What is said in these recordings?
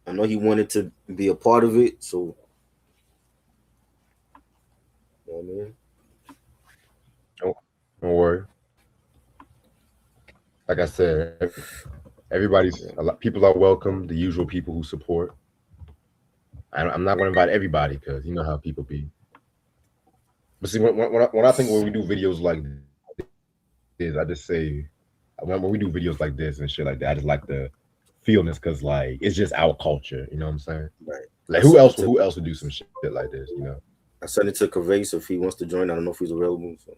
I know he wanted to be a part of it, so you know what I mean. Don't, don't worry. Like I said, everybody's a lot. People are welcome. The usual people who support. I'm not going to invite everybody because you know how people be. But see, when I think when we do videos like this, I just say when we do videos like this and shit like that, I just like the feelness because like it's just our culture. You know what I'm saying? Right. Like I sent it who to else would do some shit like this? You know? I sent it to Cavase if he wants to join. I don't know if he's available. So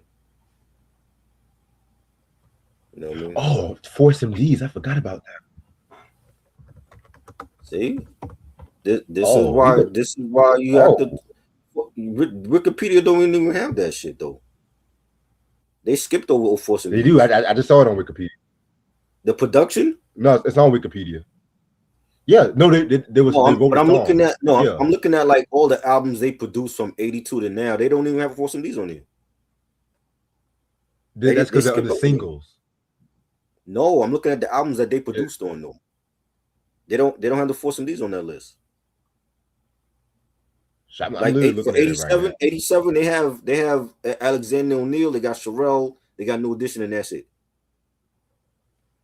you know what I mean. Oh, Force MDs. I forgot about that. See, this is Oh, he why could. you have to. Oh, Wikipedia don't even have that shit though. They skipped over Force they do. MDs. I just saw it on Wikipedia. The production. No, it's not on Wikipedia. Yeah, no, No, they wrote but the I'm looking songs. at no, Yeah, I'm looking at like all the albums they produced from '82 to now. They don't even have Force MDs on there. that's They because they're skipped the over them. singles. No, I'm looking at the albums that they Yeah. produced on though. They don't have the Force MDs on that list. So I'm Like literally eight for looking at it right now. 87, they have Alexander O'Neal, they got Sherelle, they got New Edition, and that's it.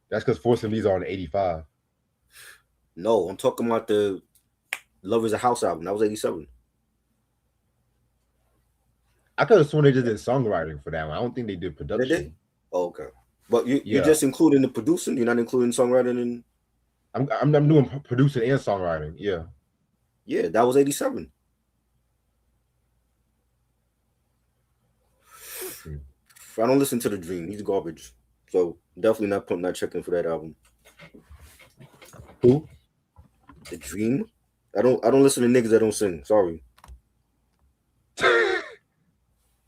That's because Force MDs are on 85. No, I'm talking about the Love Is a House album. That was '87. I could have sworn they just did songwriting for that one. I don't think they did Did they? production. Oh, okay. But you Yeah, just including the producing. You're not including songwriting. And I'm doing producing and songwriting. Yeah. yeah, that was '87. Hmm. I don't listen to the Dream. He's garbage. So definitely not checking for that album. Who? The Dream. I don't listen to niggas that don't sing. Sorry.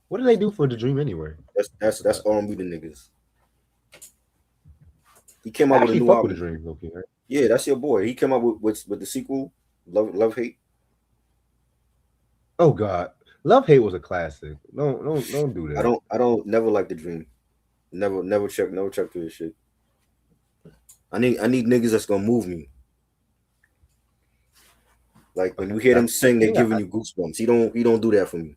What do they do for the dream anyway? That's R&B the niggas. He came I out with a actually new fuck with the album. dream. Okay, right? Yeah, that's your boy. He came out with the sequel, Love Hate. Oh God, Love Hate was a classic. Don't do that. I don't never like the Dream. Never check through this shit. I need niggas that's gonna move me. Like when Okay, you hear them I sing, they think giving you goosebumps. He don't do that for me.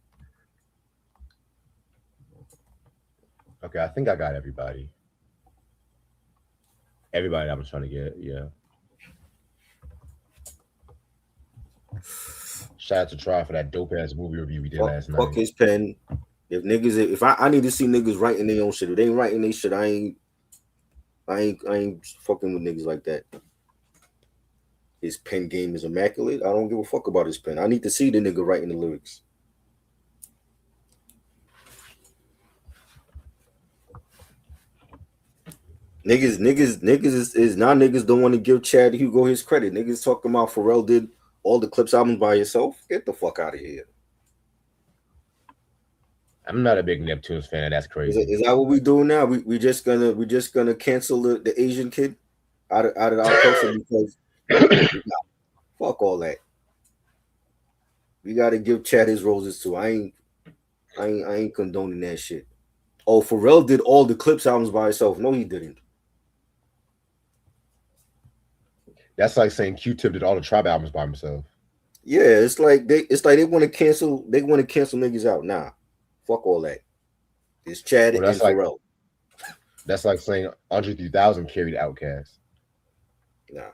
okay. I think I got everybody. Everybody that I was trying to get. Yeah. Shout out to Try for that dope ass movie review we did last Fuck night. his pen. If niggas, if I need to see niggas writing their own shit. If they ain't writing their shit, I ain't fucking with niggas like that. His pen game is immaculate. I don't give a fuck about his pen. I need to see the nigga writing the lyrics. Niggas is now niggas don't want to give Chad Hugo his credit. Niggas talking about Pharrell did all the Clips albums by himself. Get the fuck out of here. I'm not a big Neptunes fan. That's crazy. Is that what we doing now? We just gonna cancel the Asian kid out of our culture because nah, fuck all that. We gotta give Chad his roses too. I ain't condoning that shit. Oh, Pharrell did all the Clips albums by himself. No, he didn't. That's like saying Q-Tip did all the Tribe albums by himself. Yeah, it's like they want to cancel niggas out. Nah, fuck all that. It's Chad Well, and Pharrell. that's like saying Andre 3000 carried Outcast. Nah,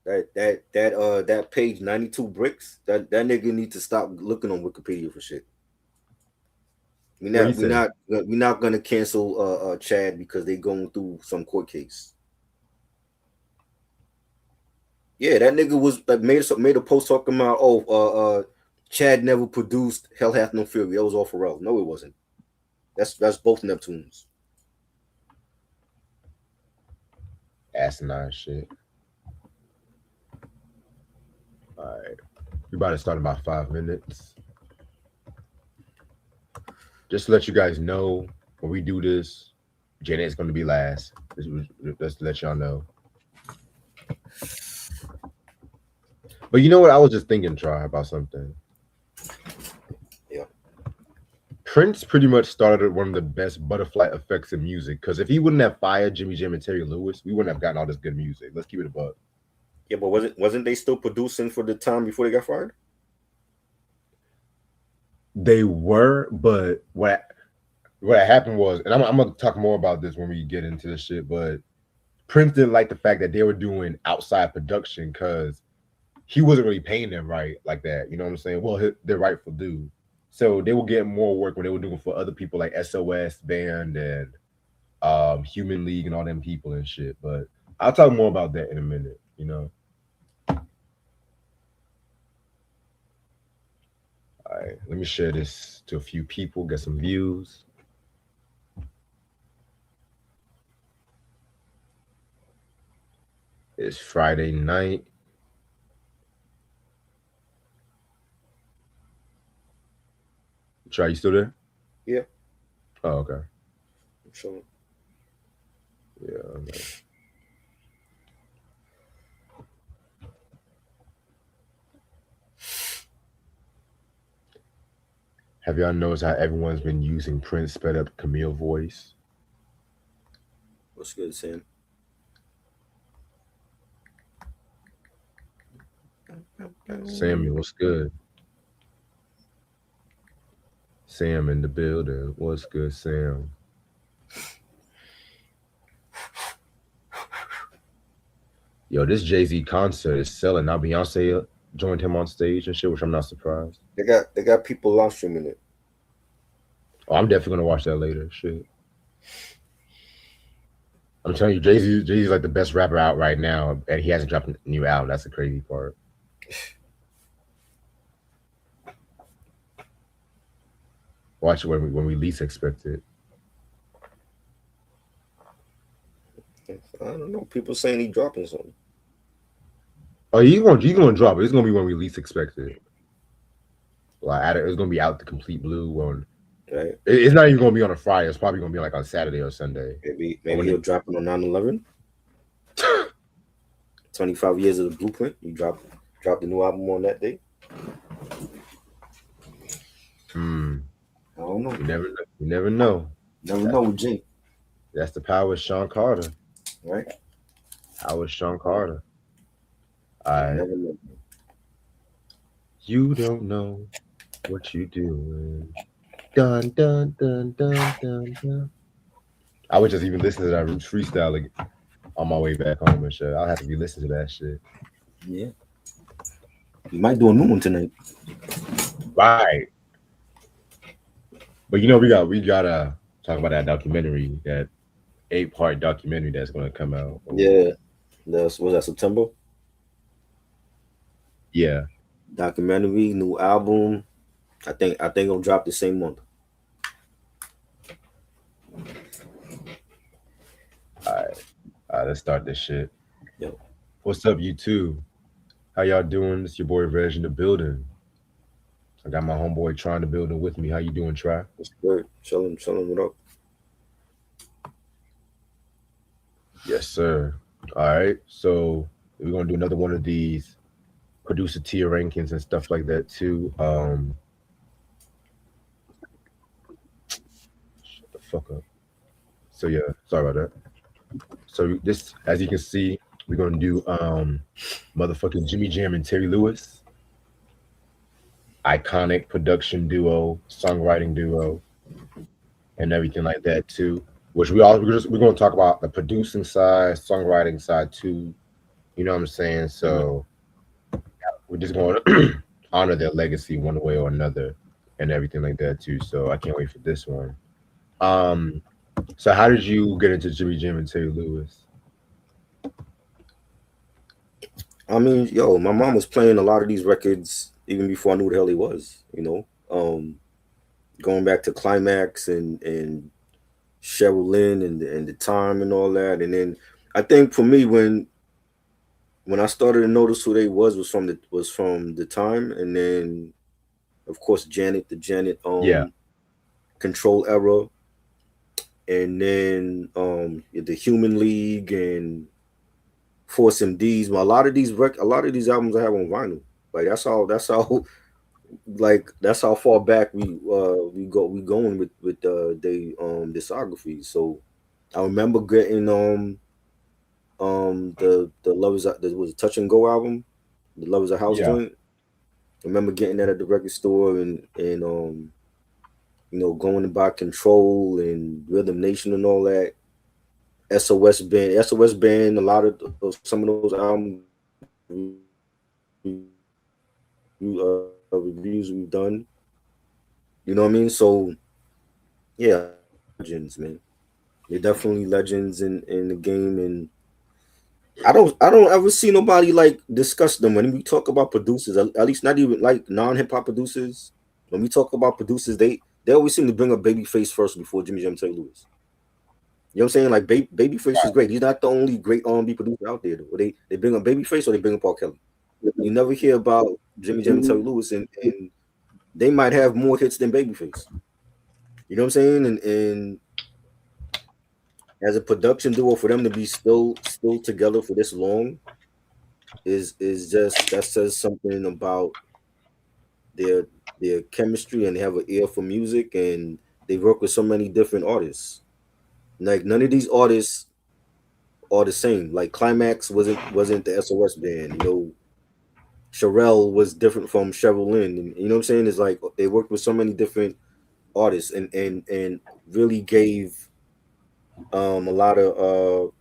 that page 92 bricks. That nigga need to stop looking on Wikipedia for shit. What do you say? We not gonna cancel Chad because they going through some court case. Yeah, that nigga was like made a post talking about Chad never produced Hell Hath No Fury. That was all Pharrell. No, it wasn't. That's both Neptunes. Asinine shit. All right. We about to start in about 5 minutes. Just to let you guys know, when we do this, Janet's going to be last. Just to let y'all know. But you know what? I was just thinking, Try, about something. Yeah. Prince pretty much started one of the best butterfly effects in music. Because if he wouldn't have fired Jimmy Jam and Terry Lewis, we wouldn't have gotten all this good music. Let's keep it a buck. Yeah, but wasn't they still producing for the time before they got fired? They were, but what happened was, and I'm gonna talk more about this when we get into this shit, but Prince didn't like the fact that they were doing outside production because he wasn't really paying them right like that. You know what I'm saying? Well, their rightful due. So they were getting more work when they were doing for other people like SOS Band and Human League and all them people and shit. But I'll talk more about that in a minute. You know. All right, let me share this to a few people, get some views. It's Friday night. Try, you still there? Yeah. Oh, okay. I'm sure. Yeah. Okay. Have y'all noticed how everyone's been using Prince sped up Camille voice? What's good, Sam? Samuel, what's good? Sam in the building. What's good, Sam? Yo, this Jay-Z concert is selling. Now Beyonce joined him on stage and shit, which I'm not surprised. They got people live streaming it. Oh, I'm definitely gonna watch that later. Shit. I'm telling you, Jay-Z's like the best rapper out right now, and he hasn't dropped a new album. That's the crazy part. Watch it when we least expect it. I don't know. People saying he dropping something. Oh, he's gonna drop it. It's gonna be when we least expect it. Like it's gonna be out the complete blue when. Right. It's not even gonna be on a Friday. It's probably gonna be like on Saturday or Sunday. Maybe he'll drop it on 9/11. 25 years of the Blueprint. You drop the new album on that day. I don't know. You never know. Never know with Jay. That's the power of Sean Carter. Right? Power of Sean Carter. I never know. You don't know what you doing. Dun dun dun dun dun dun. I would just even listen to that freestyle like, on my way back home and shit. I'll have to be listening to that shit. Yeah. You might do a new one tonight. Right. But you know, we gotta talk about that documentary, that 8-part documentary that's gonna come out. Yeah. Was that September? Yeah. Documentary, new album. I think it'll drop the same month. All right, let's start this shit. Yo. What's up, YouTube? How y'all doing? It's your boy Reg in the building. I got my homeboy Trying to building with me. How you doing, Try? It's good. Chilling, what up? Yes, sir. All right. So we're gonna do another one of these producer tier rankings and stuff like that too. Shut the fuck up. So yeah, sorry about that. So this, as you can see, we're gonna do motherfucking Jimmy Jam and Terry Lewis. Iconic production duo, songwriting duo, and everything like that too. Which we're going to talk about the producing side, songwriting side too. You know what I'm saying? So we're just going to honor their legacy one way or another, and everything like that too. So I can't wait for this one. So how did you get into Jimmy Jam and Terry Lewis? I mean, yo, my mom was playing a lot of these records even before I knew what the hell he was, you know. Going back to Climax and Cheryl Lynn and the Time and all that. And then I think for me when I started to notice who they was from the Time, and then of course Janet Control Era, and then the Human League and Force MDs. A lot of these albums I have on vinyl. Like that's how far back we going with the discography. So I remember getting the Love Is was a Touch and Go album, the Love Is a House Yeah. joint. I remember getting that at the record store and going to buy Control and Rhythm Nation and all that. SOS Band. A lot of some of those albums reviews we've done. You know what I mean? So yeah, legends, man. They're definitely legends in the game, and I don't ever see nobody like discuss them when we talk about producers. At least not even like non hip hop producers. When we talk about producers, they always seem to bring up Babyface first before Jimmy Jam Terry Lewis. You know what I'm saying? Like Babyface is great. He's not the only great R&B producer out there. Though. They bring up Babyface or they bring up Paul Kelly. You never hear about Jimmy Jam and Terry Lewis, and they might have more hits than Babyface. You know what I'm saying? And as a production duo, for them to be still together for this long is just that says something about their their chemistry, and they have an ear for music, and they work with so many different artists. Like none of these artists are the same. Like Climax wasn't the SOS band. Sherelle was different from Cheryl Lynn. And you know what I'm saying? It's like they worked with so many different artists and really gave a lot of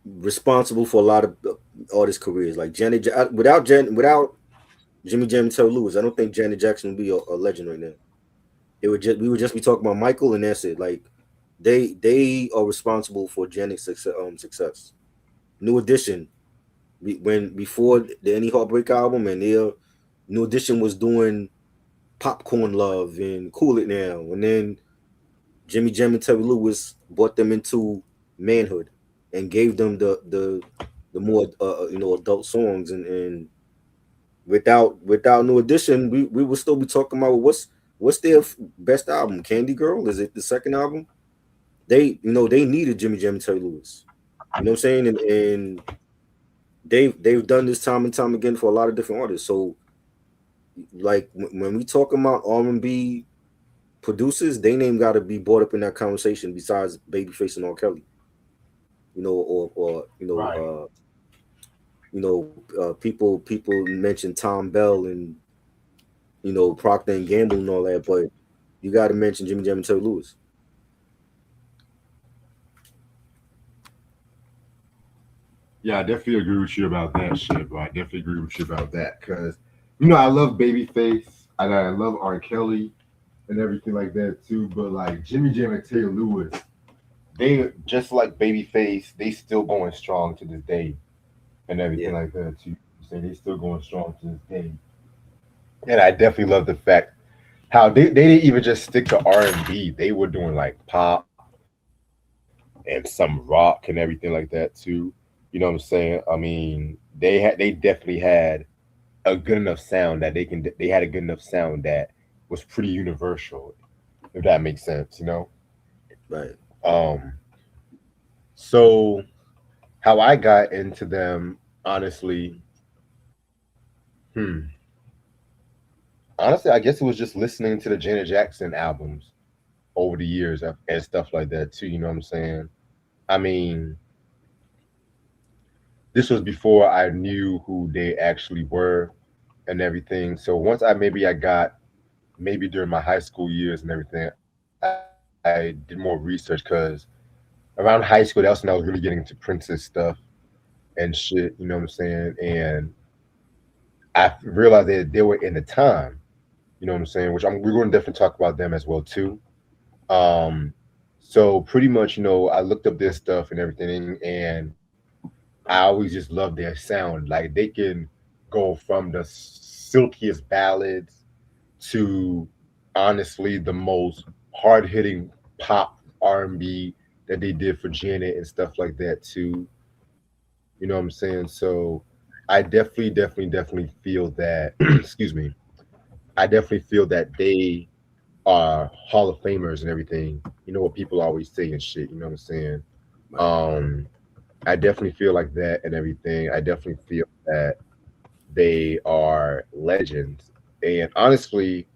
responsible for a lot of artists' careers. Like without Jimmy Jam and Terry Lewis, I don't think Janet Jackson would be a legend right now. We would just be talking about Michael, and that's it. Like they are responsible for Janet's success. New Edition, when before the Any Heartbreak album, and their New Edition was doing Popcorn Love and Cool It Now, and then Jimmy Jam and Terry Lewis brought them into manhood and gave them the more adult songs, and without New Edition, we would still be talking about what's their best album? Candy Girl? Is it the second album? They needed Jimmy Jam and Terry Lewis. You know what I'm saying? And they've done this time and time again for a lot of different artists. So like when we talk about R&B producers, they name got to be brought up in that conversation besides Babyface and R. Kelly. Or Right. people mention Tom Bell and Procter and Gamble and all that, but you got to mention Jimmy Jam and Terry Lewis. Yeah, I definitely agree with you about that shit, bro. I definitely agree with you about that because I love Babyface and I love R. Kelly and everything like that too. But like Jimmy Jam and Taylor Lewis, they just like Babyface, they still going strong to this day and everything Yeah, like that too. So they still going strong to this day. And I definitely love the fact how they didn't even just stick to R&B. They were doing like pop and some rock and everything like that too. You know what I'm saying? I mean, they definitely had a good enough sound that they had a good enough sound that was pretty universal, if that makes sense, you know? right. Um so how I got into them, honestly, hmm. Honestly, I guess it was just listening to the Janet Jackson albums over the years and stuff like that too, you know what I'm saying? I mean, this was before I knew who they actually were and everything. So once I got maybe during my high school years and everything, I did more research because around high school that's when I was really getting into Prince's stuff and shit. You know what I'm saying? And I realized that they were in the time. You know what I'm saying? We're going to definitely talk about them as well too. Um, so pretty much, I looked up their stuff and everything, and I always just love their sound. Like they can go from the silkiest ballads to honestly the most hard hitting pop R&B that they did for Janet and stuff like that too. You know what I'm saying? So I definitely feel that excuse me. I definitely feel that they are Hall of Famers and everything. You know what people always say and shit, you know what I'm saying? Right. Um I definitely feel like that and everything. I definitely feel that they are legends. And honestly,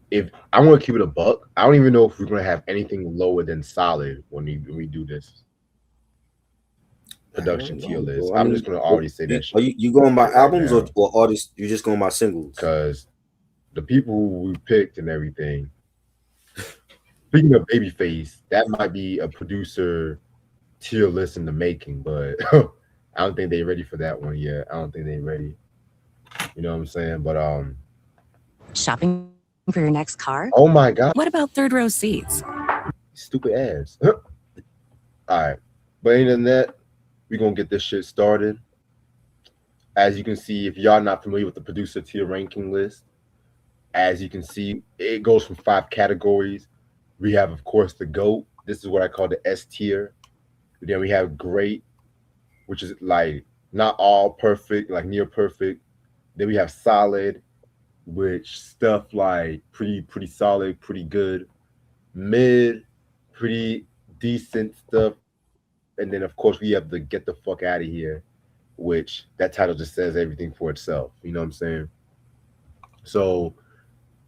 if I want to keep it a buck, I don't even know if we're gonna have anything lower than solid when we do this. production tier list. Bro. I I'm mean, just gonna already say that are shit you going by right albums now, or artists? You just going by singles? because the people who we picked and everything. Speaking of Babyface, that might be a producer tier list in the making, but I don't think they're ready for that one yet. I don't think they're ready. You know what I'm saying? But Shopping for your next car? oh my god, What about third row seats? stupid ass. All right, but other than that, we're gonna get this shit started. As you can see, if y'all not familiar with the producer tier ranking list, as you can see, it goes from 5 categories. We have, of course, the GOAT. This is what I call the S tier. Then we have great, which is like not all perfect, like near perfect. Then we have solid, which stuff like pretty solid, pretty good. Mid, pretty decent stuff. And then of course we have the get the fuck out of here, which that title just says everything for itself. You know what I'm saying? So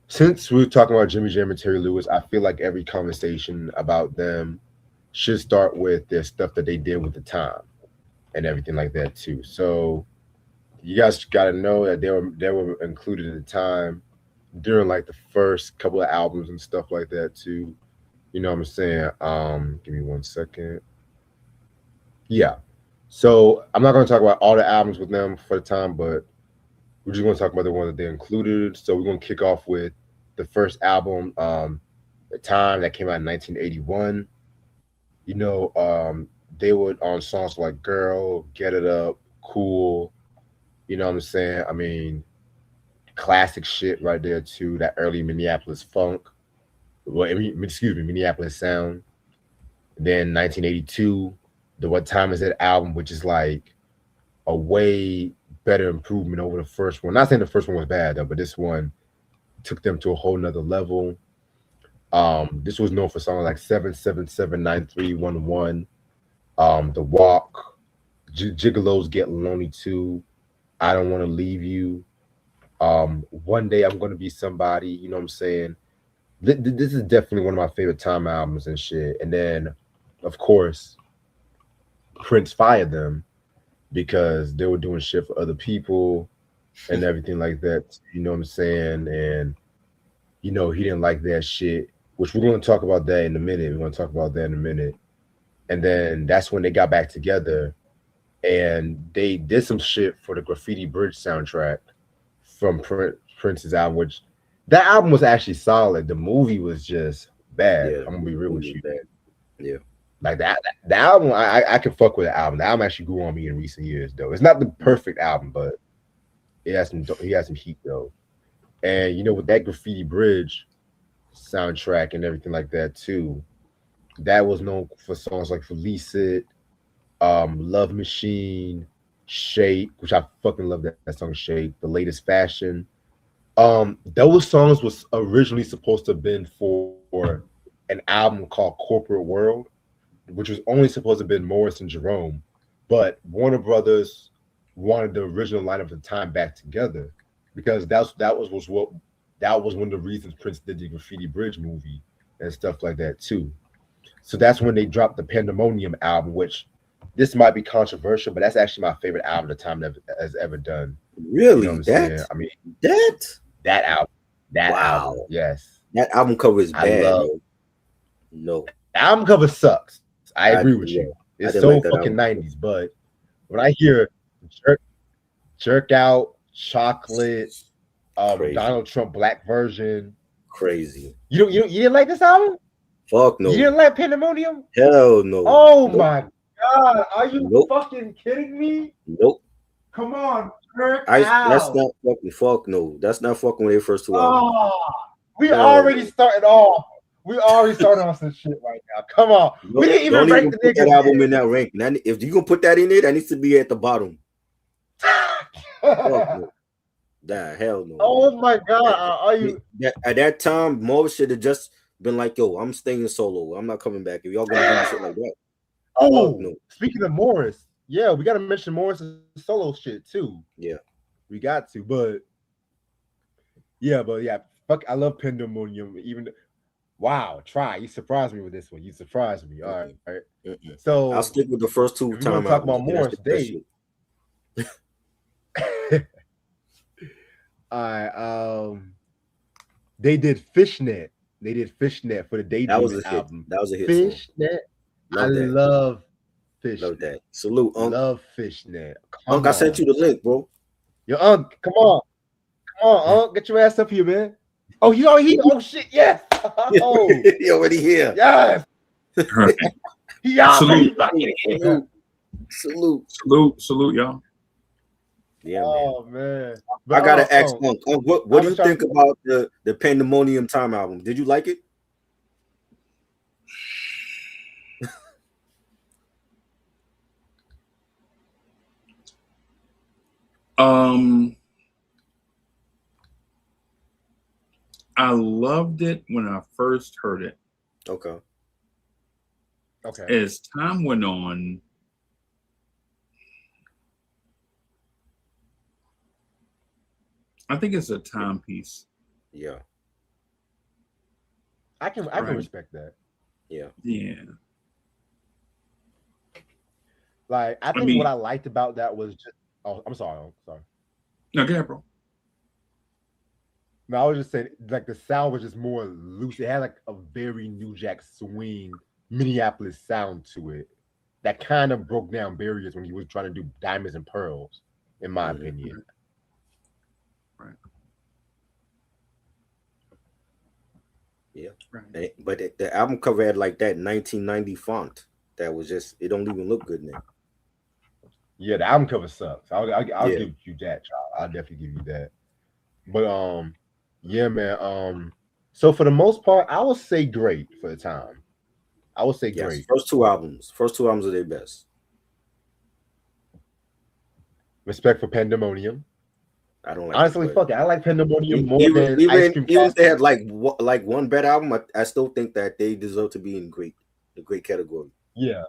since we're talking about Jimmy Jam and Terry Lewis, I feel like every conversation about them should start with their stuff that they did with the time and everything like that too. So you guys got to know that they were included at the time during like the first couple of albums and stuff like that too. You know what I'm saying? Give me 1 second. Yeah. So I'm not going to talk about all the albums with them for the time, but we're just going to talk about the one that they included. So we're going to kick off with the first album, The Time, that came out in 1981. You know, they would on songs like Girl, Get It Up, Cool. You know what I'm saying? I mean, classic shit right there too. That early Minneapolis funk. Well, excuse me, Minneapolis sound. Then 1982, the What Time Is It album, which is like a way better improvement over the first one. Not saying the first one was bad though, but this one took them to a whole nother level. This was known for songs like 7779311, The Walk, Gigolos Get Lonely Too, I Don't Want to Leave You, One Day I'm Gonna Be Somebody. You know what I'm saying? This is definitely one of my favorite time albums and shit. And then, of course, Prince fired them because they were doing shit for other people and everything like that. You know what I'm saying? And you know, he didn't like that shit, which we're going to talk about that in a minute. We're going to talk about that in a minute. And then that's when they got back together and they did some shit for the Graffiti Bridge soundtrack from Prince's album, which that album was actually solid. The movie was just bad. Yeah, I'm going to be real with you. bad. Yeah. Like the album, I can fuck with the album. The album actually grew on me in recent years, though. It's not the perfect album, but he has some heat, though. And you know, with that Graffiti Bridge soundtrack and everything like that too, that was known for songs like Release It, Love Machine, Shake, which I fucking love that song, Shake, The Latest Fashion. Those songs was originally supposed to have been for an album called Corporate World, which was only supposed to have been Morris and Jerome, but Warner Brothers wanted the original lineup of the time back together. Because that was one of the reasons Prince did the Graffiti Bridge movie and stuff like that too. So that's when they dropped the Pandemonium album, which this might be controversial, but that's actually my favorite album the time has ever done. Really? You know what I'm saying? I mean, that album. Album, yes. That album cover is bad. No. The album cover sucks. I agree with you. It's so like fucking 90s, but when I hear Jerk Out, Chocolate, Donald Trump Black Version. Crazy. You didn't like this album? Fuck no. You didn't like Pandemonium? Hell no. Oh my god. Are you fucking kidding me? Nope. Come on, Kirk. That's not fucking fuck no. That's not fucking with their first two albums. We already started off. We already started on some shit right now. Come on. We didn't even rank the nigga. That album in that ranking. If you gonna put that in there, that needs to be at the bottom. Hell no. Oh my god. Are you at that time? Morris should have just been like, yo, I'm staying solo. I'm not coming back. If y'all gonna do shit like that. Oh no. Speaking of Morris, yeah, we gotta mention Morris's solo shit too. Yeah. We got to, but yeah, fuck, I love Pandemonium. Even Wow, try. You surprised me with this one. You surprised me. All right. Mm-mm. So I'll stick with the first two if we're gonna time talk albums. about Yeah, that's Morris the best Day, shit. all right, they did Fishnet. They did Fishnet for the That was Daydreaming a hit. album. That was a hit song. Fishnet. I Love that. love Love Fishnet. that. Salute, Unc. Love Fishnet. Unc, Come I sent you on. the link, bro. Yo, Unc, come on. Come on, Unc. Get your ass up here, man. Oh, you already here? Oh shit, yes. Oh, He already here. yes. Right. He already Salute. fucking here. Salute. Y'all. Yeah, man. Oh man. I But, gotta ask Unc, Unc, what do you trying think to- about the Pandemonium Time album? Did you like it? I loved it when I first heard it. Okay. Okay. As time went on, I think it's a timepiece. Yeah. I can Right. respect that. Yeah. Yeah. Like I think mean- what I liked about that was just I'm sorry. No, go ahead, bro. No, I was just saying like the sound was just more loose. It had like a very New Jack Swing Minneapolis sound to it that kind of broke down barriers when he was trying to do Diamonds and Pearls, in my Mhm. opinion. Yeah. Right. But the album cover had like that 1990 font that was just, it don't even look good now. Yeah, the album cover sucks. I'll Yeah. give you that, child. I'll definitely give you that. But yeah, man. So for the most part, I would say great for the time. I would say Yes. great. First two albums are their best. Respect for Pandemonium. I don't like Honestly, it, fuck it. I like Pandemonium more even, than even, Ice Cream even if they Castle. had like one bad album, I still think that they deserve to be in the great category. Yeah,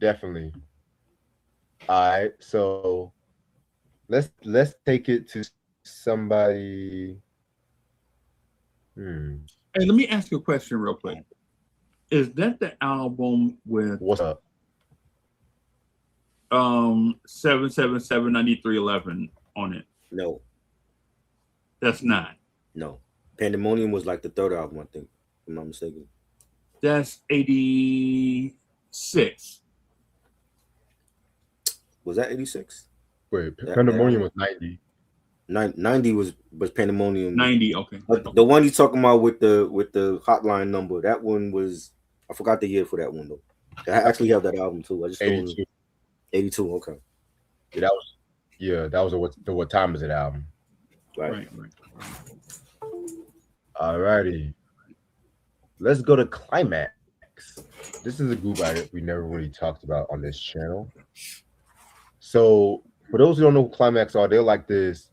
definitely. All right, so let's take it to somebody. Hey, let me ask you a question real quick. Is that the album with What's up? 7779311 on it? No, That's not. no. Pandemonium was like the third album, I think, if I'm not mistaken. That's 86. Was that 86? Wait, That- Pandemonium that- was 90. 90 was Pandemonium. 90. Okay. But the one you talking about with the hotline number, that one was, I forgot the year for that one though. I actually have that album too. I just don't 82. 82. Okay, Yeah, that was the What Time Is It album. right. Right. Alrighty. Let's go to Climax. This is a group we never really talked about on this channel. So for those who don't know who Climax are, they're like this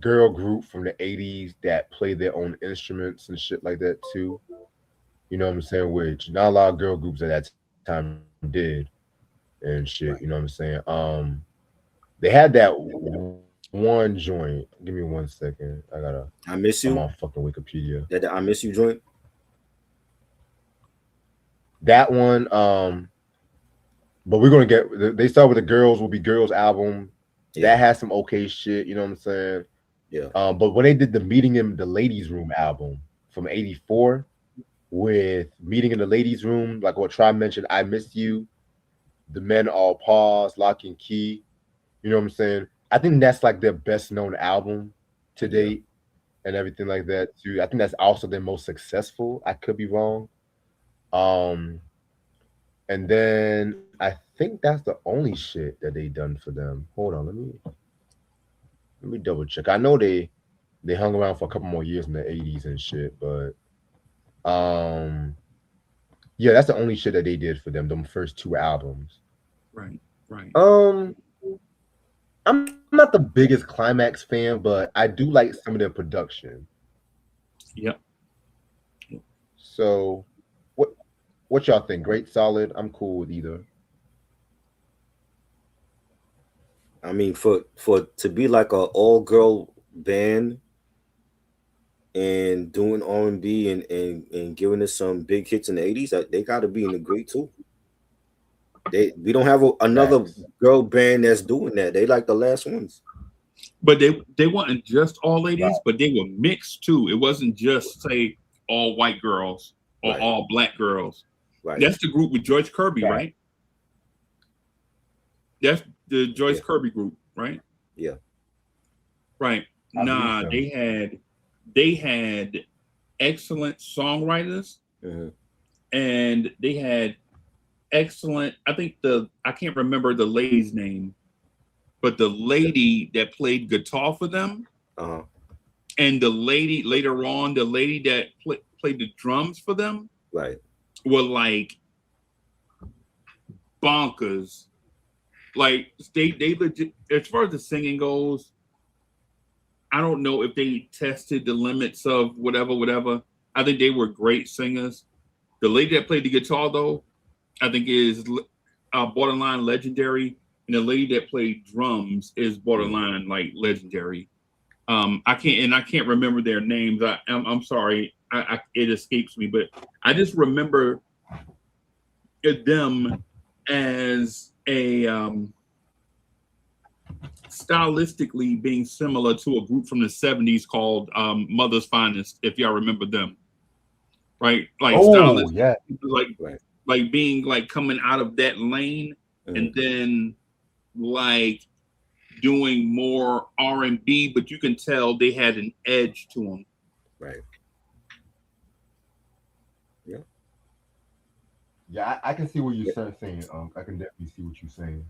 girl group from the 80s that play their own instruments and shit like that too. You know what I'm saying? Which not a lot of girl groups at that time did and shit. Right. You know what I'm saying? They had that one joint. Give me 1 second. I Miss I'm You. on fucking Wikipedia. That the I Miss You joint. That one, but we're gonna get. They start with the Girls Will Be Girls album. Yeah. That has some okay shit. You know what I'm saying? Yeah. But when they did the Meeting in the Ladies Room album from '84, with Meeting in the Ladies Room, like what Tribe mentioned, I Miss You, The Men All Pause, Lock and Key. You know what I'm saying? I think that's like their best known album to date, and everything like that too. I think that's also their most successful. I could be wrong. And then I think that's the only shit that they done for them. Hold on, let me double check. I know they hung around for a couple more years in the 80s and shit, but yeah, that's the only shit that they did for them first two albums. Right. I'm not the biggest Climax fan, but I do like some of their production. Yep. So what y'all think? Great, solid? I'm cool with either. I mean, for to be like a all girl band and doing R&B and giving us some big hits in the 80s, they got to be in the great too. We don't have another girl band that's doing that. They like the last ones. But they weren't just all ladies, but they were mixed too. It wasn't just say all white girls or all black girls. Right. That's the group with Joyce Kirby, right? That's the Joyce Kirby group, right? Yeah. Right. Nah, so. They had excellent songwriters, and they had excellent. I can't remember the lady's name, but the lady that played guitar for them, and the lady later on, the lady that played the drums for them, right, were like bonkers. Like they legit, as far as the singing goes, I don't know if they tested the limits of whatever. I think they were great singers. The lady that played the guitar, though, I think is borderline legendary, and the lady that played drums is borderline like legendary. I can't remember their names. I'm sorry, it escapes me, but I just remember them as a stylistically being similar to a group from the 70s called Mother's Finest, if y'all remember them. Right? Like like being like coming out of that lane and then like doing more R&B, but you can tell they had an edge to them. Right. Yeah. Yeah, I can see what you're saying. I can definitely see what you're saying.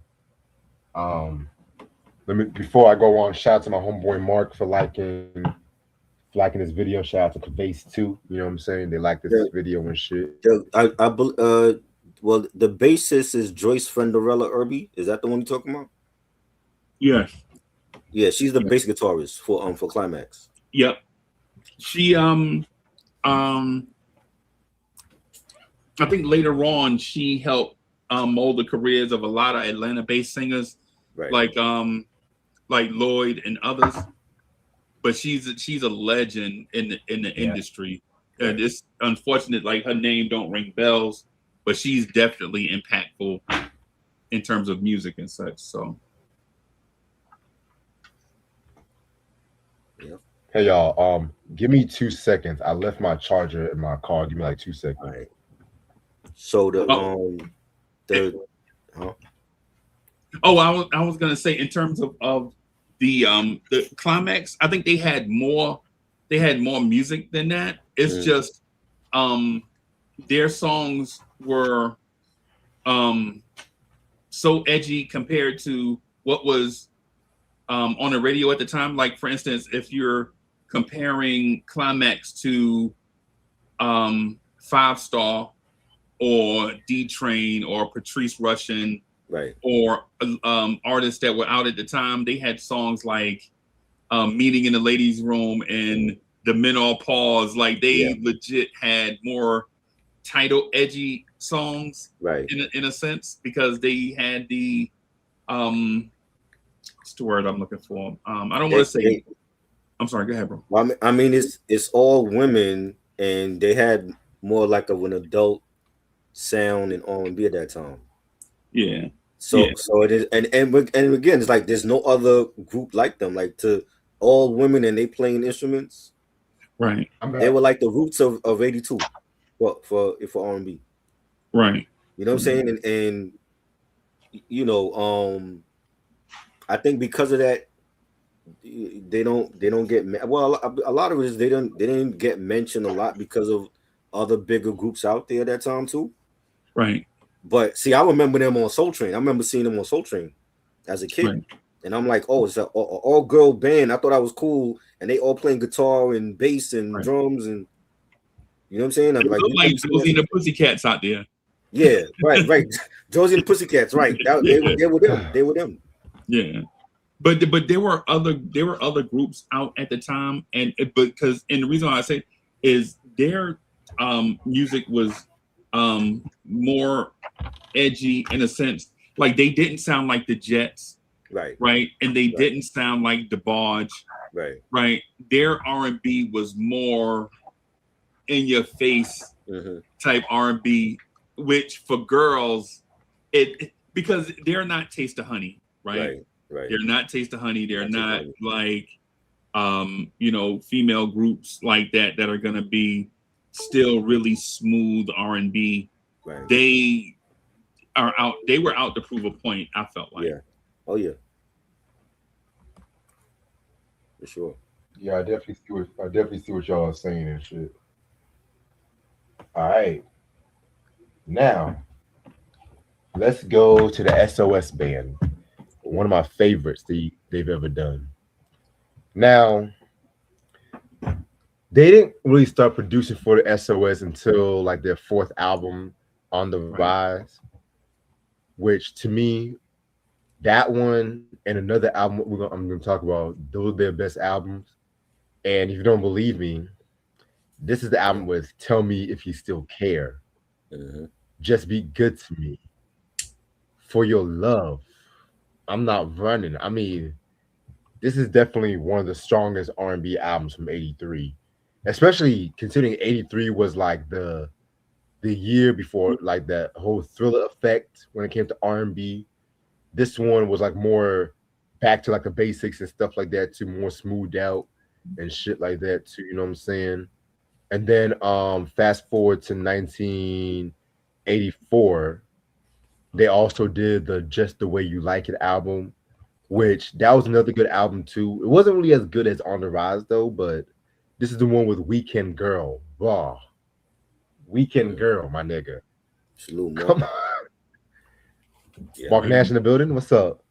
Before I go on, shout out to my homeboy Mark for liking this video. Shout out to Cavase too. You know what I'm saying? They like this video and shit. Well, the bassist is Joyce Fenderella Irby. Is that the one you're talking about? Yes. Yeah, she's the bass guitarist for Climax. Yep. She I think later on she helped mold the careers of a lot of Atlanta-based singers, right, like Lloyd and others. But she's a legend in the industry. Right. And it's unfortunate, like her name don't ring bells, but she's definitely impactful in terms of music and such. So. Yeah. Hey y'all, give me 2 seconds. I left my charger in my car. Give me like 2 seconds. All right. So I was gonna say in terms of the Climax, I think they had more music than that. It's just their songs were so edgy compared to what was on the radio at the time. Like for instance, if you're comparing Climax to 5 Star or D Train or Patrice Rushen, right, or artists that were out at the time, they had songs like Meeting in the Ladies' Room and The Men All Pause. Like they legit had more title edgy songs, right, in a sense, because they had the what's the word I'm looking for? I don't want to say. I'm sorry. Go ahead, bro. Well, I mean, it's all women, and they had more like of an adult sound in R&B at that time. Yeah. So it is, and again, it's like there's no other group like them, like to all women and they playing instruments. Right. They were like the roots of 82 for R&B. Right. You know what I'm saying? And you know, I think because of that, they don't get well. A lot of it is they didn't get mentioned a lot because of other bigger groups out there at that time too. Right. But see, I remember them on Soul Train. I remember seeing them on Soul Train as a kid, right, and I'm like, oh, it's an all girl band. I thought that was cool, and they all playing guitar and bass and drums, and you know what I'm saying? I'm like Josie and the Pussycats out there. Yeah, right. Josie and the Pussycats, right? They were them. Yeah, but there were other groups out at the time, and the reason why I say is their music was more edgy in a sense. Like they didn't sound like the Jets, right, and they didn't sound like DeBarge, Right. right? Their R&B was more in your face Mhm. type R&B, which for girls, because they're not Taste of Honey, right? Right. Right. They're not Taste of Honey. They're Not Taste of not Honey. like female groups like that are gonna be still really smooth R&B. Right. They were out to prove a point, I felt like. Yeah. Oh yeah. For sure. Yeah, I definitely see what y'all are saying and shit. All right. Now, let's go to the SOS band. One of my favorites they've ever done. Now, they didn't really start producing for the SOS until like their fourth album, On the Rise, which to me, that one and another album I'm going to talk about, those are their best albums. And if you don't believe me, this is the album with Tell Me If You Still Care. Mhm. Just Be Good to Me. For Your Love. I'm Not Running. I mean, this is definitely one of the strongest R&B albums from 83. Especially considering 83 was like the year before like that whole Thriller effect when it came to R&B. This one was like more back to like the basics and stuff like that, to more smoothed out and shit like that too, you know what I'm saying? And then fast forward to 1984, they also did the Just the Way You Like It album, which that was another good album too. It wasn't really as good as On the Rise though, but this is the one with Weekend Girl. Wow. Weekend Girl, my nigga. Salute, Mark. Come on. Yeah. Mark Nash in the building. What's up?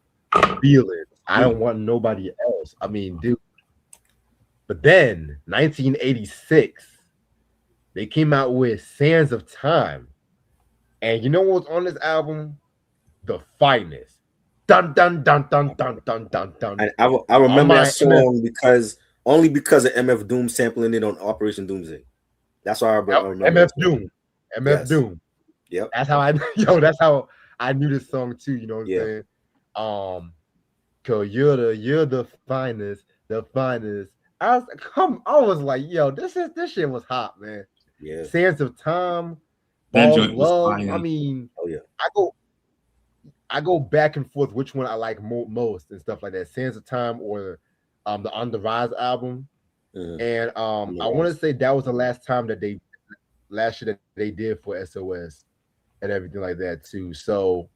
Feel it. I don't want nobody else. I mean, dude. But then 1986, they came out with Sands of Time. And you know what's on this album? The Finest. Dun dun dun dun dun dun dun dun. And I remember my that song because of MF Doom sampling it on Operation Doomsday. That's why I remember. MF that song. Doom. MF Yes. Doom. Yep. That's how I knew this song too, you know what I'm saying? Cause you're the finest, the finest. I was like, yo, this shit was hot, man. Yeah. Sands of Time, That Ball of joint was Love. fire. I mean, Oh yeah. I go back and forth which one I like most and stuff like that. Sands of Time or the On the Rise album. Mhm. And I want to say that was the last year that they did for SOS and everything like that too. So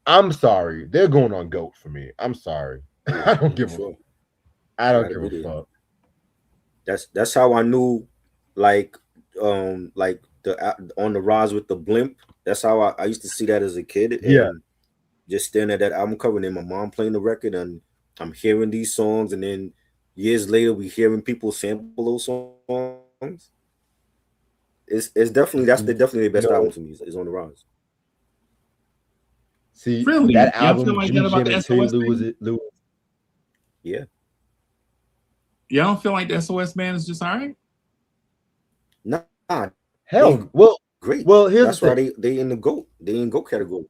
I'm sorry, they're going on GOAT for me. I'm sorry. I don't give a fuck. That's how I knew, like the On the Rise with the blimp. That's how I used to see that as a kid. And Yeah. just staring at that album cover and then my mom playing the record and I'm hearing these songs, and then years later we hearing people sample those songs. It's definitely definitely the best album to me is On the Rise. See, Really? that Y'all album, feel like Jimmy that about Jam the and Terry SOS Lewis. Yeah. Y'all don't feel like the SOS band is just all right? Nah. Hell, well, Great. Well, here's that's the why thing. they in the GOAT. They in GOAT category.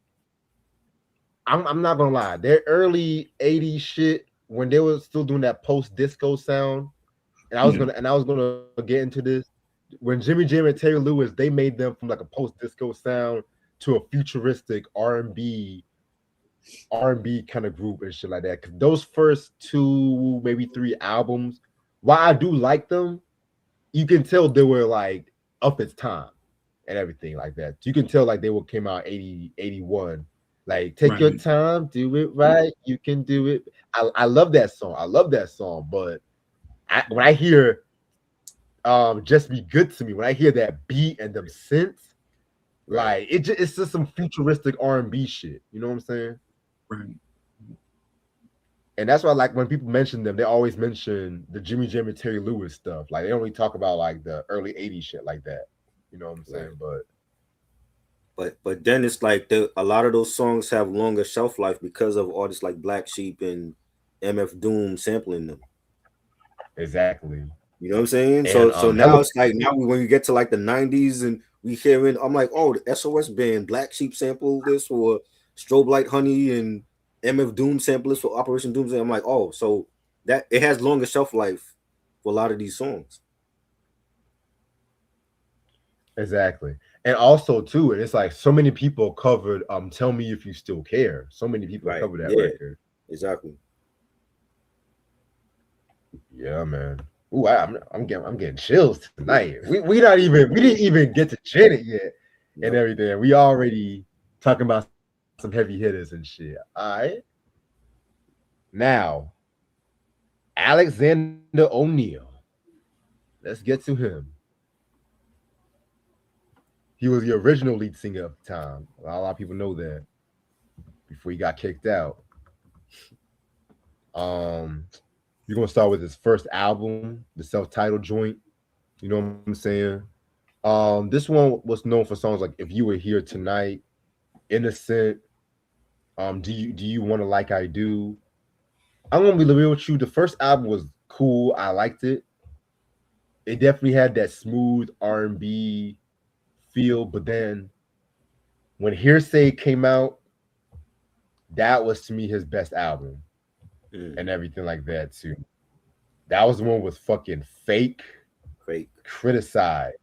I'm not gonna lie. Their early 80s shit, when they were still doing that post-disco sound, and I was gonna get into this. When Jimmy Jam and Terry Lewis, they made them from like a post-disco sound to a futuristic R&B kind of group and shit like that. Because those first 2, maybe 3 albums, while I do like them, you can tell they were like of its time and everything like that. You can tell like they came out 80, 81. Like, take your time, do it right, you can do it. I love that song. But when I hear Just Be Good to Me, when I hear that beat and them synths, like it's just some futuristic R&B shit. You know what I'm saying? Right. And that's why, like, when people mention them, they always mention the Jimmy Jam and Terry Lewis stuff. Like, they only talk about like the early 80s shit like that. You know what I'm saying? But then it's like a lot of those songs have longer shelf life because of artists like Black Sheep and MF Doom sampling them. Exactly. You know what I'm saying? And, so now it's like when we get to like the 90s and we hearing, I'm like, oh, the SOS band, Black Sheep sample this for Strobe Light Honey and MF Doom sample this for Operation Doomsday. I'm like, oh, so that it has longer shelf life for a lot of these songs. Exactly. And also too, it's like so many people covered Tell Me If You Still Care. So many people Right. covered that Yeah. record. Exactly. Yeah, man. Ooh, I'm getting chills tonight. We didn't even get to Janet yet and everything. We already talking about some heavy hitters and shit. All right. Now, Alexander O'Neal. Let's get to him. He was the original lead singer of the time. A lot of people know that before he got kicked out. You're gonna start with his first album, the self-titled joint. You know what I'm saying? This one was known for songs like "If You Were Here Tonight," "Innocent." Do you want to like I do? I'm gonna be real with you. The first album was cool. I liked it. It definitely had that smooth R&B feel, but then when Hearsay came out, that was to me his best album and everything like that too. That was the one with fucking Fake, Criticized,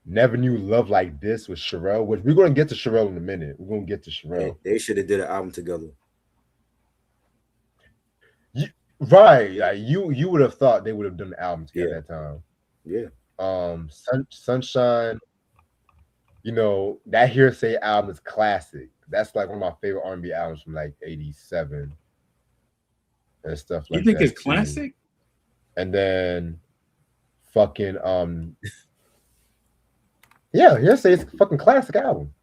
Never Knew Love Like This with Sherelle, which we're gonna get to Sherelle in a minute. We're gonna get to Sherelle. They should have did an album together. Right, like you would have thought they would have done the album together at that time. Yeah. Sunshine. You know, that Hearsay album is classic. That's like one of my favorite R&B albums from like '87 and stuff like that. You think it's too. classic? And then fucking yeah, Hearsay is a fucking classic album.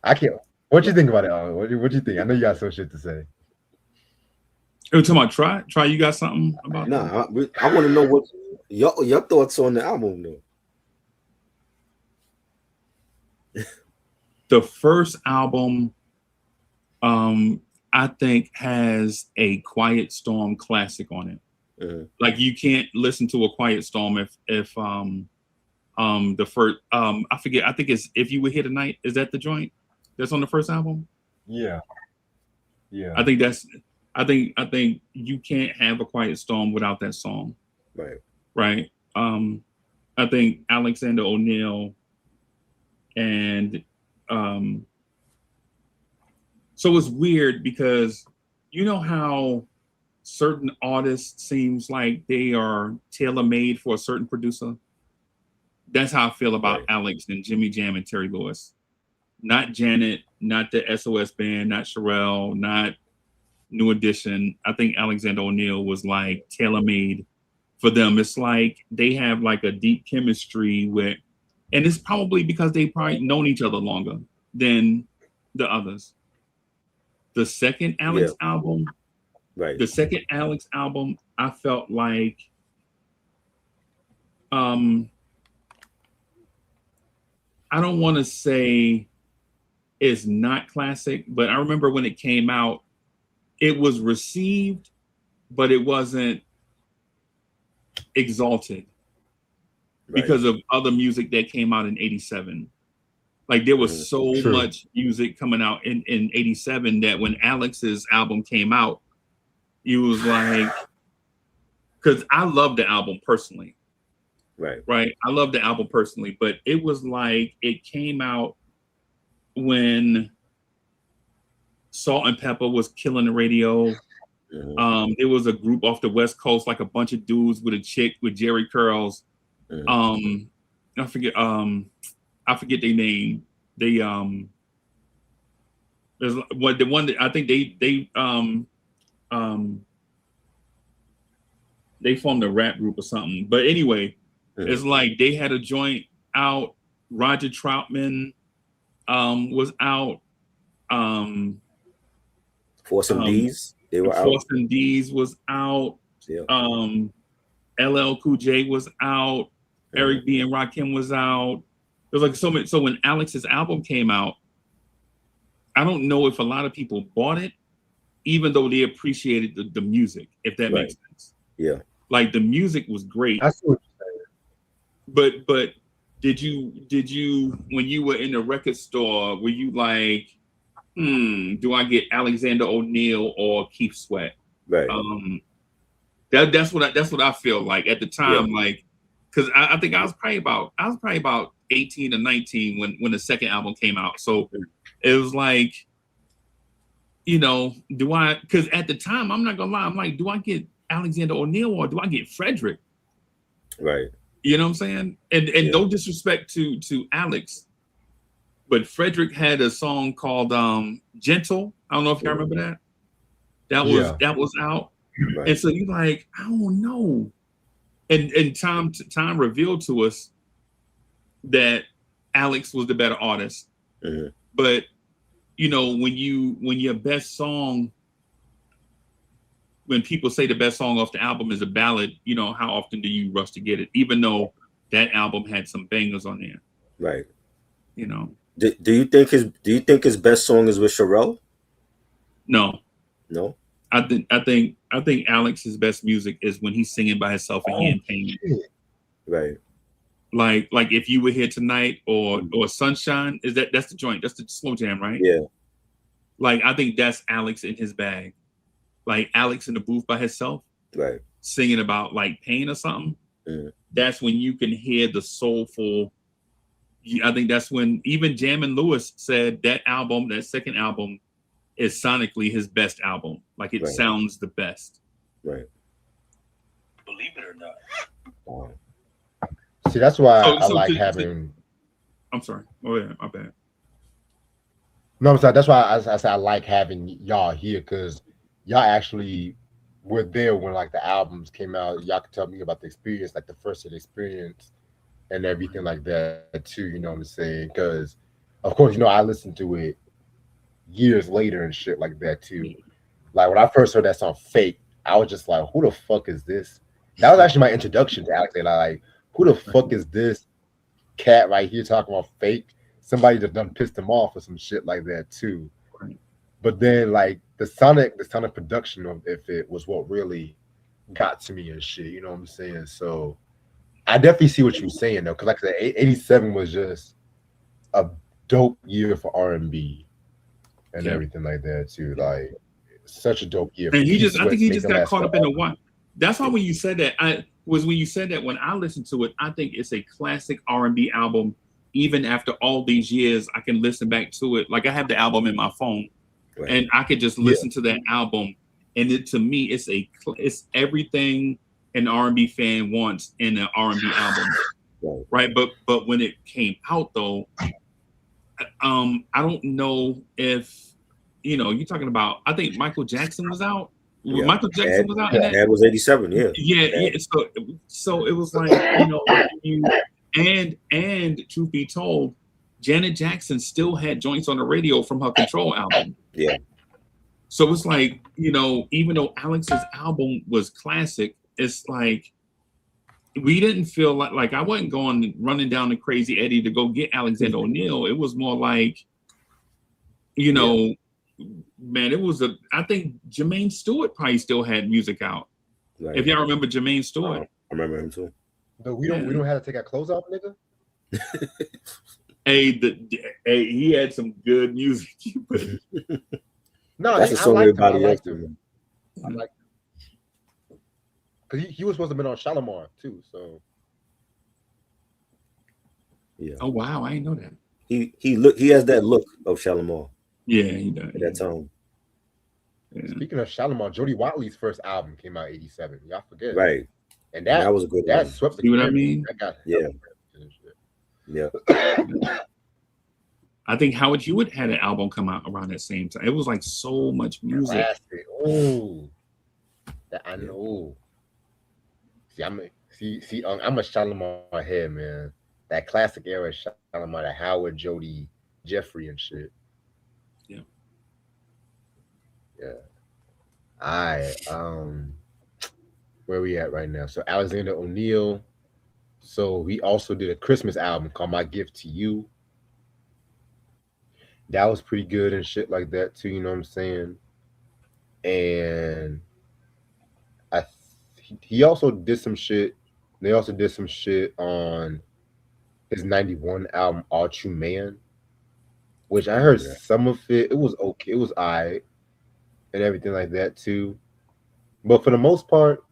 I can't. What you think about it? What you think? I know you got some shit to say. Are you talking about Try? Try, you got something about that? Nah, I want to know what your thoughts on the album though. The first album, I think, has a Quiet Storm classic on it. Like you can't listen to a Quiet Storm if the first I forget. I think it's If You Were Here Tonight. Is that the joint that's on the first album? Yeah. I think you can't have a Quiet Storm without that song. Right. I think Alexander O'Neal and so it's weird because you know how certain artists seems like they are tailor-made for a certain producer. That's how I feel about Alex and Jimmy Jam and Terry Lewis. Not Janet, not the SOS Band, not Sherelle, not New Edition. I think Alexander O'Neal was like tailor-made for them. It's like they have like a deep chemistry with, and it's probably because they probably known each other longer than the others. The second Alex album, the second Alex album, I felt like I don't want to say it's not classic, but I remember when it came out, it was received, but it wasn't exalted because of other music that came out in '87. Like there was so much music coming out in '87 that when Alex's album came out, it was like, because I love the album personally. Right. I love the album personally, but it was like it came out when Salt and Pepper was killing the radio. There was a group off the West Coast, like a bunch of dudes with a chick with Jerry curls. I forget their name. They there's the one that I think they formed a rap group or something. But anyway, it's like they had a joint out. Roger Troutman was out. Force and D's, they were out. Force and D's was out. LL Cool J was out. Eric B and Rakim was out. There's like so many. So when Alex's album came out, I don't know if a lot of people bought it, even though they appreciated the music, if that makes sense. Like the music was great. I see what you're saying. But did you when you were in the record store, were you like, do I get Alexander O'Neal or Keith Sweat? Right. That's what I feel like at the time, like, because I think I was probably about 18 or 19 when the second album came out. So it was like, do I? Because at the time, I'm not gonna lie, I'm like, do I get Alexander O'Neal or do I get Frederick? Right. You know what I'm saying? And no disrespect to Alex, but Frederick had a song called Gentle. I don't know if y'all remember that. That was out. Right. And so you're like, I don't know. And time revealed to us that Alex was the better artist. Mm-hmm. But when your best song, when people say the best song off the album is a ballad, how often do you rush to get it? Even though that album had some bangers on there. Right. Do you think his best song is with Sherelle? No. No. I think Alex's best music is when he's singing by himself and he in pain. Right. Like If You Were Here Tonight or Sunshine, that's the joint. That's the slow jam, right? Yeah. Like I think that's Alex in his bag. Like Alex in the booth by himself, right, singing about like pain or something. Mm. That's when you can hear the soulful. I think that's when even Jammin' Lewis said that second album, is sonically his best album. Like it sounds the best. Right. Believe it or not. Wow. See, that's why I like having. I'm sorry. Oh yeah, my bad. No, I'm sorry. That's why I say I like having y'all here because y'all actually were there when like the albums came out. Y'all can tell me about the experience, like the first experience and everything like that too. You know what I'm saying? Because of course, I listened to it years later and shit like that too. Like when I first heard that song "Fake," I was just like, "Who the fuck is this?" That was actually my introduction to Alexander. Like, who the fuck is this cat right here talking about fake? Somebody just done pissed him off or some shit like that too. But then like the sonic production of it was what really got to me and shit. You know what I'm saying? So I definitely see what you're saying though, because like I said, 87 was just a dope year for R&B and everything like that too. Like such a dope year. And I think he just got caught up in the one. That's why when you said that, when I listened to it, I think it's a classic R&B album. Even after all these years, I can listen back to it. Like I have the album in my phone, and I could just listen to that album. And to me, it's everything an R&B fan wants in an R&B album, right? But when it came out though, I don't know if you're talking about. I think Michael Jackson was out. Yeah. Michael Jackson was out. That was 87. Yeah. So it was like and truth be told, Janet Jackson still had joints on the radio from her Control album. Yeah. So it's like even though Alex's album was classic, it's like we didn't feel like I wasn't running down to Crazy Eddie to go get Alexander O'Neal. It was more like man, it was I think Jermaine Stewart probably still had music out. Right. If y'all remember Jermaine Stewart. I remember him too. But we don't have to take our clothes off, nigga. He had some good music. No, that's a song everybody liked him. I like because he was supposed to have been on Shalimar too. So yeah. Oh wow, I didn't know that. He has that look of Shalimar. Yeah, he does. At that time. Yeah. Speaking of Shalimar, Jody Watley's first album came out '87. Y'all forget, right? And that was a good. That swept the. You know what I mean? Yeah. I think Howard Hewitt had an album come out around that same time. It was like so much music. Oh, that I know. I'm a Shalimar head, man. That classic era Shalimar, the Howard, Jody, Jeffrey, and shit. Yeah. Yeah. All right. Where we at right now? So Alexander O'Neal. So he also did a Christmas album called My Gift to You. That was pretty good and shit like that too. You know what I'm saying? And he also did some shit. They also did some shit on his '91 album, All True Man. which I heard some of it. It was okay. It was alright and everything like that too. But for the most part,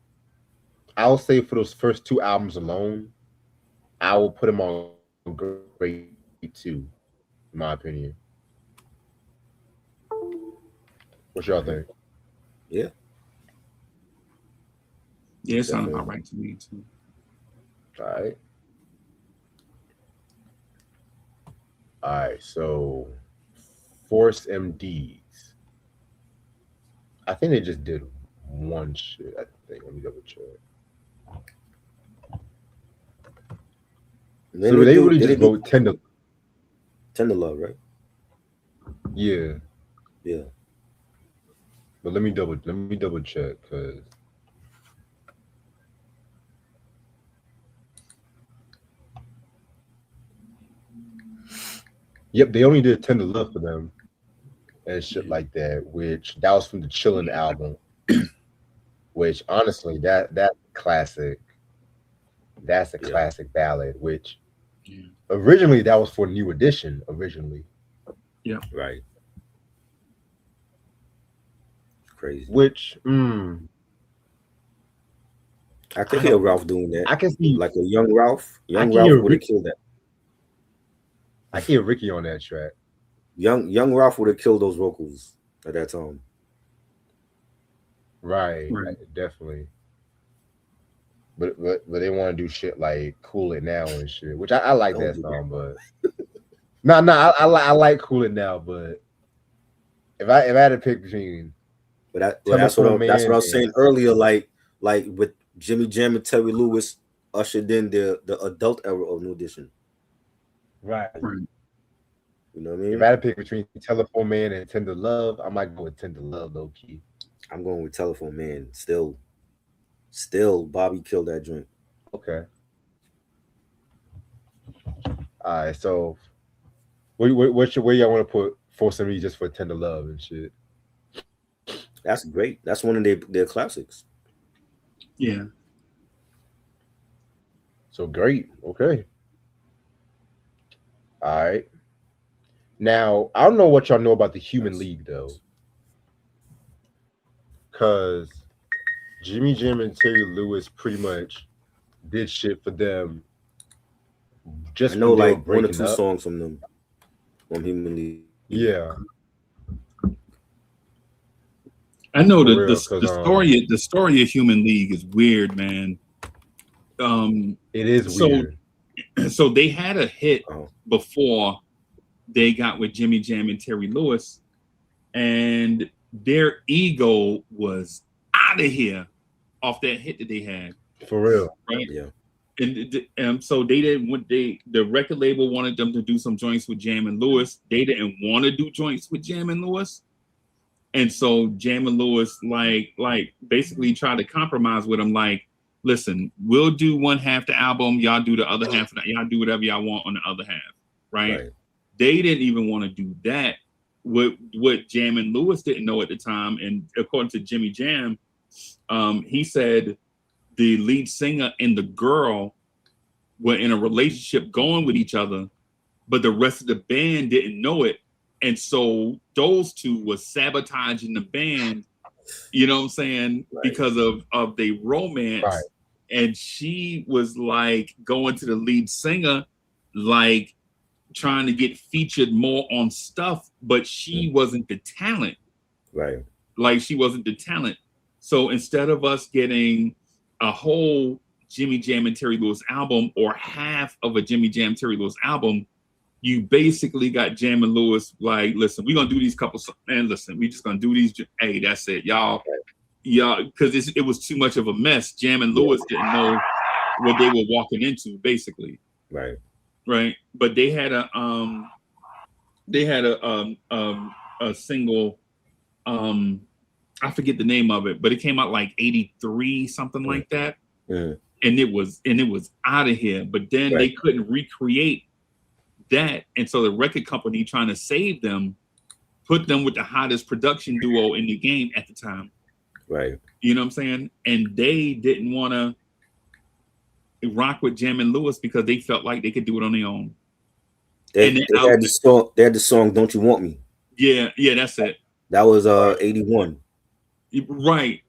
I'll say for those first 2 albums alone, I will put them on grade 2, in my opinion. What y'all think? Yeah. Yeah, it sounded about right to me too. All right. All right. So, Force MDs. I think they just did one shit. I think. Let me double check. Then So they really did just do wrote Tender. Tender Love, right? Yeah. Yeah. But let me double check because yep, they only did Tender Love for them and shit like that, which that was from the Chillin' album. Which honestly, that classic, that's a classic ballad, which originally that was for New Edition originally. Yeah. Right. Crazy. Which I could hear Ralph doing that. I can see like a young Ralph. Young hear Ralph would have killed that. I hear Ricky on that track. Young Ralph would have killed those vocals at that time. Right. Definitely. But they want to do shit like Cool It Now and shit, which I like that song, but I like Cool It Now, but if I had to pick between, that's what I was saying earlier. Like with Jimmy Jam and Terry Lewis ushered in the adult era of New Edition. Right. You know what I mean? If I had to pick between Telephone Man and Tender Love, I might go with Tender Love, low key. I'm going with Telephone Man. Still, Bobby killed that joint. Okay. All right. So, where y'all want to put Force MD just for Tender Love and shit? That's great. That's one of their classics. Yeah. So great. Okay. All right. Now, I don't know what y'all know about the Human League though, because Jimmy Jam and Terry Lewis pretty much did shit for them. Just I know like one or two songs from them from Human League. Yeah. I know the story of Human League is weird, man. It is weird. So they had a hit before they got with Jimmy Jam and Terry Lewis, and their ego was out of here off that hit that they had. For real. Right? Yeah. And so they didn't. The record label wanted them to do some joints with Jam and Lewis. They didn't want to do joints with Jam and Lewis. And so Jam and Lewis like basically tried to compromise with them. Like, listen, we'll do one half the album, y'all do the other half. Y'all do whatever y'all want on the other half, right? They didn't even want to do that. What Jam and Lewis didn't know at the time, and according to Jimmy Jam, he said the lead singer and the girl were in a relationship going with each other, but the rest of the band didn't know it. And so those two was sabotaging the band, you know what I'm saying? Right. Because of their romance. Right. And she was like going to the lead singer, like trying to get featured more on stuff, but she wasn't the talent. Right. Like she wasn't the talent. So instead of us getting a whole Jimmy Jam and Terry Lewis album or half of a Jimmy Jam Terry Lewis album, you basically got Jam and Lewis like, listen, we're gonna do these couple songs, and listen, we just gonna do these. Hey, that's it, y'all, because it was too much of a mess. Jam and Lewis didn't know what they were walking into, basically. Right. But they had a single, I forget the name of it, but it came out like 83, something like that, and it was out of here. But then they couldn't recreate that, and so the record company, trying to save them, put them with the hottest production duo in the game at the time. Right. You know what I'm saying? And they didn't want to rock with Jam and Lewis because they felt like they could do it on their own. They, And then they had the song. They had the song "Don't You Want Me." yeah, that's it. That was 81. Right.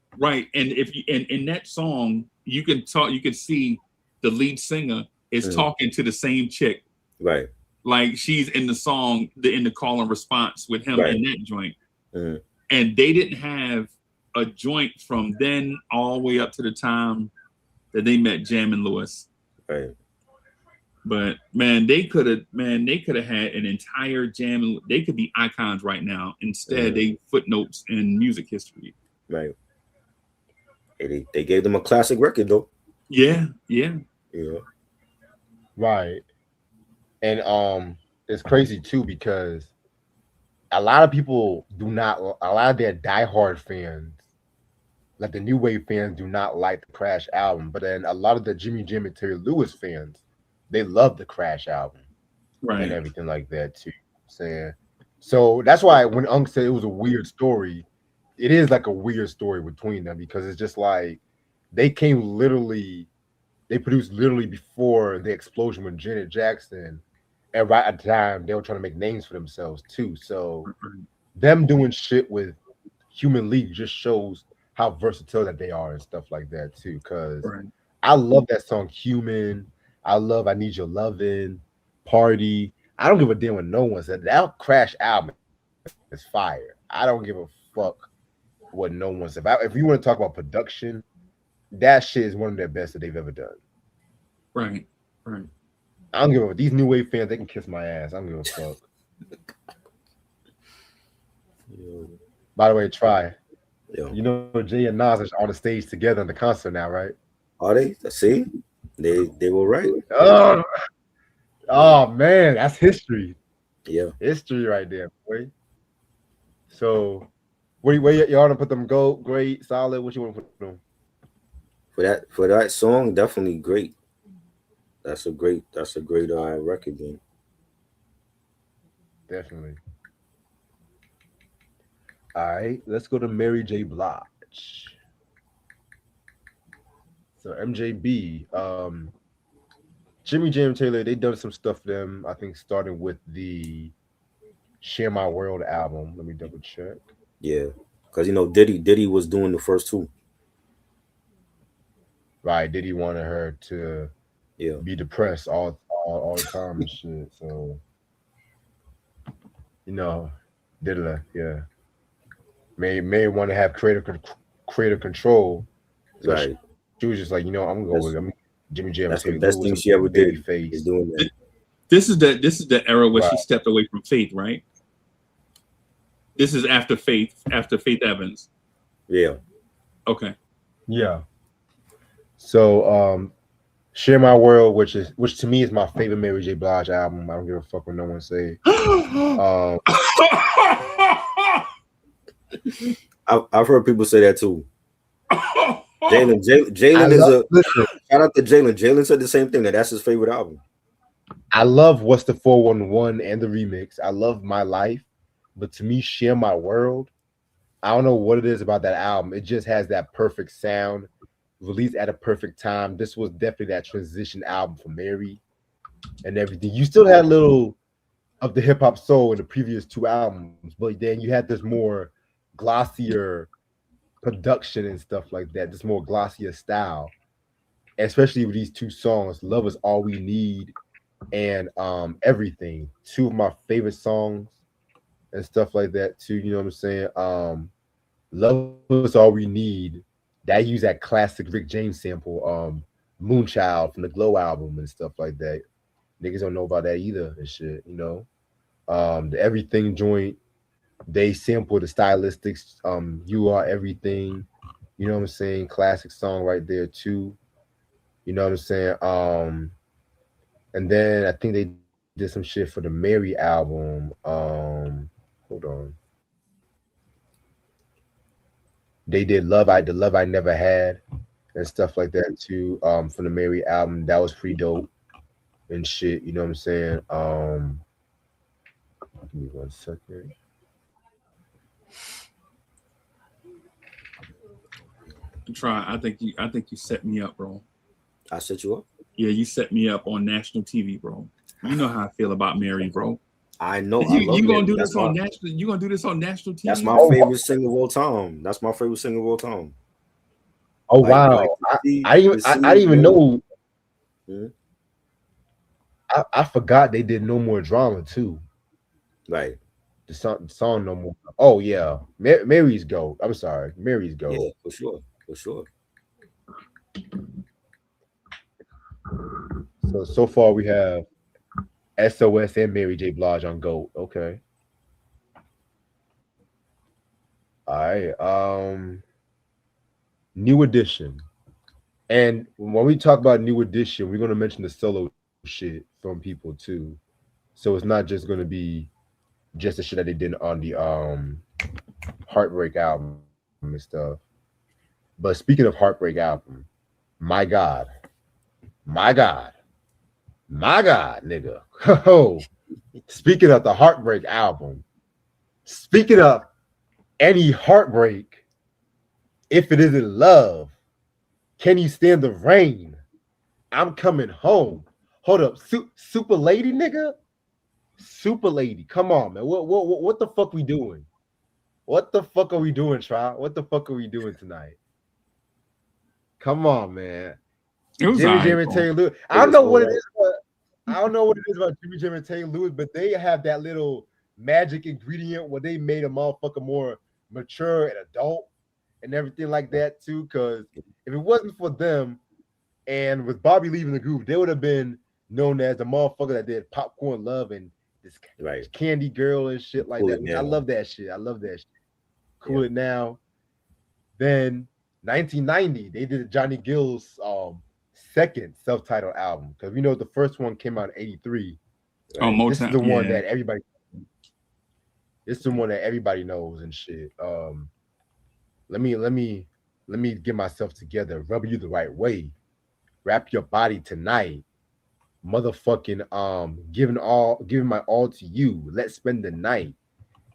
And if you in that song, you can see the lead singer is talking to the same chick. Right. Like she's in the song, in the call and response with him in that joint. Mhm. And they didn't have a joint from then all the way up to the time that they met Jam and Lewis. Right. But man, they could have had an entire Jam. They could be icons right now. Instead, they footnotes in music history. Right. They gave them a classic record though. Yeah. Right. And it's crazy too because a lot of people a lot of their diehard fans, like the new wave fans, do not like the Crash album. But then a lot of the Jimmy Jam and Terry Lewis fans, they love the Crash album and everything like that too. Saying so that's why when Unc said it was a weird story, it is like a weird story between them because it's just like they produced literally before the explosion with Janet Jackson, and right at the time they were trying to make names for themselves too. So them doing shit with Human League just shows how versatile that they are and stuff like that too. Because I love that song Human. I love I Need Your Lovin', Party. I don't give a damn what no one said. That Crash album is fire. I don't give a fuck what no one said. If you want to talk about production, that shit is one of their best that they've ever done. Right. I don't give a fuck. These new wave fans, they can kiss my ass. I don't give a fuck. By the way, try. Yo. You know Jay and Nas are on the stage together in the concert now, right? Are they? See, they were right. Oh man, that's history. Yeah, history right there, boy. So, where y'all want to put them? Go great, solid. What you want to put them? For that song, definitely great. That's a great record, man. Definitely. All right, let's go to Mary J. Blige. So MJB, Jimmy Jam Taylor, they done some stuff for them. I think starting with the Share My World album. Let me double check. Yeah, because Diddy was doing the first two. Right, Diddy wanted her to be depressed all the time and shit. So Diddler, yeah. May want to have creative control. So right. She was just like, I'm gonna go with Jimmy Jam. That's the best thing she ever did. Is doing that. This is the era where she stepped away from Faith, right? This is after Faith Evans. Yeah. Okay. Yeah. So Share My World, which to me is my favorite Mary J. Blige album. I don't give a fuck what no one say. I've heard people say that too. Jalen is shout out to Jalen. Jalen said the same thing, that's his favorite album. I love What's the 411 and the remix. I love My Life, but to me, Share My World, I don't know what it is about that album. It just has that perfect sound, released at a perfect time. This was definitely that transition album for Mary and everything. You still had a little of the hip hop soul in the previous two albums, but then you had this more glossier production and stuff like that, this more glossier style, especially with these two songs, Love Is All We Need and Everything, two of my favorite songs and stuff like that too. You know what I'm saying? Love Is All We Need, that use that classic Rick James sample, Moonchild from the Glow album and stuff like that. Niggas don't know about that either and shit, the Everything joint, they sample the stylistics, You Are Everything, you know what I'm saying? Classic song right there too. You know what I'm saying? And then I think they did some shit for the Mary album. Hold on. They did the Love I Never Had and stuff like that too. For the Mary album. That was pretty dope and shit, you know what I'm saying? Give me 1 second. Try. I think you set me up, bro. I set you up. Yeah, you set me up on national TV, bro. You know how I feel about Mary, bro. I know. I You love gonna Mary. do That's this on my, national? You gonna do this on national TV? that's my Oh, favorite singer of all time. That's my favorite singer of all time. oh Like, wow! like to see, I didn't even Mary. know. Mhm. I forgot they did No More Drama too. Right. The song No More. Oh yeah, Mary's Go. I'm sorry, Mary's Go. Yeah, for sure. For sure. So far we have SOS and Mary J. Blige on GOAT. Okay. All right. New Edition. And when we talk about New Edition, we're gonna mention the solo shit from people too. So it's not just gonna be just the shit that they did on the Heartbreak album and stuff. But speaking of Heartbreak album, my God, nigga. Oh, speaking of the Heartbreak album, speaking of any heartbreak, if it isn't love, can you stand the rain? I'm coming home. Hold up, Super Lady, nigga. Super Lady, come on, man. What the fuck we doing? What the fuck are we doing, Try? What the fuck are we doing tonight? Come on, man. It was Jimmy all Jam right, and bro. Taylor Lewis. I don't know what it is, but I don't know what it is about Jimmy Jam and Taylor Lewis, but they have that little magic ingredient where they made a motherfucker more mature and adult and everything like that too. Because if it wasn't for them and with Bobby leaving the group, they would have been known as the motherfucker that did Popcorn Love and this Right. Candy Girl and shit like Cool that. It Now. I love that shit. I love that shit. Cool Yeah. It Now. Then 1990, they did Johnny Gill's second self-titled album, because we know the first one came out in 83. Oh, Motown. This is the one yeah. that everybody. This is the one that everybody knows and shit. Let me get myself together. Rub you the right way. Wrap your body tonight. Motherfucking giving my all to you. Let's spend the night.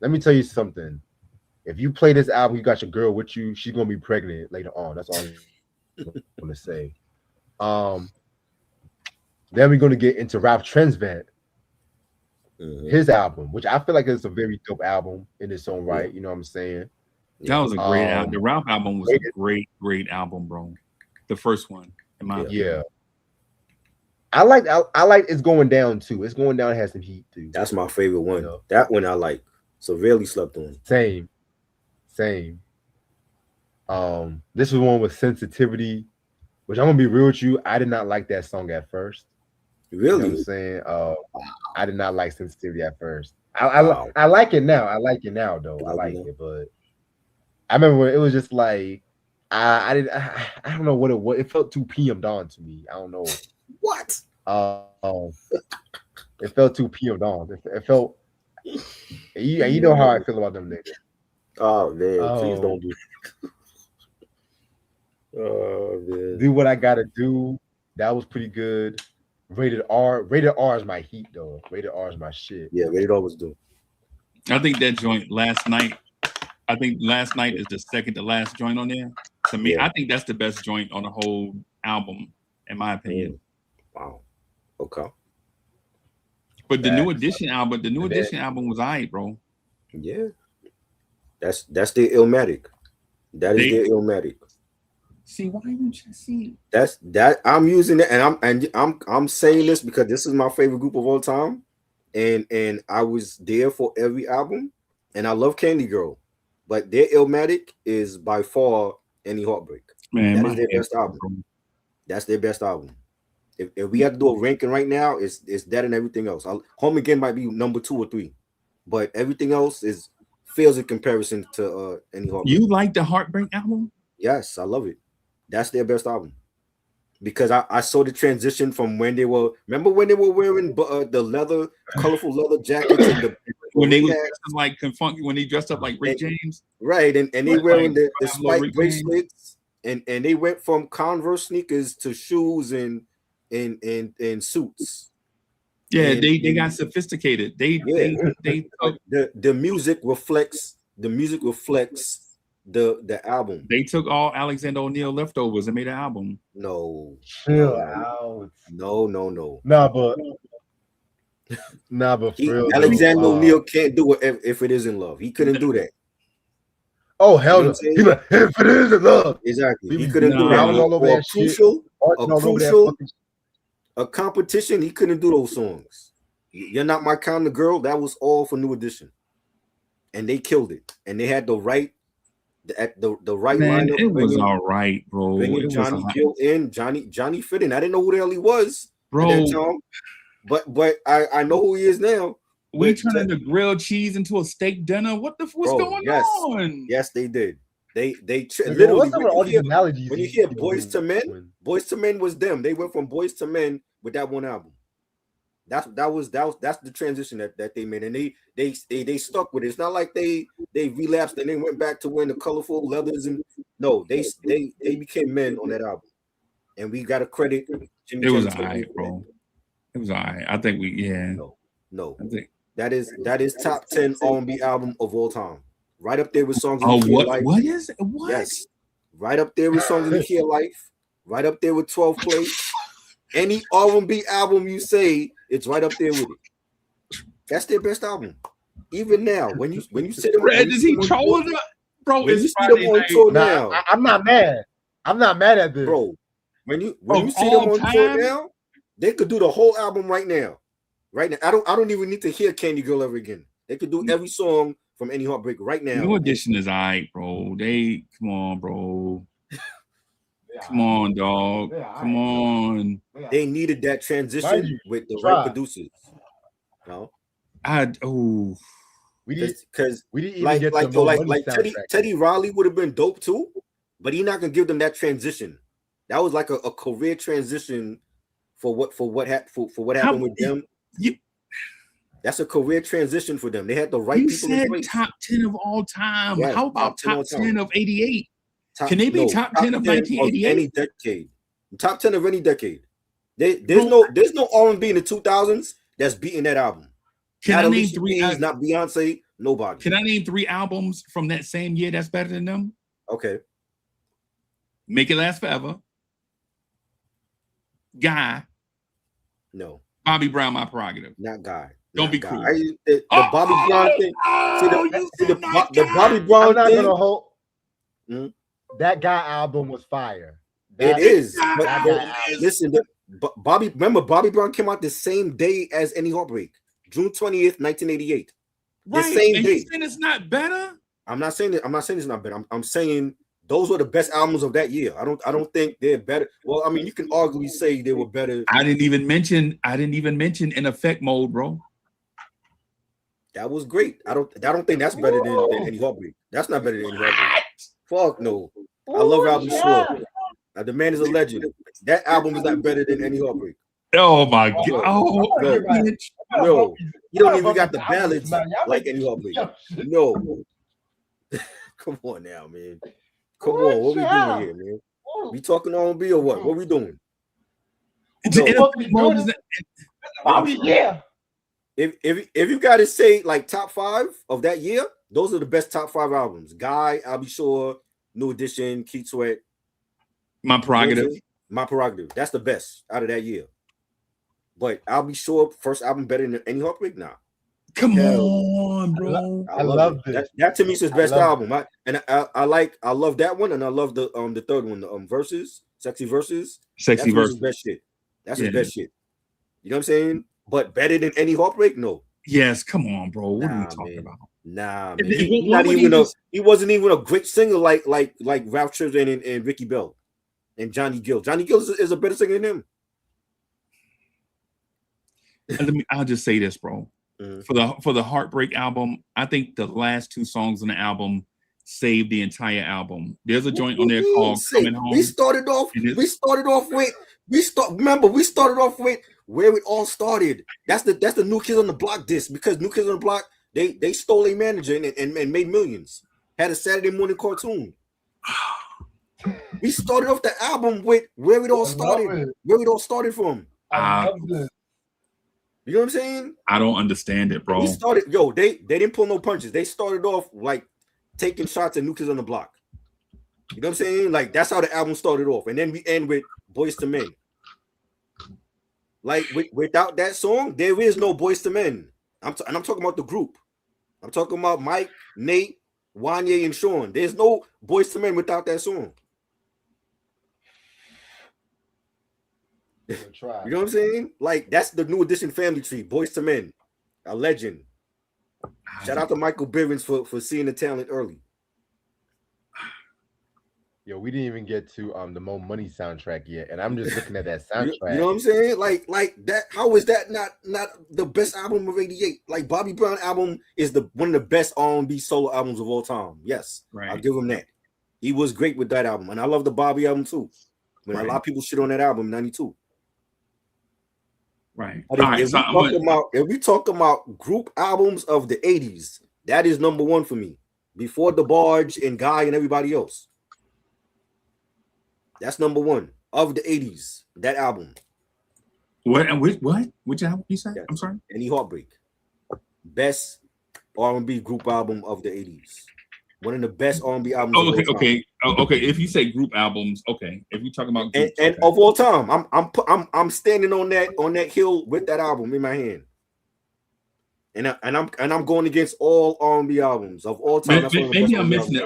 Let me tell you something. If you play this album, you got your girl with you, she's gonna be pregnant later on. That's all I'm gonna say. Then we're gonna get into Ralph Tresvant, his album, which I feel like is a very dope album in its own right. You know what I'm saying? That was a great album. The Ralph album was a great album, bro. The first one, in my opinion. Yeah. I like It's Going Down too. It's Going Down has some heat too. That's my favorite one. Yeah. That one I like. Severely slept on. Same. This was one with Sensitivity, which I'm gonna be real with you. I did not like that song at first. Really? You know what I'm saying? I did not like Sensitivity at first. I like it now. I like it now though. I like it, but I remember when it was just like I don't know what it was. It felt too PM Dawn to me. I don't know. What? It felt too PM Dawn. It felt you know how I feel about them niggas. Oh man, please don't do. Oh man. Do What I Gotta Do. That was pretty good. Rated R is my heat though. Rated R is my shit. Yeah, Rated R was dope. I think that joint Last Night is the second to last joint on there. To me, Yeah. I think that's the best joint on the whole album, in my opinion. Wow. Okay. But the New Edition album was alright, bro. Yeah. That's their Illmatic. That is their Illmatic. See, why you just see? That's I'm using it, and I'm saying this because this is my favorite group of all time, and I was there for every album, and I love Candy Girl, but their Illmatic is by far Any Heartbreak. Man, that is their best album. Bro. That's their best album. If we had to do a ranking right now, it's that and everything else. Home Again might be number 2 or 3, but everything else fails in comparison to Any Heartbreak. You like the Heartbreak album? Yes, I love it. That's their best album because I saw the transition from when they were. Remember when they were wearing the colorful leather jackets and when they were like when they dressed up like Rick James, right? And they wearing the spike bracelets, and they went from Converse sneakers to shoes and suits. Yeah, and they got sophisticated. They the music reflects the album. They took all Alexander O'Neal leftovers and made an album. No, chill out. No. Nah, but Nah, but for real, Alexander though, O'Neal can't do it if it isn't love. He couldn't do that. oh hell You know no! what I'm saying? He like, if it is love, Exactly. He be couldn't do that. drowning all over Or that shit, crucial, marching all over that fucking. a competition. He couldn't do those songs. You're Not My Kind of Girl. That was all for New Edition, and they killed it. And they had the right Man, lineup. it was all right, bro. Bringing It was Johnny all right. Gill in. Johnny fit in. I didn't know who the hell he was at Bro, that time, but I know who he is now. we But- turning the grilled cheese into a steak dinner. What's Bro, going yes. on? Yes, they did. They Literally, literally what's up with all these analogies? when you hear Boys to Men, Boys to Men was them. They went from Boys to Men with that one album. That's the transition that they made, and they stuck with it. It's not like they relapsed and they went back to wearing the colorful leathers and no, they became men on that album, and we got to credit Jimmy. It was Jam all right, bro. It was all right. I think No, I think. that is top 10 R&B album of all time, right up there with songs. Oh, in the what? Life. What is it? What? Yes, right up there with songs in the Key of Life, right up there with 12 Play. Any R&B album you say, it's right up there with it. That's their best album. Even now, when you see them, Red, is he trolling? Bro, when you it's see them Friday on night. tour Nah, now, I'm not mad. I'm not mad at this, bro. When you Of see them all on tour time? now, they could do the whole album right now. Right now, I don't even need to hear Candy Girl ever again. They could do every song from Any Heartbreak right now. New Edition is all right, bro. Come on, bro. Come on, dog. Come on. They needed that Mind transition you, with the try. right producers. No, we didn't. because We didn't even like get like the yo, No Money like soundtrack. Teddy Riley would have been dope too, but he's not gonna give them that transition. That was like a career transition for what happened with them. That's a career transition for them. They had the right You people in said place. top 10 of all time. Yeah, How about top 10 all top time. 10 of 88? Can they be top 10 of 1988? any decade? Top 10 of any decade. There's no R&B in the 2000s that's beating that album. Can Not I name Alicia three? Keys, not Beyonce, nobody. Can I name 3 albums from that same year that's better than them? Okay. Make It Last Forever. Guy. No, Bobby Brown, My Prerogative. not Guy. Don't Not be Guy. cruel. The Bobby Brown thing. See the Bobby I'm Brown not thing. gonna hold. Hmm? That guy album was fire. It is. That But album listen, remember Bobby Brown came out the same day as Any Heartbreak, June 20th, 1988. Right. same and day. you saying it's not better? I'm not saying it's not better. I'm saying those were the best albums of that year. I don't think they're better. Well, I mean, you can arguably say they were better. I didn't even mention In Effect Mode, bro. That was great. I don't think that's better than Any Heartbreak. That's not better than Any Heartbreak. Fuck no. I love Albie Shore. Now, the man is a legend. That album is not better than Any Heartbreak. Oh my god. Oh, No. bitch. No, you don't even got the ballads like Any Heartbreak. No. Come on now, man. Come on, what we doing here, man? We talking R&B or what? What we doing? In Effect Mode is Yeah. If you got to say like top 5 of that year, those are the best top 5 albums. Guy, Albie Shore, New Edition, Keith Sweat, My Prerogative. My Prerogative. That's the best out of that year. But Albie Shore first album better than Any Heartbreak now. Come Hell. on, bro. I love it. this. That to me is his best love album. I love that one, and I love the third one, the Verses, Sexy Verses. Sexy That's Verse. his best shit. That's Yeah. his best shit. You know what I'm saying? But better than Any Heartbreak? No. Yes, come on, bro. What are Nah, we talking man. about? Nah, If- man. if- what would He wasn't even a great singer like Ralph Tresvant and Ricky Bell and Johnny Gill. Johnny Gill is a better singer than him. And I'll just say this, bro. Mhm. For the Heartbreak album, I think the last 2 songs on the album saved the entire album. There's a joint on there called Coming Home. We started off with where it all started. That's the New Kids on the Block disc, because New Kids on the Block they stole a manager and made millions. Had a Saturday morning cartoon. We started off the album with where it all started. Where it all started from. I love this. You know what I'm saying? I don't understand it, bro. We started, they didn't pull no punches. They started off like taking shots at New Kids on the Block. You know what I'm saying? Like that's how the album started off, and then we end with Boys to Men. Like without that song, there is no Boyz II Men. And I'm talking about the group. I'm talking about Mike, Nate, Wanye, and Sean. There's no Boyz II Men without that song. You know what I'm saying? Like that's the New Edition family tree. Boyz II Men, a legend. Shout out to Michael Bivens for seeing the talent early. Yo, we didn't even get to the Mo Money soundtrack yet, and I'm just looking at that soundtrack. You know what I'm saying? Like that. How is that not the best album of '88? Like Bobby Brown album is one of the best R&B solo albums of all time. Yes, Right. I'll give him that. He was great with that album, and I love the Bobby album too. But a lot of people shit on that album, '92. Right. But All right. if we talk about group albums of the '80s, that is number one for me. Before DeBarge and Guy and everybody else. That's number one of the '80s. That album. What? Which album you said? Yeah. I'm sorry. Any Heartbreak. Best R&B group album of the '80s. One of the best R&B albums. Oh, of okay, all time. okay, okay. If you say group albums, okay. If you're talking about groups, And of all time, I'm standing on that hill with that album in my hand. And I'm going against all R&B albums of all time. Maybe I'm missing it.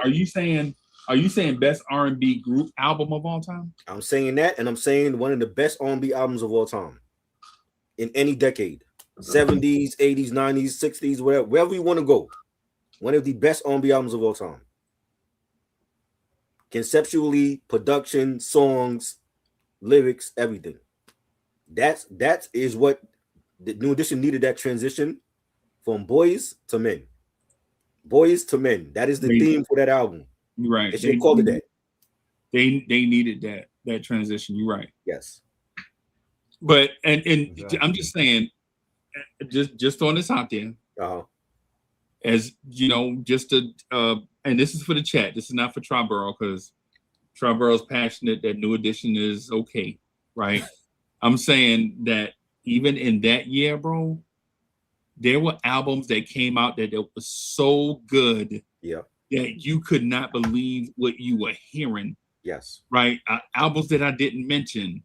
Are you saying best R&B group album of all time? I'm saying that, and I'm saying one of the best R&B albums of all time in any decade, 70s, 80s, 90s, 60s, wherever you want to go. One of the best R&B albums of all time. Conceptually, production, songs, lyrics, everything. That is what the New Edition needed. That transition from boys to men. Boys to men. That is the theme for that album. You're right. They should have called it that. They needed that transition. You're right. Yes. But and Exactly. I'm just saying, just throwing this out there, as you know, just to and this is for the chat. This is not for Triborough because Triborough's passionate that New Edition is okay, right? I'm saying that even in that year, bro, there were albums that came out that were so good. Yeah. That you could not believe what you were hearing, Yes. right? Albums that I didn't mention,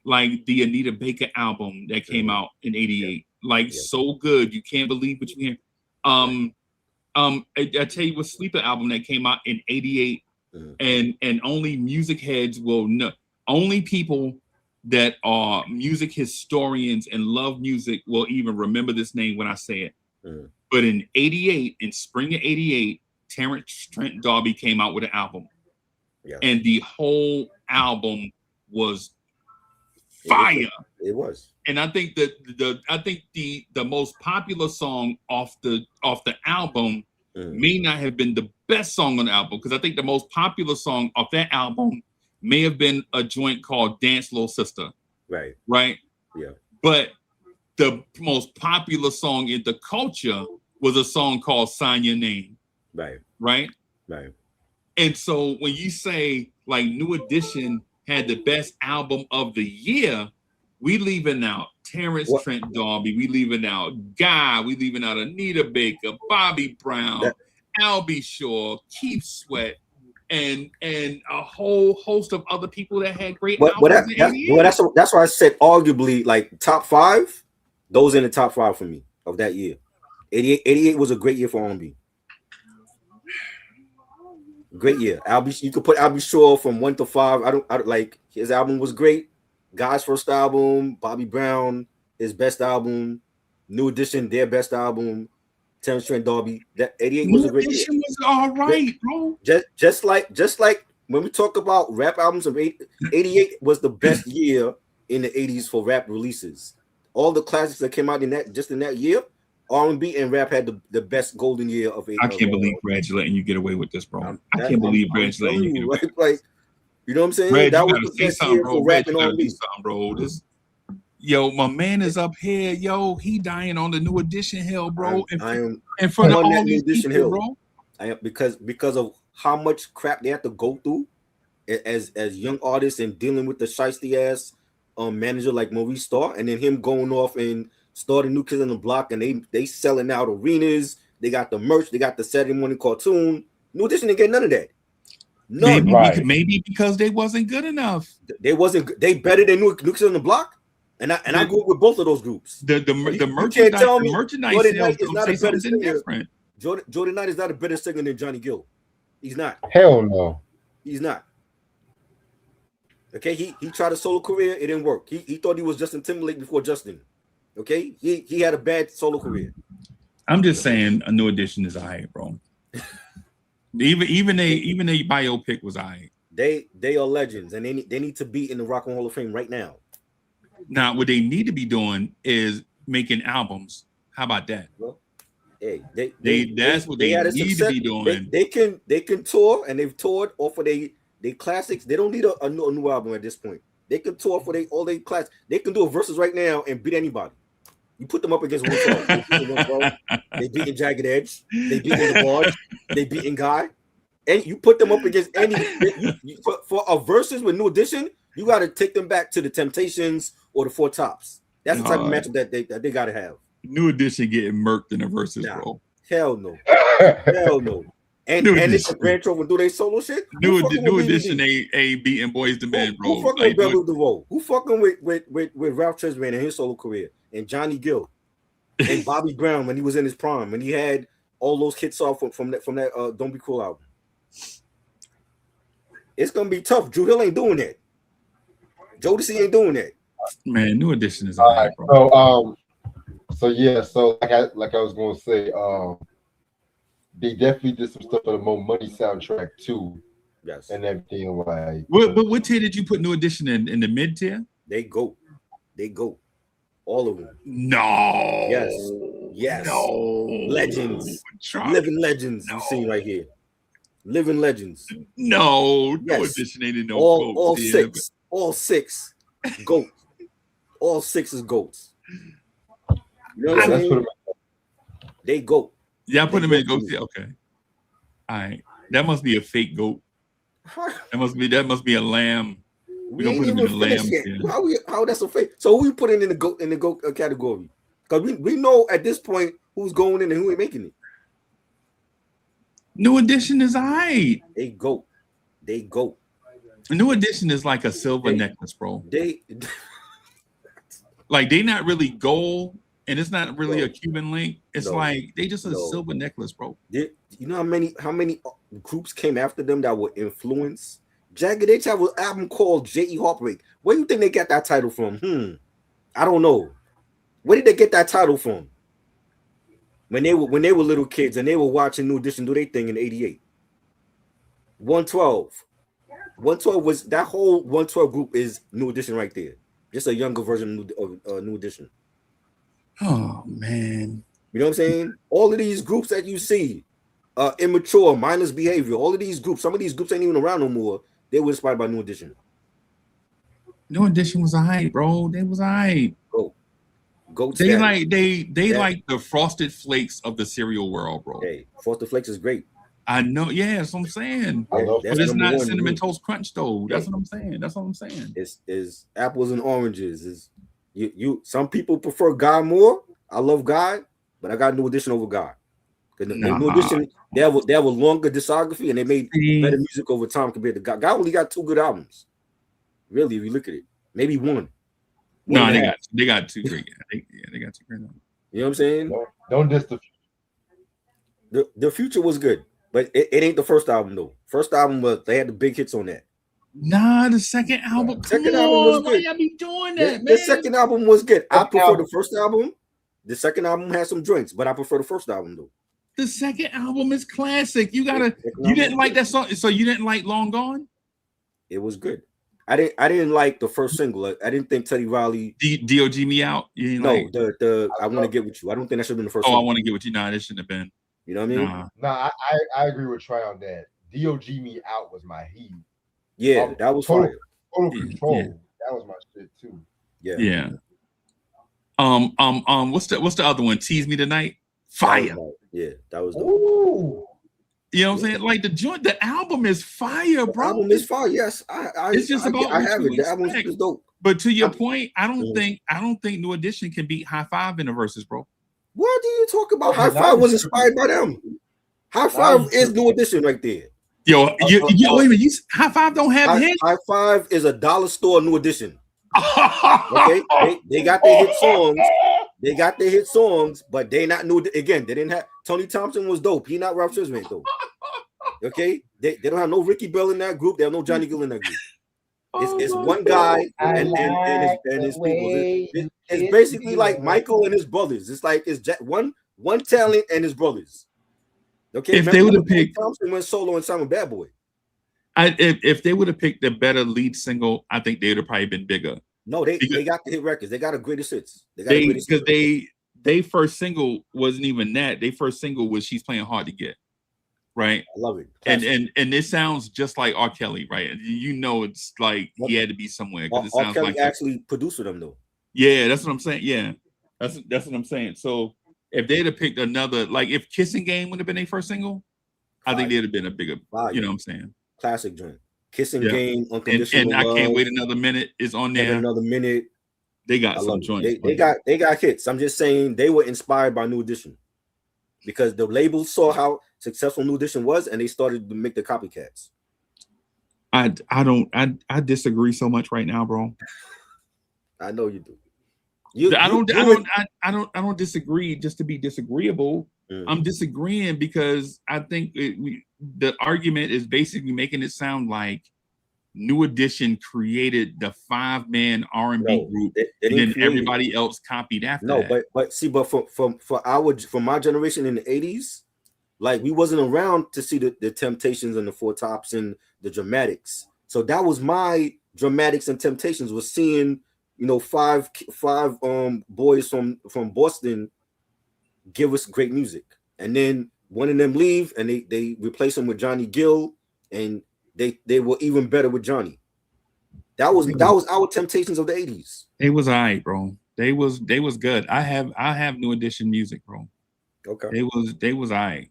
like the Anita Baker album that came out in '88, so good you can't believe what you hear. I tell you what, Sleeper album that came out in '88, and only music heads will know. Only people that are music historians and love music will even remember this name when I say it. But in '88, in spring of '88. Terrence Trent D'Arby came out with an album, and the whole album was fire. It was. And I think that the most popular song off the album may not have been the best song on the album, because I think the most popular song off that album may have been a joint called "Dance Little Sister." Right. Yeah. But the most popular song in the culture was a song called "Sign Your Name." Right. And so when you say like New Edition had the best album of the year, we leaving out Terrence Trent D'Arby, we leaving out Guy, we leaving out Anita Baker, Bobby Brown, Albie Shore, Keith Sweat, and a whole host of other people that had great albums. That's why I said arguably like top 5. Those in the top 5 for me of that year. 88 was a great year for R&B. Great year. You could put Albie Shore from 1 to 5. I don't like his album was great. Guy's first album, Bobby Brown, his best album, New Edition, their best album, Terrence Trent D'Arby. That 88 was a great year. Was all right, bro. Just like when we talk about rap albums of 88 was the best year in the 80s for rap releases. All the classics that came out in that year, R&B and rap had the best golden year of 80. I can't believe Reg's letting you get away with this, bro. I can't believe Reg's letting you get away. Like, you know what I'm saying? Reg, that was the best year for rap and R&B. Bro. Yo, my man is up here. Yo, he dying on the New Edition hill, bro. I am in front of on all that New these Edition people, hill, bro. I am because of how much crap they have to go through as young artists and dealing with the shiesty ass manager like Maurice Starr, and then him going off and starting New Kids on the Block, and they selling out arenas. They got the merch. They got the Saturday morning cartoon. New Edition didn't get none of that. Maybe because they wasn't good enough. They better than New Kids on the Block, And I grew up with both of those groups. The You merchandise, can't tell the me merchandise Jordan sales Knight is don't not say a better something singer. different. Jordan Knight is not a better singer than Johnny Gill. He's not. Hell no. He's not. Okay, he tried a solo career, it didn't work. He thought he was Justin Timberlake before Justin. Okay, he had a bad solo career. I'm just saying, a New Edition is alright, bro. even a biopic was alright. They are legends, and they need to be in the Rock and Roll Hall of Fame right now. Now, what they need to be doing is making albums. How about that? Well, hey, That's what they had a need success. to be doing. They can tour, and they've toured off of they classics. They don't need a new album at this point. They can tour for all they class. They can do a verses right now and beat anybody. You put them up against one. They beating Jagged Edge. They beating the Barge. They beating Guy. And you put them up against any for a verses with New Edition. You got to take them back to the Temptations or the Four Tops. That's the type of matchup that they got to have. New Edition getting murked in the verses, bro. Hell no. Hell no. And it's a Grand Trophy do they solo shit. New Edition ain't beating Boys to Men, bro. Who fucking with Bell DeVoe? Who fucking with Ralph Tresvant in his solo career? And Johnny Gill and Bobby Brown when he was in his prime, when he had all those hits off from that Don't Be Cruel album. It's gonna be tough. Drew Hill ain't doing that. Jodeci ain't doing that. Man, New Edition is all right, bro. So like I was gonna say, they definitely did some stuff for the Mo Money soundtrack too. Yes. And everything like. What tier did you put New Edition in the mid tier? They go. All of them. No. Yes. No. Legends. Living legends. You see right here. Living legends. No. Yes. New Edition ain't in no all GOAT six. tier. All six. GOAT. All six is GOATs. You know what I'm saying? They GOAT. Yeah, I put them in GOAT tier. Okay. All right. That must be a fake GOAT. That must be a lamb. We don't put him in the lamb tier. How that's a fake? So who you putting in the GOAT category? Because we know at this point who's going in and who ain't making it. New Edition is alright. They GOAT. New Edition is like a silver necklace, bro. Like they not really gold, and it's not really a Cuban link. It's like they just a silver necklace, bro. You know how many groups came after them that were influenced? Jagged Edge have an album called J.E. Heartbreak. Where do you think they got that title from? I don't know. Where did they get that title from? When they were little kids and they were watching New Edition do their thing in '88. 112. 112 was that whole 112 group is New Edition right there. Just a younger version of New Edition. Oh man. You know what I'm saying? All of these groups that you see, Immature, Mindless Behavior, all of these groups, some of these groups ain't even around no more. They were inspired by New Edition. New Edition was alright, bro. They was alright. Goat they like like the Frosted Flakes of the cereal world, bro. Hey, Frosted Flakes is great. I know, yeah, that's what I'm saying. But it's not Cinnamon Toast Crunch though. That's what I'm saying. It's apples and oranges. Is you some people prefer Guy more. I love Guy, but I got New Edition over Guy. New Edition, they have a longer discography and they made better music over time compared to Guy. Guy only got 2 good albums. Really, if you look at it, maybe one. No, they got 2 great. They got 2 great albums. You know what I'm saying? Don't diss the Future. The Future was good, but it ain't the first album though. First album they had the big hits on that. Nah, the second album. Second album was good. Why y'all be doing that, man? The second album was good. I prefer the first album. The second album has some joints, but I prefer the first album though. The second album is classic. You didn't like that song, so you didn't like Long Gone? It was good. I didn't like the first single. I didn't think Teddy Riley DOG Me Out. You didn't the I Want to Get With You. I don't think that should have been the first. I Want to Get With You. Nah, that shouldn't have been. You know what I mean? Nah, I agree with Trey on that. DOG Me Out was my heat. Yeah, that was Total Control. Yeah. That was my shit too. Yeah. What's the other one? Tease Me Tonight. Fire. That was. Ooh. You know what I'm saying? Like the album is fire, bro. The album is fire. Yes, it's just about I have it. The album is dope. But to your point, I don't think New Edition can beat High Five in the verses, bro. What do you talk about? High Five was inspired by them. High Five is New Edition right there. Yo, wait a minute. High Five don't have hits. High Five is a dollar store New Edition. Okay, they got their hit songs. They got their hit songs, but they not new. Again, they didn't have Tony Thompson was dope. He not Ralph Tresvant though. Okay, they don't have no Ricky Bell in that group. They have no Johnny Gill in that group. It's one guy and his people. It's basically like Michael and his brothers. It's like it's one talent and his brothers. Okay, if they would have picked Thompson went solo and Simon Bad Boy. If they would have picked a better lead single, I think they would have probably been bigger. No, they got the hit records. They got a greatest hits. Because they first single wasn't even that. Their first single was "She's Playing Hard to Get," right? I love it. And it sounds just like R. Kelly, right? And you know, it's like he had to be somewhere because it sounds R. Kelly like actually produced them though. Yeah, that's what I'm saying. Yeah, that's what I'm saying. So if they'd have picked another, like if "Kissing Game" would have been their first single, I think they'd have been a bigger. You know what I'm saying? Classic joint. Kissing Game, Unconditional and I Love, Can't Wait Another Minute is on there. Another Minute. They got some joints. They got hits. I'm just saying they were inspired by New Edition because the label saw how successful New Edition was, and they started to make the copycats. I disagree so much right now, bro. I know you do. I don't disagree just to be disagreeable. I'm disagreeing because I think the argument is basically making it sound like New Edition created the 5-man R&B group, and then everybody else copied after. No, that. but for my generation in the 80s, like we wasn't around to see the Temptations and the Four Tops and the Dramatics. So that was my Dramatics and Temptations, was seeing, you know, five boys from Boston give us great music, and then one of them leave and they replace them with Johnny Gill, and they were even better with Johnny. That was our Temptations of the 80s. They was all right, bro. They was good. I have New Edition music, bro. Okay. They was all right.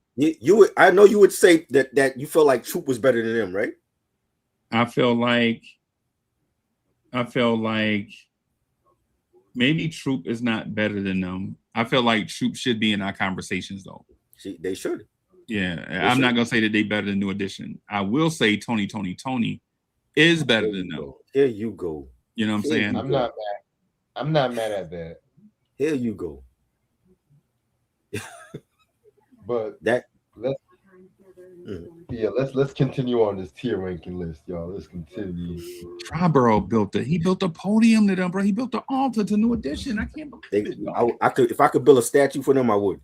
I know you would say that you felt like Troop was better than them, right? I feel like maybe Troop is not better than them. I feel like Troop should be in our conversations though. They should. Yeah, I'm not gonna say that they better than New Edition. I will say Tony is better than them. Here you go. You know what I'm saying? I'm not mad at that. Here you go. But let's continue on this tier ranking list, y'all. Let's continue. Triborough built a podium to them, bro. He built an altar to New Edition. I can't believe it. I could, if I could build a statue for them, I would.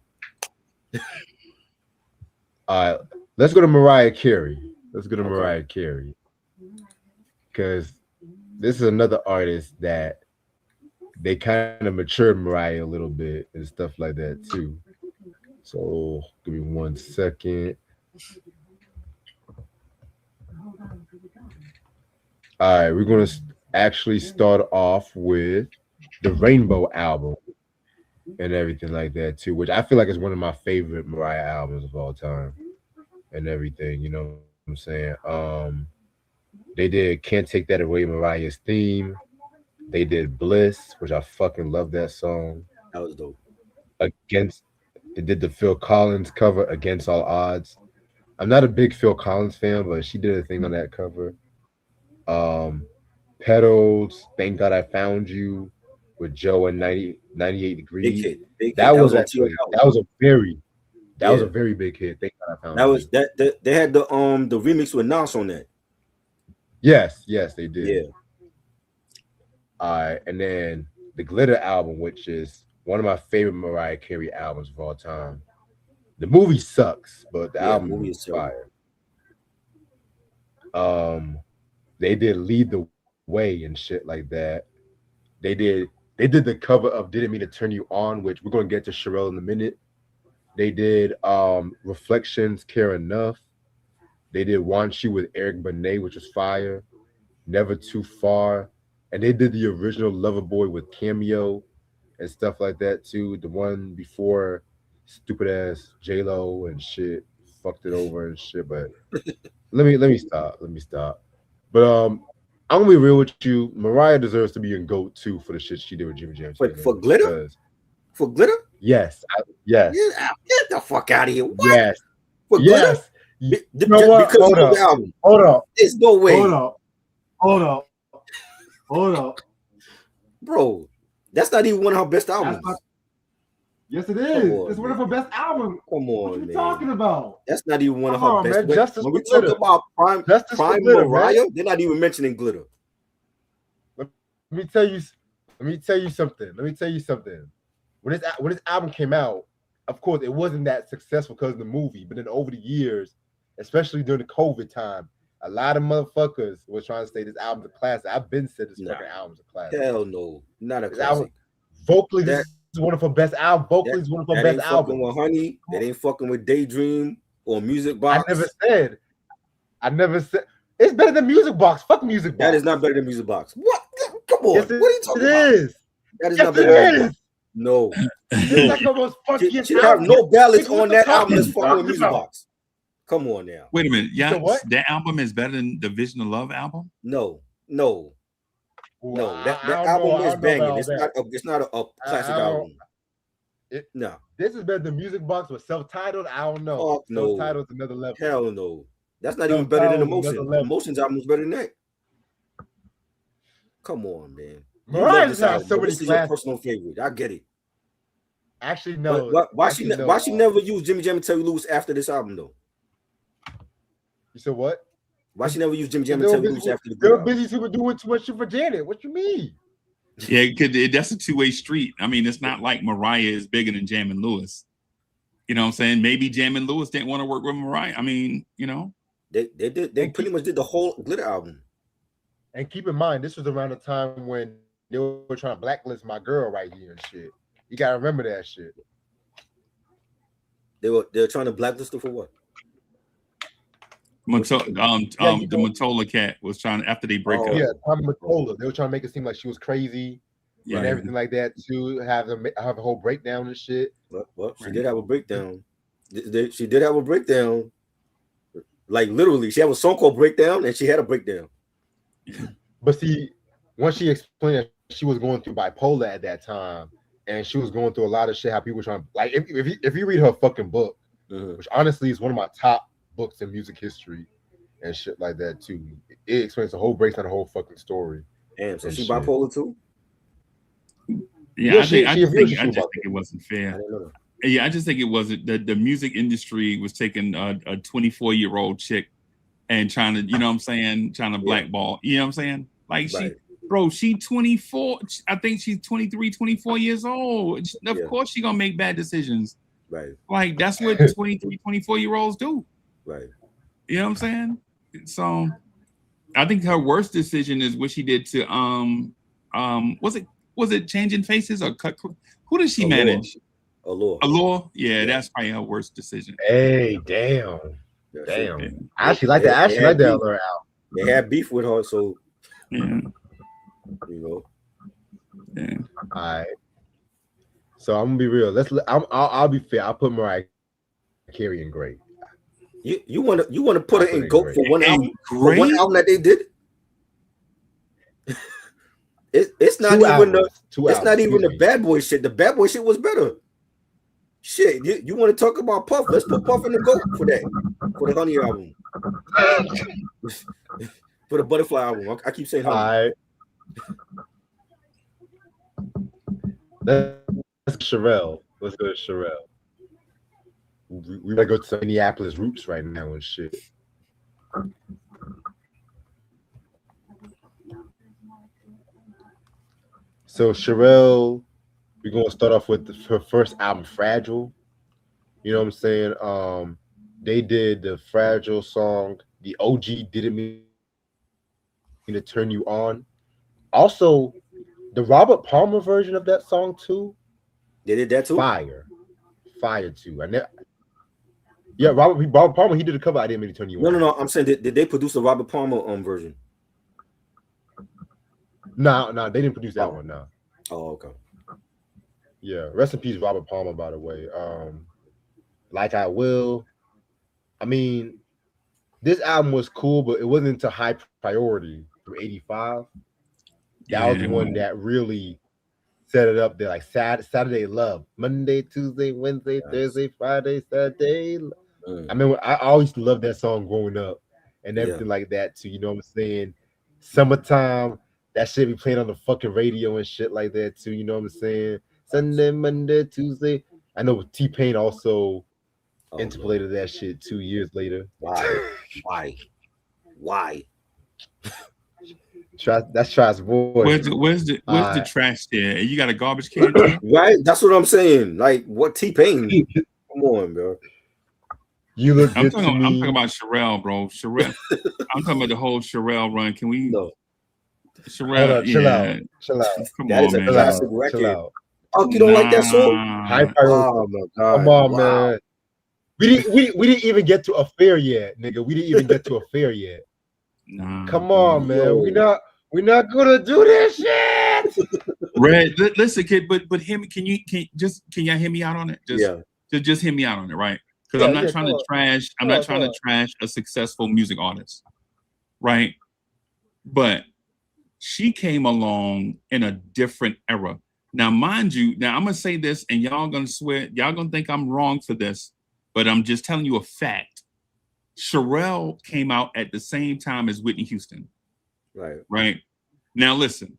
Let's go to Mariah Carey. Mariah Carey, because this is another artist that they kind of matured Mariah a little bit and stuff like that too. So give me 1 second. All right, we're gonna actually start off with the Rainbow album and everything like that too, which I feel like is one of my favorite Mariah albums of all time and everything, you know what I'm saying? They did Can't Take That Away, Mariah's theme. They did Bliss, which I fucking love that song. That was dope. They did the Phil Collins cover, Against All Odds. I'm not a big Phil Collins fan, but she did a thing on that cover. Petals, Thank God I Found You with Joe and 98 Degrees. Big hit. That was a very big hit. Thank God I Found You. That they had the remix with Nas on that. Yes, they did. Yeah. All right, and then the Glitter album, which is one of my favorite Mariah Carey albums of all time. The movie sucks, but the album is fire. They did Lead the Way and shit like that. They did the cover of Didn't Mean to Turn You On, which we're gonna get to Sherelle in a minute. They did Reflections, Care Enough. They did Want You with Eric Benet, which was fire. Never Too Far. And they did the original Loverboy with Cameo and stuff like that too. The one before stupid ass J-Lo and shit fucked it over and shit. But let me stop. But I'm gonna be real with you. Mariah deserves to be in GOAT too for the shit she did with Jimmy Jam. For Glitter? For Glitter? Yes. Yes. Get the fuck out of here. What? Yes. For Glitter? Yes. Hold up. Hold up. There's no way. Hold up. bro. That's not even one of her best That's albums. not- yes, it Come is. on, It's one of man. her best albums. Come What on, you man. talking about? That's not even one of Come her on, best. man. Justice When we for talk Glitter. about prime Justice for prime Glitter, Mariah, man. they're not even mentioning Glitter. Let me tell you something. When this album came out, of course, it wasn't that successful because of the movie. But then over the years, especially during the COVID time, a lot of motherfuckers were trying to say this album's a classic. I've been said this Nah. fucking album's a classic. Hell no, not a This album, classic. vocally, That- this is one of her best albums. Vocally, is one of her That best ain't fucking albums. with Honey. That ain't fucking with Daydream or Music I Box. never said it's better than Music Box. Fuck Music Box. That is not better than Music Box. What? Come on. Yes, What are you talking it about? is. That is Yes, not better than Music it Box. is. No. It's like the most funkiest She have album. no ballads Nigga, on that album that's talking fucking with Music about? Box. Come on now. Wait a minute. You said Yeah, what? that album is better than the Vision of Love album. No. Well, That I don't album know is about banging. all It's that. not a classic I don't- album. No. This is better than Music Box, but self-titled, I don't know. Fuck no. Self-titled is another level. Hell no. That's not even better than Self-titled is Emotion. another level. Emotions album is better than that. Come on, man. You Mariah love just this has album, so but many this is your classics. personal favorite. I get it. Actually, no. But why Actually, no. why she never used Jimmy Jam and Terry Lewis after this album though? You said what? Why she never used Jimmy Jam They and were Terry busy, Lewis after the they good were album? busy to doing too much shit for Janet. What you mean? Yeah, that's a two-way street. I mean, it's not like Mariah is bigger than Jam and Lewis. You know what I'm saying? Maybe Jam and Lewis didn't want to work with Mariah. I mean, you know. They pretty much did the whole Glitter album. And keep in mind, this was around the time when they were trying to blacklist my girl right here and shit. You gotta remember that shit. They were trying to blacklist her for what? Yeah, you The know- Mottola cat was trying after they break Oh, up. Yeah, Tommy Mottola. They were trying to make it seem like she was crazy Yeah. and everything like that too. Have a whole breakdown and shit. Well, she Right. did have a breakdown. She did have a breakdown. Like literally, she had a song called Breakdown, and she had a breakdown. But see, once she explained that she was going through bipolar at that time, and she was going through a lot of shit, how people were trying like if you read her fucking book, Mhm. which honestly is one of my top books in music history and shit like that too. It explains the whole breakdown, the whole fucking story. Damn, so And she shit. bipolar too? Yeah, Yeah, I she just agreed think she was it wasn't I fair. didn't know that. Yeah, I just think it wasn't the music industry was taking a 24-year-old chick and trying to, you know what I'm saying, trying to blackball. You know what I'm saying? Like Right. she 24. I think she's 23, 24 years old. Of Yeah. course she gonna make bad decisions. Right, Like that's what 23, 24-year-olds do. right. You know what I'm saying? So I think her worst decision is what she did to was it Changing Faces or Cut? Who did she Allure. manage? Allure. Allure? Yeah, Yeah. that's probably her worst decision. Hey, damn. Yeah, so Damn. I actually like that. I actually like that other album. They had beef with her, so Yeah, you know. yeah. All right. So I'm gonna be real. I'll be fair. I'll put Mariah Carey in great. You want to put her in Absolutely GOAT great. for one And album? For great? one album that they did? It's not Two even albums. the Two it's albums, not even excuse the me. Bad Boy shit. The Bad Boy shit was better. Shit, you want to talk about Puff? Let's put Puff in the GOAT for that. For the Honey album. For the Butterfly album. I keep saying All Honey. right. Let's go Sherelle. Let's go to Sherelle. We gotta go to some Minneapolis roots right now and shit. So Sherelle, we're gonna start off with her first album, Fragile. You know what I'm saying? They did the Fragile song. The OG Didn't Mean to Turn You On. Also, the Robert Palmer version of that song too. They did that too? Fire too. Yeah, Robert Palmer. He did a cover. I Didn't Mean to Turn You On. No. I'm saying did they produce the Robert Palmer version? No, they didn't produce that one. No. Oh, okay. Yeah, rest in peace, Robert Palmer. By the way, Like I Will. I mean, this album was cool, but it wasn't into high priority through '85. That was the one that really set it up there, like Saturday Love, Monday, Tuesday, Wednesday, Thursday, Friday, Saturday. I mean, I always loved that song growing up and everything like that too. You know what I'm saying? Summertime. That shit be playing on the fucking radio and shit like that too. You know what I'm saying? Sunday, Monday, Tuesday. I know T-Pain also interpolated that shit 2 years later. Why? That's Trash Boy. Where's the trash there? You got a garbage can too? Right? That's what I'm saying. Like, what T-Pain? Come on, bro. You look I'm good talking to me. about Sherelle, bro. Sherelle. I'm talking about the whole Sherelle run. Can we? No, Sherelle, Hold on, chill out. Come that is on, a man. classic Chill record. out. Oh, you don't like that song? High priority. Oh my god! Come on, Wow. man. We didn't even get to Affair yet, nigga. We didn't even get to Affair yet. Nah. Come on, man. Yo. We're not gonna do this shit. Red, listen, kid, but him, can y'all hear me out on it? Just hear me out on it, right? Because I'm not trying to trash. I'm not trying to trash a successful music artist, right? But she came along in a different era. Now, mind you, I'm gonna say this, and y'all gonna swear, y'all gonna think I'm wrong for this, but I'm just telling you a fact. Sherelle came out at the same time as Whitney Houston. Right. Now, listen,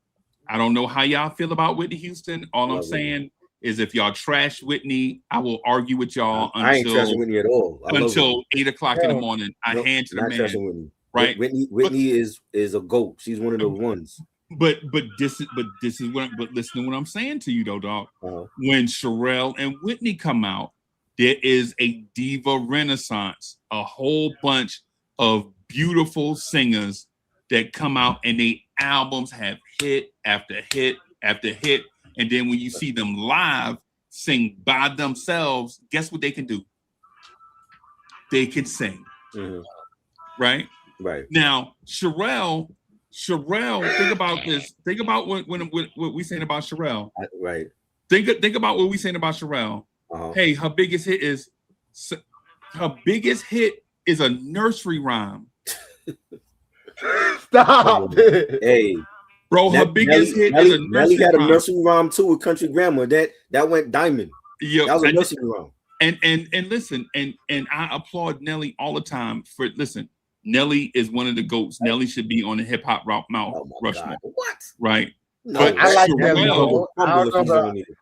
I don't know how y'all feel about Whitney Houston. All I'm saying is if y'all trash Whitney, I will argue with y'all I ain't trashing Whitney at all. Until 8 o'clock in the morning. I hand to the man. Whitney. Right. Whitney is a GOAT. She's one of those ones. But listen to what I'm saying to you though, dog. Uh-huh. When Sherelle and Whitney come out, there is a diva renaissance, a whole bunch of beautiful singers that come out and they albums have hit after hit after hit. And then when you see them live sing by themselves, guess what they can do? They can sing. Mm-hmm. Right? Right. Now, Sherelle, think about this. Think about what we saying about Sherelle. Right. Think about what we saying about Sherelle. Uh-huh. Hey, her biggest hit is a nursery rhyme. Stop. Hey, bro, her biggest hit is a nursery Nelly had rhyme. a nursery rhyme too with Country Grammar. That went diamond. Yeah, that was a nursery rhyme. And listen, and I applaud Nelly all the time for listen. Nelly is one of the GOATs. Nelly should be on the hip hop Mount Rushmore. What? Right. No, but I like Nelly. Sherelle,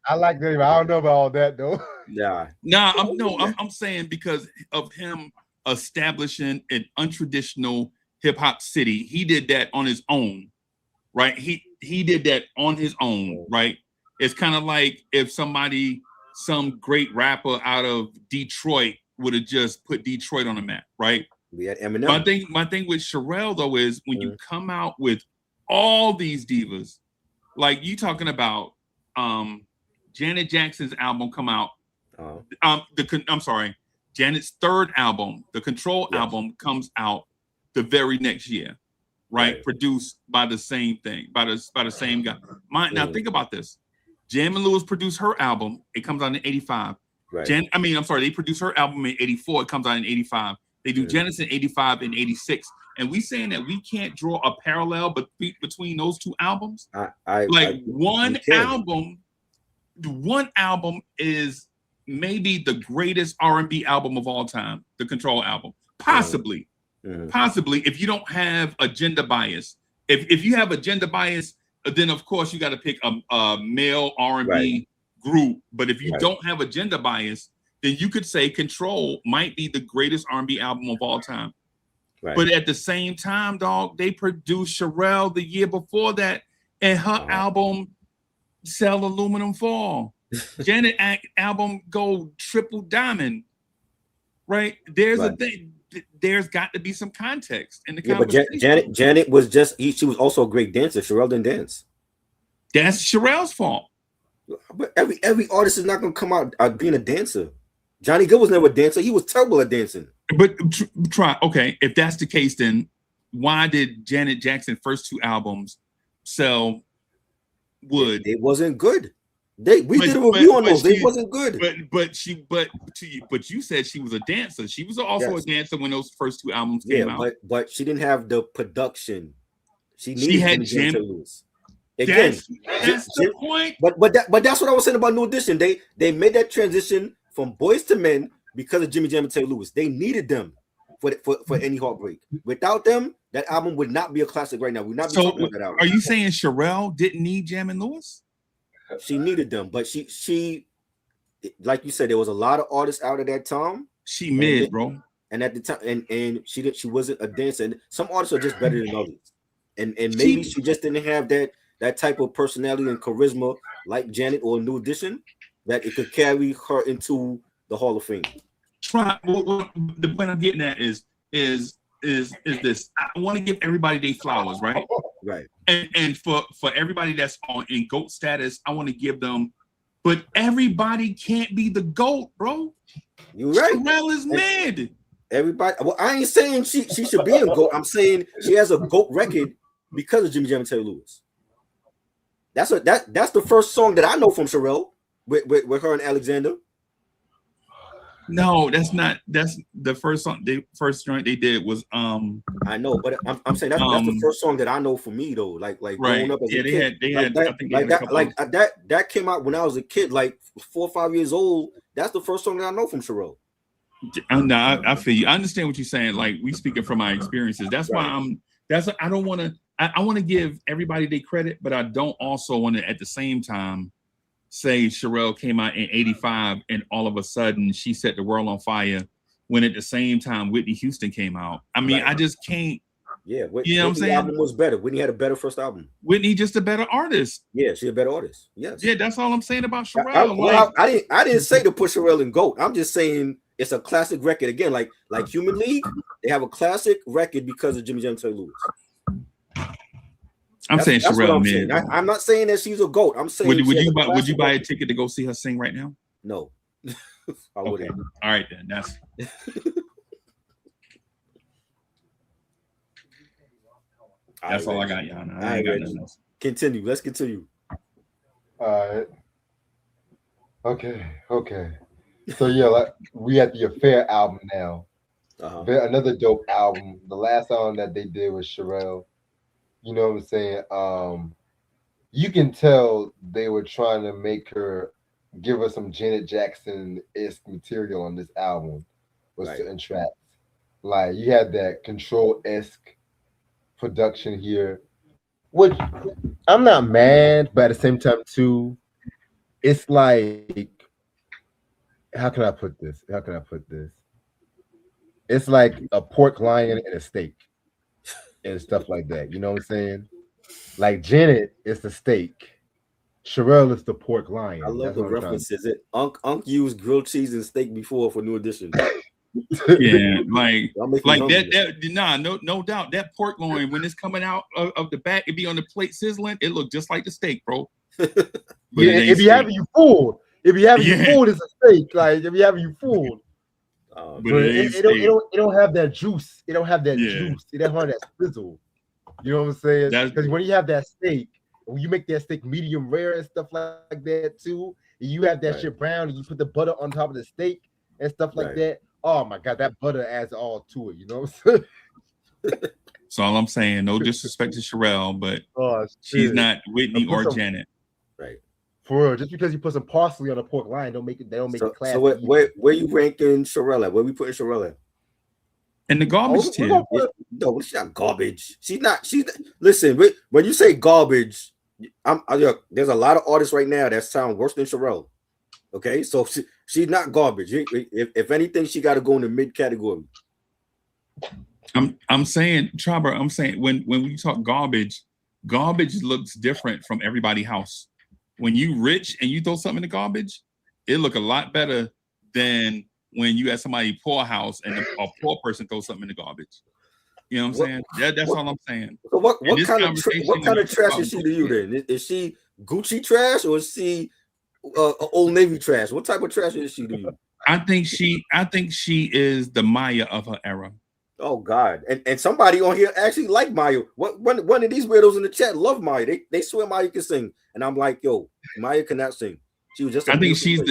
I like Nelly. I don't know about all that though. Yeah. I'm saying because of him establishing an untraditional hip hop city. He did that on his own, right? He did that on his own, right? It's kind of like if some great rapper out of Detroit would have just put Detroit on the map, right? We had Eminem. My thing with Sherelle though is when you come out with all these divas, like you talking about Janet Jackson's album come out. I'm sorry, Janet's third album, the Control album, comes out the very next year, right? Produced by the same thing, by the same guy. Now think about this. Jam and Lewis produced her album. It comes out in 85. Right. They produced her album in 84. It comes out in 85. They do Janet's in 85 and 86. And we saying that we can't draw a parallel between those two albums. One album is maybe the greatest R&B album of all time, the Control album. Possibly if you don't have agenda bias. If you have agenda bias, then of course you got to pick a male R&B group. But if you don't have agenda bias, then you could say Control might be the greatest R&B album of all time. Right. But at the same time, dog, they produced Sherelle the year before that, and her album Sell Aluminum Fall. Janet album go triple diamond. Right? There's a thing. There's got to be some context in the conversation. But Janet was she was also a great dancer. Sherelle didn't dance. That's Sherelle's fault. But every artist is not gonna come out being a dancer. Johnny Gill was never a dancer. He was terrible at dancing. But okay, if that's the case, then why did Janet Jackson first two albums sell wood? It wasn't good. We did a review on those. They wasn't good. But you said she was a dancer. She was also a dancer when those first two albums came out. But she didn't have the production. She had Jam. Again, that's the point. But that's what I was saying about New Edition. They made that transition from boys to men because of Jimmy Jam and Terry Lewis. They needed them. for any Heartbreak. Without them, that album would not be a classic right now. We'd not be So, talking about that album. are you saying Sherelle didn't need Jam and Lewis? She needed them, but she like you said, there was a lot of artists out at that time. She mid, bro. And at the time, and she wasn't a dancer. And some artists are just better than others. And maybe she just didn't have that type of personality and charisma like Janet or New Edition that it could carry her into the Hall of Fame. The point I'm getting at is this. I want to give everybody their flowers, right? Right. And for everybody that's in GOAT status, I want to give them. But everybody can't be the GOAT, bro. You're right. Sherelle is mid. Everybody. Well, I ain't saying she should be a GOAT. I'm saying she has a GOAT record because of Jimmy Jam and Terry Lewis. That's the first song that I know from Sherelle with her and Alexander. No, that's not. That's the first song. The first joint they did was I know, but I'm saying that's the first song that I know for me though. Like right. growing up as a kid. They had. I think that came out when I was a kid, like 4 or 5 years old. That's the first song that I know from Sherelle. No, I feel you. I understand what you're saying. Like we speaking from my experiences. That's why I don't want to. I want to give everybody their credit, but I don't also want to at the same time say Sherelle came out in 85 and all of a sudden she set the world on fire when at the same time Whitney Houston came out. I mean, I just can't. Yeah, you know what I'm saying? Album was better. Whitney had a better first album. Whitney just a better artist. Yeah, she's a better artist. Yes. Yeah, that's all I'm saying about Sherelle. I didn't say to put Sherelle in GOAT. I'm just saying it's a classic record. Again, like Human League, they have a classic record because of Jimmy Jam and Terry Lewis. I'm saying Sherelle, man. I'm not saying that she's a GOAT. I'm saying would you buy a ticket to go see her sing right now? No, I wouldn't. Okay. All right, then. That's all I got, Yana. I ain't got nothing else. Continue. Let's continue. All right. Okay. So yeah, we at the Affair album now. Another dope album. The last song that they did was Sherelle. You know what I'm saying? You can tell they were trying to make her give us some Janet Jackson-esque material on this album with certain tracks. Like you had that Control-esque production here, which I'm not mad, but at the same time too, it's like, how can I put this? It's like a pork lion and a steak and stuff like that. You know what I'm saying? Like Janet is the steak, Sherelle is the pork lion. I love the references. Unc used grilled cheese and steak before for New Edition. Yeah, like that. No doubt. That pork loin, when it's coming out of the back, it be on the plate sizzling. It look just like the steak, bro. Yeah, it be having you fooled. It be having you fooled as a steak. Like it be having you fooled. But it don't have that juice. It don't have that juice. It don't have that sizzle. You know what I'm saying? Because when you have that steak, when you make that steak medium rare and stuff like that too, and you have that shit brown and you put the butter on top of the steak and stuff like that. Oh my God, that butter adds all to it. You know what I'm saying? So all I'm saying, no disrespect to Sherelle, but she's not Whitney or Janet. Right. For real, just because you put some parsley on a pork lion, don't make it classy. So where you ranking Sherelle at? Where we putting Sherelle at? In the garbage tier. No, she's not garbage. She's not. Listen. When you say garbage, there's a lot of artists right now that sound worse than Sherelle. Okay, so she's not garbage. If anything, she got to go in the mid category. I'm saying, Trevor. I'm saying when we talk garbage looks different from everybody's house. When you rich and you throw something in the garbage, it look a lot better than when you at somebody poor house and a poor person throws something in the garbage. You know what I'm saying? That's all I'm saying. So what kind of trash is she to you then? Is she Gucci trash or is she Old Navy trash? What type of trash is she to you? I think she is the Maya of her era. Oh God! And somebody on here actually like Maya. One of these weirdos in the chat love Maya. They swear Maya can sing, and I'm like, yo, Maya cannot sing. She was just. I think she's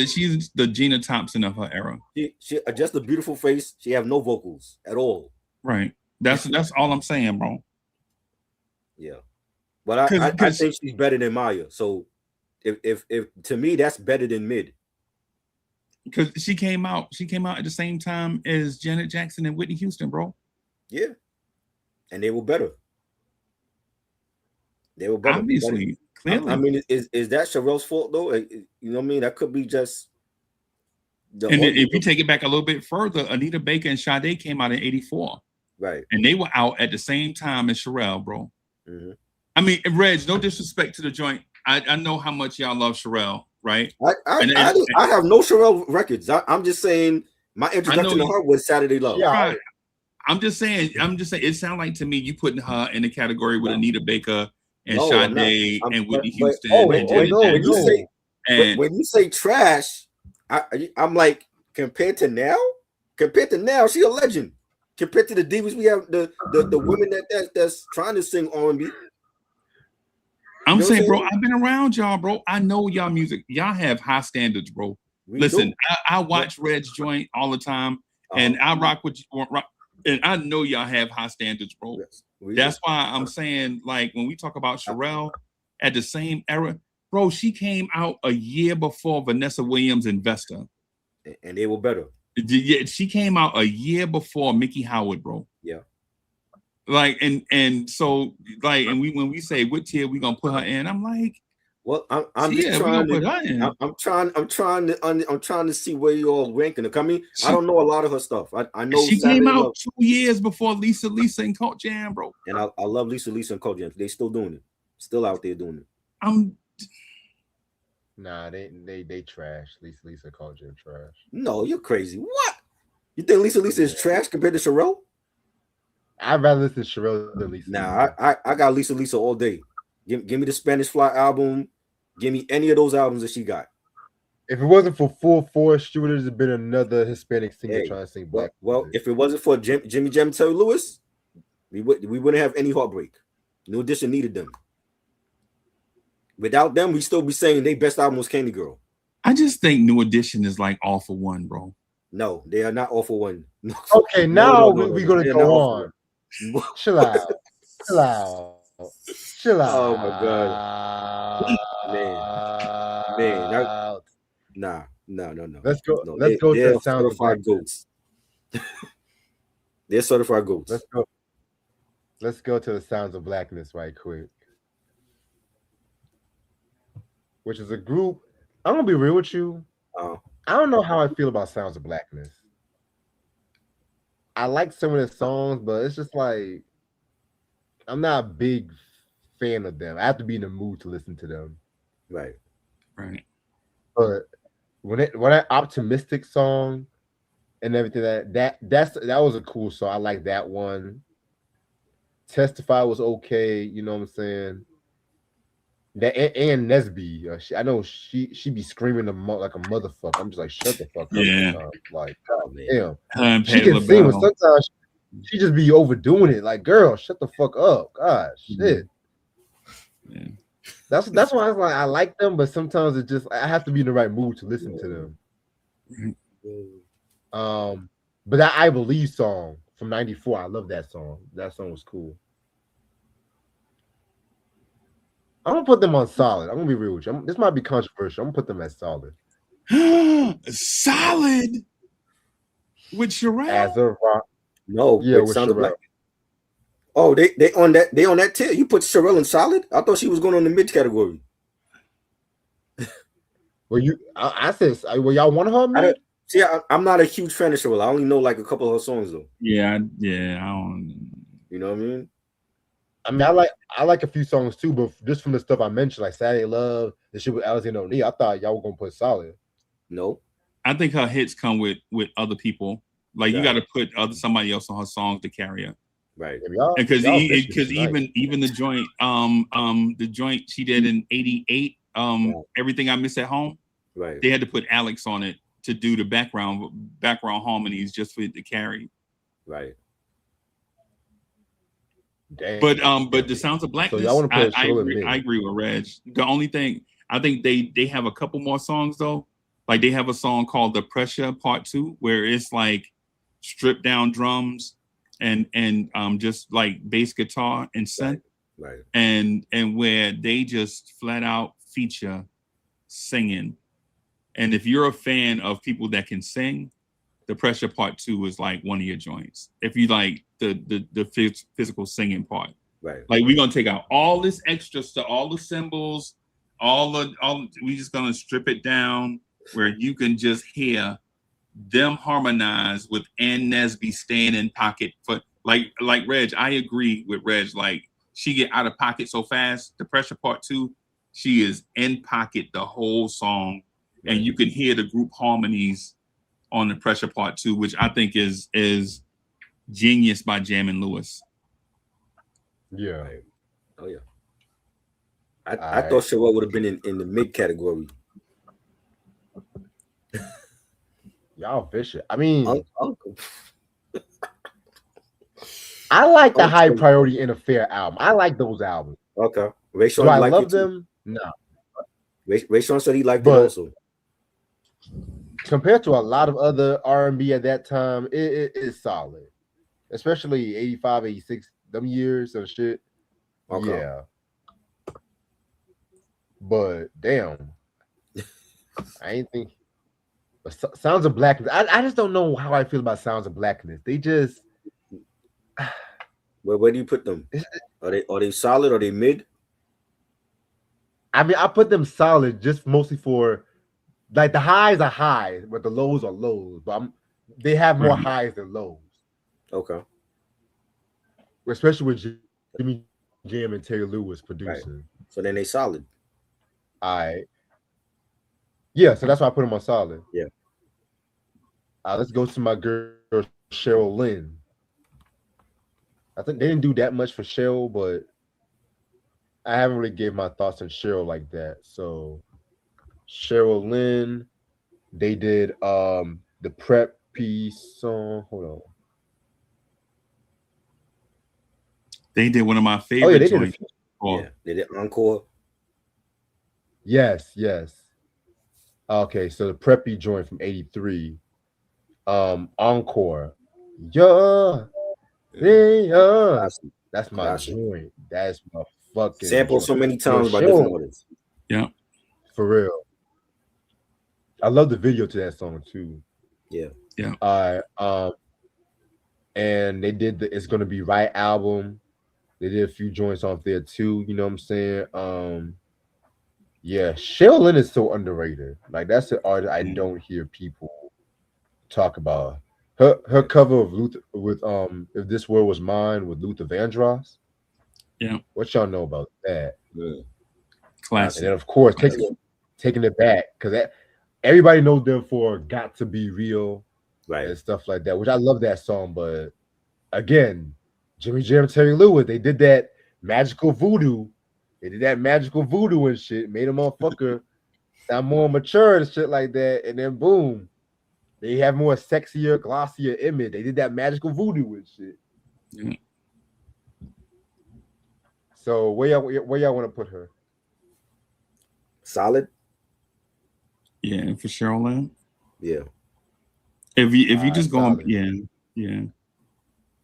the Gina Thompson of her era. She just a beautiful face. She have no vocals at all. Right. That's all I'm saying, bro. Yeah, but I think she's better than Maya. So if to me that's better than mid. Because she came out at the same time as Janet Jackson and Whitney Houston, bro. Yeah, and they were better. They were better. Obviously, clearly. I mean, is that Sherelle's fault though? You know what I mean? That could be just. And then if you take it back a little bit further, Anita Baker and Sade came out in '84, right? And they were out at the same time as Sherelle, bro. Mm-hmm. I mean, Reg, no disrespect to the joint. I know how much y'all love Sherelle, right? I have no Sherelle records. I'm just saying my introduction to her was Saturday Love. Yeah, right. I'm just saying. It sounds like to me you putting her in the category with Anita Baker and Sade and Whitney Houston. When you say trash, I'm like, compared to now, she's a legend. Compared to the divas we have, the women that's trying to sing R&B. I'm saying, bro, I've been around y'all, bro. I know y'all music. Y'all have high standards, bro. Listen, I watch Red's joint all the time, and I rock with you. And I know y'all have high standards, bro. Yes, that's why I'm saying, like, when we talk about Sherelle at the same era, bro, she came out a year before Vanessa Williams and Vesta. And they were better. Yeah, she came out a year before Mickey Howard, bro. Yeah. Like, and so, like, and when we say what tier we gonna put her in, I'm like, well, I'm just trying to see where you all ranking her. I mean, I don't know a lot of her stuff. I know she came out 2 years before Lisa and Cult Jam, bro. And I love Lisa and Cult Jam. They still doing it. Still out there doing it. Nah, they trash. Lisa Cult Jam trash. No, you're crazy. What? You think Lisa is trash compared to Sherelle? I'd rather listen to Sherelle than Lisa. Nah, I got Lisa all day. Give me the Spanish Fly album. Give me any of those albums that she got. If it wasn't for Full Force, she would have been another Hispanic singer trying to sing black. Well, if it wasn't for Jimmy Jam and Terry Lewis, we wouldn't have any Heartbreak. New Edition needed them. Without them, we'd still be saying their best album was Candy Girl. I just think New Edition is like all for one, bro. No, they are not all for one. Okay, now we're going to go on. Chill out. Oh my God, man, no. Let's go. Let's go to the sound of black goats. They're certified goats. Let's go to the Sounds of Blackness right quick, which is a group. I'm gonna be real with you. I don't know how I feel about Sounds of Blackness. I like some of the songs, but it's just like I'm not a big fan of them. I have to be in the mood to listen to them. Right. But when that optimistic song and everything that was a cool song. I like that one. Testify was okay. You know what I'm saying? That and Nesby, I know she be screaming like a motherfucker. I'm just like, shut the fuck up. Yeah. Like, oh, damn. She can sing, but sometimes she just be overdoing it. Like, girl, shut the fuck up. God, shit. Yeah. That's why I like them, but sometimes it just I have to be in the right mood to listen to them. But that I Believe song from '94, I love that song. That song was cool. I'm gonna put them on solid. I'm gonna be real with you. This might be controversial. I'm gonna put them as solid. Solid with Sherelle? As a rock. No, yeah, with Sherelle. Oh, they on that tier. You put Sherelle in solid? I thought she was going on the mid category. Well, I said, well, y'all want her mid? See, I'm not a huge fan of Sherelle. I only know like a couple of her songs though. Yeah, I don't. You know what I mean? I mean, I like a few songs too, but just from the stuff I mentioned, like Saturday Love, the shit with Alexander O'Neal, I thought y'all were gonna put solid. No, I think her hits come with other people. Like you got to put somebody else on her songs to carry her. Right. Because even the joint she did in '88, Everything I Miss at Home. Right. They had to put Alex on it to do the background harmonies just for it to carry. Right. Dang. But the Sounds of Blackness, so I agree with Reg. The only thing I think they have a couple more songs though. Like they have a song called The Pressure Part 2, where it's like stripped down drums and just like bass guitar and synth. Right. And where they just flat out feature singing. And if you're a fan of people that can sing, The Pressure Part 2 is like one of your joints. If you like the physical singing part. Right. Like we're gonna take out all this extra stuff, all the symbols, we just gonna strip it down where you can just hear them harmonize with Ann Nesby staying in pocket for like Reg. I agree with Reg. Like she get out of pocket so fast. The Pressure Part 2, she is in pocket the whole song, and you can hear the group harmonies on The Pressure Part 2, which I think is genius by Jammin' Lewis. Yeah. Right. Oh yeah. I thought Sherelle would have been in the mid category. Y'all vicious. I mean, Uncle. I like the High Priority and Affair album. I like those albums. Okay. Ray Sean Do I liked love it too. them? No. Ray Sean said he liked it But- also. Compared to a lot of other R&B at that time, it is solid. Especially 85, 86, them years and shit. Okay. Yeah. But damn. I ain't think Sounds of Blackness. I just don't know how I feel about Sounds of Blackness. They just Where do you put them? Are they solid? Are they mid? I mean, I put them solid just mostly for like the highs are high, but the lows are lows. But they have more highs than lows. Okay. Especially with Jimmy Jam and Terry Lewis producing. So then they solid. Yeah, so that's why I put them on solid. Yeah. Let's go to my girl Cheryl Lynn. I think they didn't do that much for Cheryl, but I haven't really gave my thoughts on Cheryl like that. So Cheryl Lynn, they did the Prep piece song. Hold on. They did one of my favorite Oh yeah, they did. joints. Yeah. They did Encore. Yes. Okay, so the Preppy joint from '83, Encore. Yeah. That's my Classic. joint. That's my fucking Sampled joint. so many times by Cheryl, different artists. Yeah. for real. I love the video to that song too. Yeah. And they did the It's Gonna Be Right album. They did a few joints off there too. You know what I'm saying? Yeah, Cheryl Lynn is so underrated. Like that's an artist I don't hear people talk about. Her cover of Luther with If This World Was Mine with Luther Vandross. Yeah. What y'all know about that? Yeah. Classic. And then of course taking it back because everybody knows them for Got to Be Real Right. and stuff like that, which I love that song. But again, Jimmy Jam and Terry Lewis, they did that magical voodoo. They did that magical voodoo and shit, made a motherfucker sound more mature and shit like that. And then boom, they have more sexier, glossier image. They did that magical voodoo and shit. Yeah. So where y'all want to put her? Solid. Yeah, for Cheryl Lynn. Yeah. If you just go on, solid. yeah.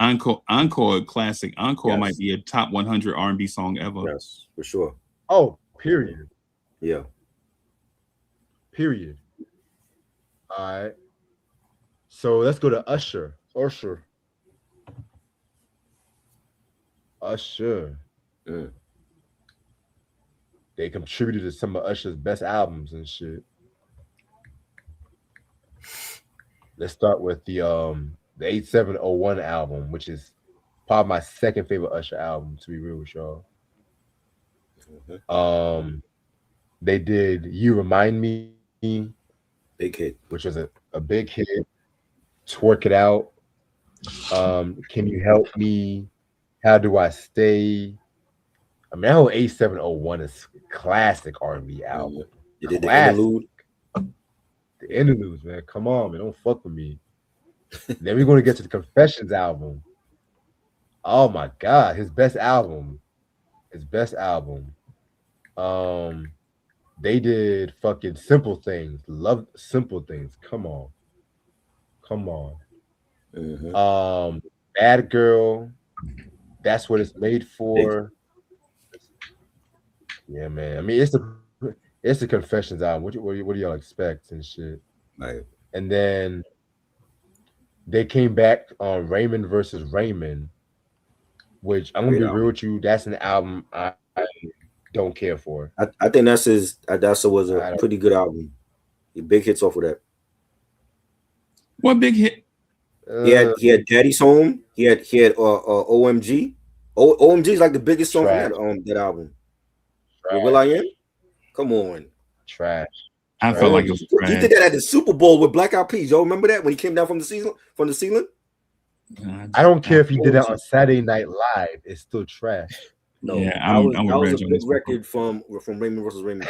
Encore classic. Encore Yes. might be a top 100 R&B song ever. Yes, for sure. Oh, period. Yeah. Period. All right. So let's go to Usher. Mm. They contributed to some of Usher's best albums and shit. Let's start with the 8701 album, which is probably my second favorite Usher album, to be real with y'all. Mhm. They did You Remind Me, Big hit. which was a big hit. Twerk It Out. Can You Help Me? How Do I Stay? I mean, that whole 8701 is classic R&B album. You did the Classic. interlude. The interludes, man. Come on, man. Don't fuck with me. Then we're going to get to the Confessions album. Oh my God. His best album. They did fucking Simple Things. Love Simple Things. Come on. Mhm. Bad Girl. That's What It's Made For. Yeah, man. I mean, It's the Confessions album. What do y'all expect and shit? Right. And then they came back on Raymond versus Raymond, which I'm gonna Great be album. real with you. That's an album I don't care for. I think that's his. That was I a don't- pretty good album. He big hits off of that. What big hit? He had Daddy's Home. He had OMG. OMG is like the biggest song Trash. from that album. Trash. Will I Am? Come on. Trash. I felt like it was He trash. did that at the Super Bowl with Black Eyed Peas. Y'all remember that when he came down from the ceiling? I don't care if he did that on Saturday Night Live. It's still trash. No, Yeah, that I'm was with a Reg big on this one. record from Raymond versus Raymond.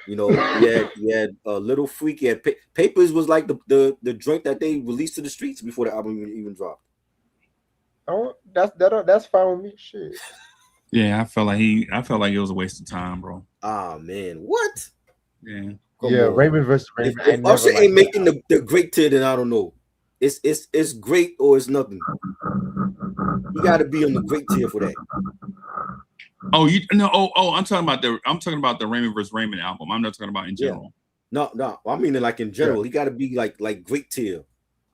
You know, he had Little Freak. He had Papers was like the joint that they released to the streets before the album even dropped. Oh, that's fine with me. Shit. Yeah, I felt like it was a waste of time, bro. Ah man, what? Yeah. Come Yeah, on. Raymond versus Raymond. I If never Usher liked ain't that making the great tier, then I don't know. It's great or it's nothing. You got to be on the great tier for that. Oh, I'm talking about the Raymond vs. Raymond album. I'm not talking about in general. No. I mean, like in general, he got to be like great tier.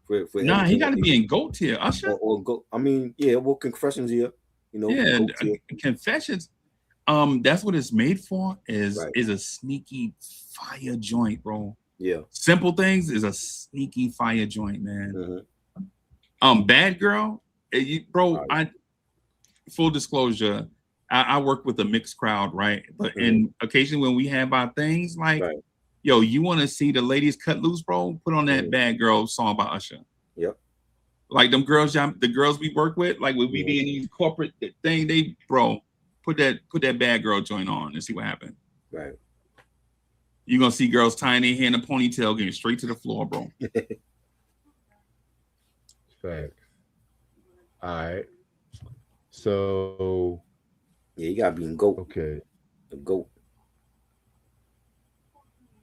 For Nah, he everything got to that be in GOAT tier. Usher. or go. I mean, yeah. Well, Confessions here, you know. Yeah, GOAT tier. Confessions. That's what it's made for. Is Right. a sneaky fire joint, bro. Yeah. Simple Things is a sneaky fire joint, man. Mhm. Bad Girl, bro. Full disclosure, I work with a mixed crowd, right? But in occasionally when we have our things, like, Right. yo, you want to see the ladies cut loose, bro? Put on that Mhm. Bad Girl song by Usher. Yep. Like them girls, the girls we work with, like when we be in these corporate thing, they put that Bad Girl joint on and see what happens. Right. You're gonna see girls tying their hair in a ponytail, getting straight to the floor, bro. Facts. All right. So Yeah, you gotta be in GOAT. okay. The GOAT.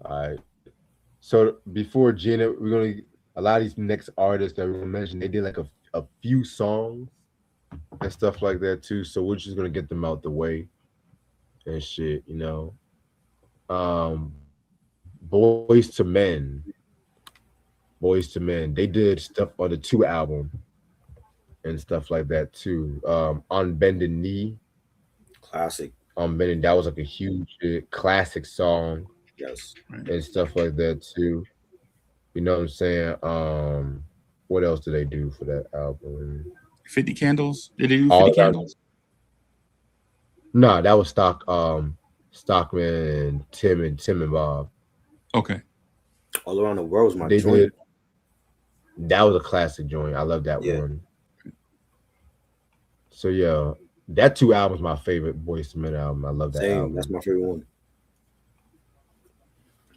All right. So before Gina, we're gonna a lot of these next artists that we're gonna mention, they did like a few songs and stuff like that too. So we're just gonna get them out the way and shit, you know. Boys to Men. They did stuff on the 2 album and stuff like that too. On Bended Knee. Classic. Bended, that was like a huge classic song. Yes. And stuff like that too. You know what I'm saying? What else did they do for that album? 50 Candles? Did they do All 50 that- Candles? No, that was Stockman and Tim and Bob. Okay. All Around the World was my They joint. did. That was a classic joint. I love that Yeah. one. So yeah, that 2 albums my favorite Boyz II Men album. I love that Same. album. That's my favorite one.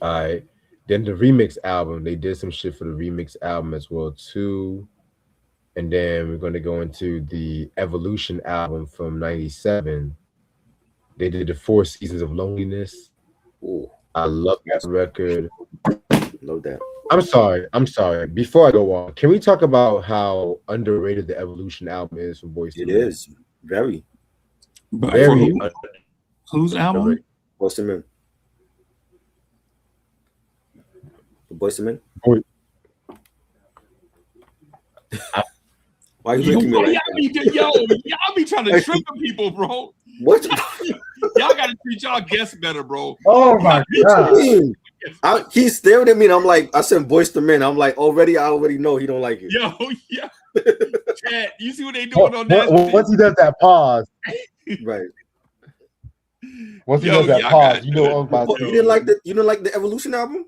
All right. Then the remix album, they did some shit for the remix album as well too. And then we're going to go into the Evolution album from '97. They did the 4 Seasons of Loneliness. Ooh, I love that record. love that. I'm sorry. Before I go on, can we talk about how underrated the Evolution album is from Boyz II It Men? is very. But Very for whose album? underrated. Boyz II Men. The Boyz II Men. Boy- Why you Yo, looking at me like y'all be trying to trip the people, bro. what? Y'all gotta treat y'all guests better, bro. Oh my What you mean? He's staring at me and I'm like, I said Boyz II Men. I'm like, I already know he don't like it. Yo, yeah. Chad, you see what they doing on that? Once he does that pause, Right. once he Yo, does that y'all pause, got- you know I'm about But to. you didn't like the Evolution album?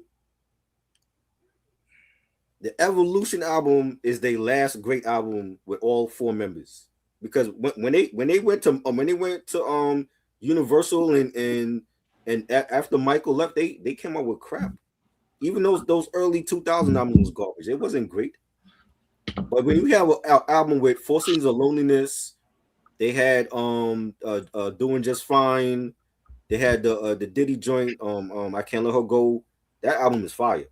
The Evolution album is their last great album with all 4 members. Because when they went to Universal and after Michael left, they came out with crap. Even those early 2000 albums was garbage. It wasn't great. But when you have an album with 4 Seasons of Loneliness, they had Doing Just Fine. They had the Diddy joint, I Can't Let Her Go. That album is fire.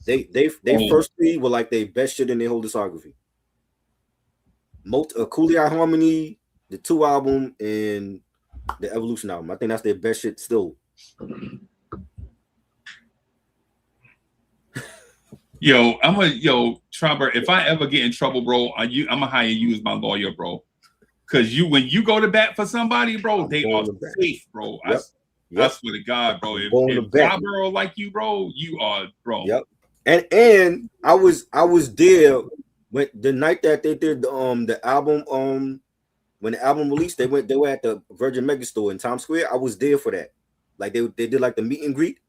They first 3 were like their best shit in their whole discography. Cooley Eye Harmony, the 2 album, and the Evolution album. I think that's their best shit still. Yo, Trevor, if I ever get in trouble, bro, I'm gonna hire you as my lawyer, bro. Cause when you go to bat for somebody, bro, they are safe, bro. Yep. I swear to God, bro. If Trevor like you, bro, you are, bro. Yep. And I was there when the night that they did the album when the album released, they were at the Virgin Megastore in Times Square. I was there for that. Like they did like the meet and greet.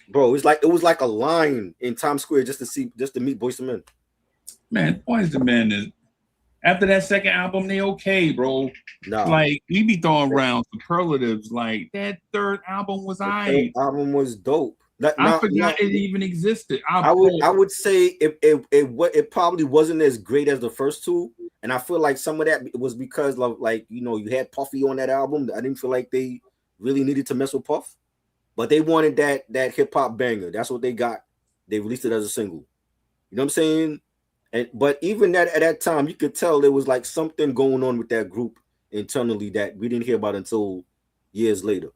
Bro, it was like a line in Times Square just to meet Boyz II Men. Man, Boyz II Men is after that second album, they okay, bro. No. Like we be throwing around superlatives. Like that third album was album was dope. I forgot it even existed. I would say it probably wasn't as great as the first two, and I feel like some of that was because of like you had Puffy on that album. I didn't feel like they really needed to mess with Puff, but they wanted that hip hop banger. That's what they got. They released it as a single. You know what I'm saying? But even at that time, you could tell there was like something going on with that group internally that we didn't hear about until years later.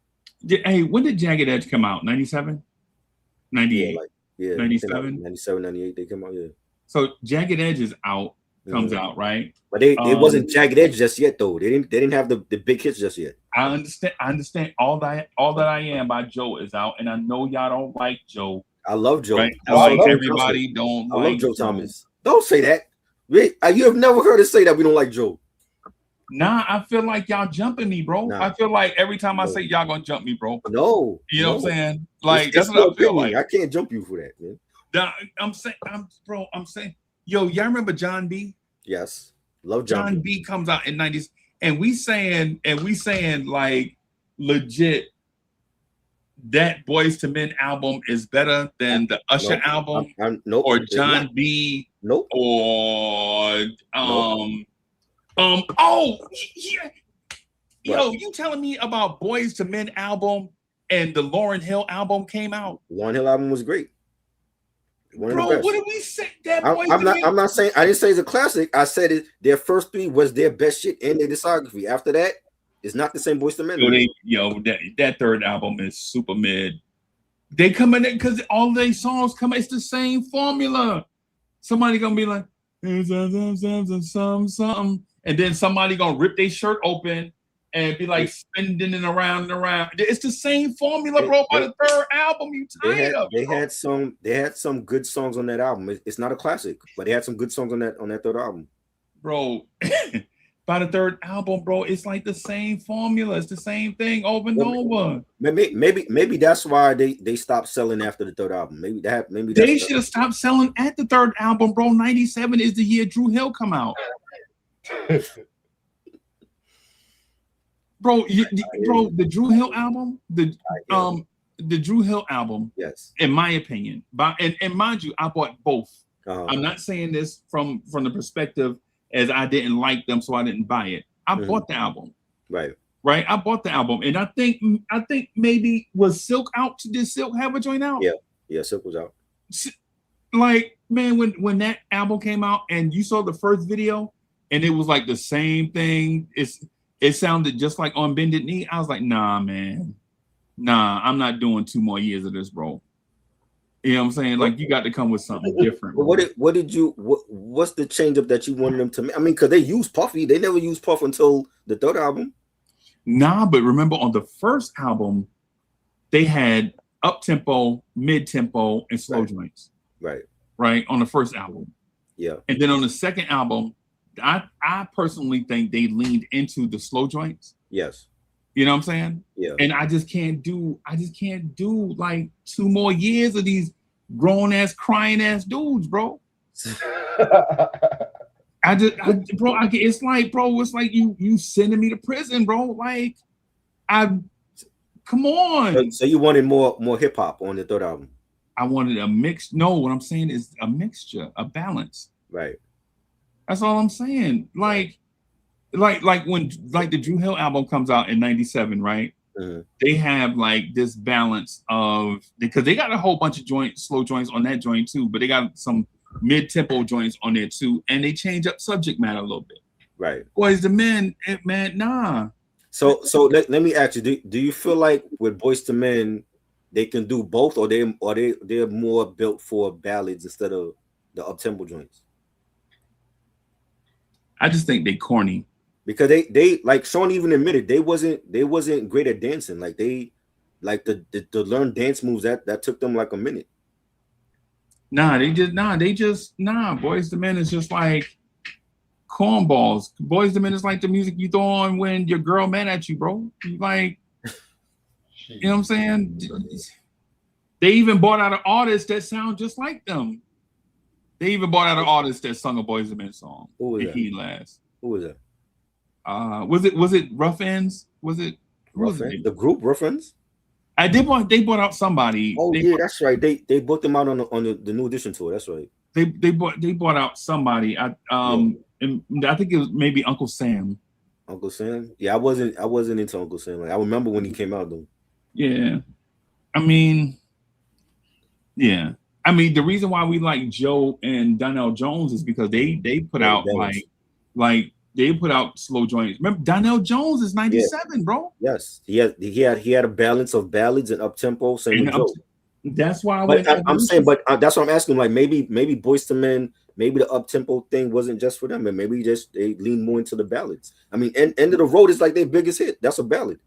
Hey, when did Jagged Edge come out? 97? 98? Yeah, 97? 97, 98, they come out, yeah. So Jagged Edge is comes out, right? But they wasn't Jagged Edge just yet, though. They didn't have the big hits just yet. I understand all that I Am by Joe is out, and I know y'all don't like Joe. I love Joe. Right? Everybody don't like Joe Thomas. Don't say that. You have never heard us say that we don't like Joe. Nah, I feel like y'all jumping me, bro. I feel like every time I say y'all gonna jump me, bro. No. You know what I'm saying? Like that's what I feel like. I can't jump you for that, man. I'm saying, yo, y'all remember John B? Yes. Love John B comes out in 90s, and we saying like legit that Boyz II Men album is better than the Usher album, nope, or John B, nope, or yo, you telling me about Boyz II Men album and the Lauryn Hill album came out? Lauryn Hill album was great. Bro, what did we say? I'm not saying I didn't say it's a classic. I said it. Their first three was their best shit in their discography. After that, it's not the same Boyz II Men. That third album is super mid. They come in because all their songs come. It's the same formula. Somebody gonna be like something, and then somebody gonna rip their shirt open and be like spinning it around and around. It's the same formula, bro. By the third album, you tired of it. They had some good songs on that album. It's not a classic, but they had some good songs on that third album, bro. By the third album, bro, it's like the same formula. It's the same thing over and over. Maybe that's why they stopped selling after the third album. Maybe they should have stopped selling at the third album, bro. 97 is the year Dru Hill come out. Bro, the Dru Hill album, the Dru Hill album, yes, in my opinion, and mind you, I bought both. I'm not saying this from the perspective as I didn't like them, so I didn't buy it. I bought the album. Right. I bought the album, and I think maybe was Silk out? Did Silk have a joint out? Yeah, Silk was out. Like, man, when that album came out and you saw the first video, and it was like the same thing. It sounded just like On Bended Knee. I was like, nah, man. Nah, I'm not doing 2 more years of this, bro. You know what I'm saying? Like, you got to come with something different. What's the change up that you wanted them to make? I mean, because they used Puffy. They never used Puff until the third album. Nah, but remember on the first album, they had up-tempo, mid-tempo, and slow joints. Right? On the first album. Yeah. And then on the second album, I personally think they leaned into the slow joints. Yes. You know what I'm saying? Yeah. And I just can't do like 2 more years of these grown ass crying ass dudes, bro. It's like you sending me to prison, bro. Like, come on. So you wanted more hip hop on the third album? I wanted a mix. No, what I'm saying is a mixture, a balance. Right. That's all I'm saying. Like when the Dru Hill album comes out in 97, right? Mm-hmm. They have like this balance of, because they got a whole bunch of slow joints on that joint too, but they got some mid-tempo joints on there too, and they change up subject matter a little bit. Right. Boyz II Men, man, nah. So let me ask you, do you feel like with Boyz II Men, they can do both, or they're more built for ballads instead of the up-tempo joints? I just think they corny. Because they like Sean even admitted they wasn't great at dancing. Like they like the learn dance moves that took them like a minute. Boys the Men is just like cornballs. Boys the Men is like the music you throw on when your girl mad at you, bro. You like, you know what I'm saying? They even bought out an artist that sound just like them. They even bought out an artist that sung a Boys the Men song. Who was that? He last. Who was that? Was it Rough Ends? Was it Rough Ends? The group Rough Ends? They bought out somebody. Oh that's right. They bought them out on the New Edition tour. That's right. They bought out somebody. And I think it was maybe Uncle Sam. Uncle Sam? Yeah, I wasn't into Uncle Sam. Like I remember when he came out though. Yeah. I mean, the reason why we like Joe and Donnell Jones is because they put out like they put out slow joints. Remember, Donnell Jones is 97, bro. Yes, he had a balance of ballads and up tempo. Same with Joe. That's why. I'm saying, that's what I'm asking. Like maybe Boyz II Men, maybe the up tempo thing wasn't just for them, and maybe they lean more into the ballads. I mean, End of the Road is like their biggest hit. That's a ballad.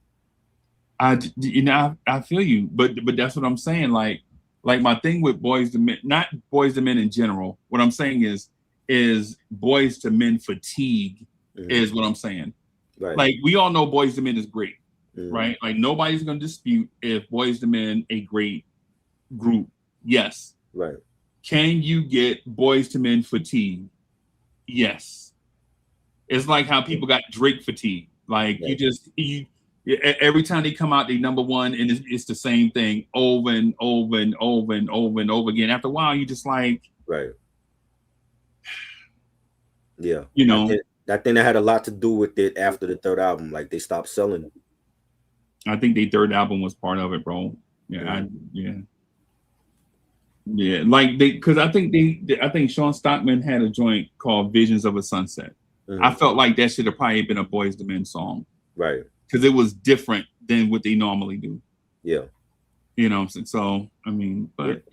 I feel you, but that's what I'm saying. Like my thing with Boyz II Men, not Boyz II Men in general. What I'm saying is Boyz II Men fatigue. Is what I'm saying. Right. Like we all know Boyz II Men is great, right? Like nobody's gonna dispute if Boyz II Men a great group. Yes. Right. Can you get Boyz II Men fatigue? Yes. It's like how people got Drake fatigue. Like you every time they come out, they number one, and it's the same thing over and over and over and over and over again. After a while, you just like, right. Yeah. You know. I think that had a lot to do with it after the third album. Like they stopped selling. I think their third album was part of it, bro. Yeah, Like because I think Sean Stockman had a joint called "Visions of a Sunset." I felt like that should have probably been a Boyz II Men song, right? Because it was different than what they normally do. Yeah, you know what I'm saying. So I mean, but.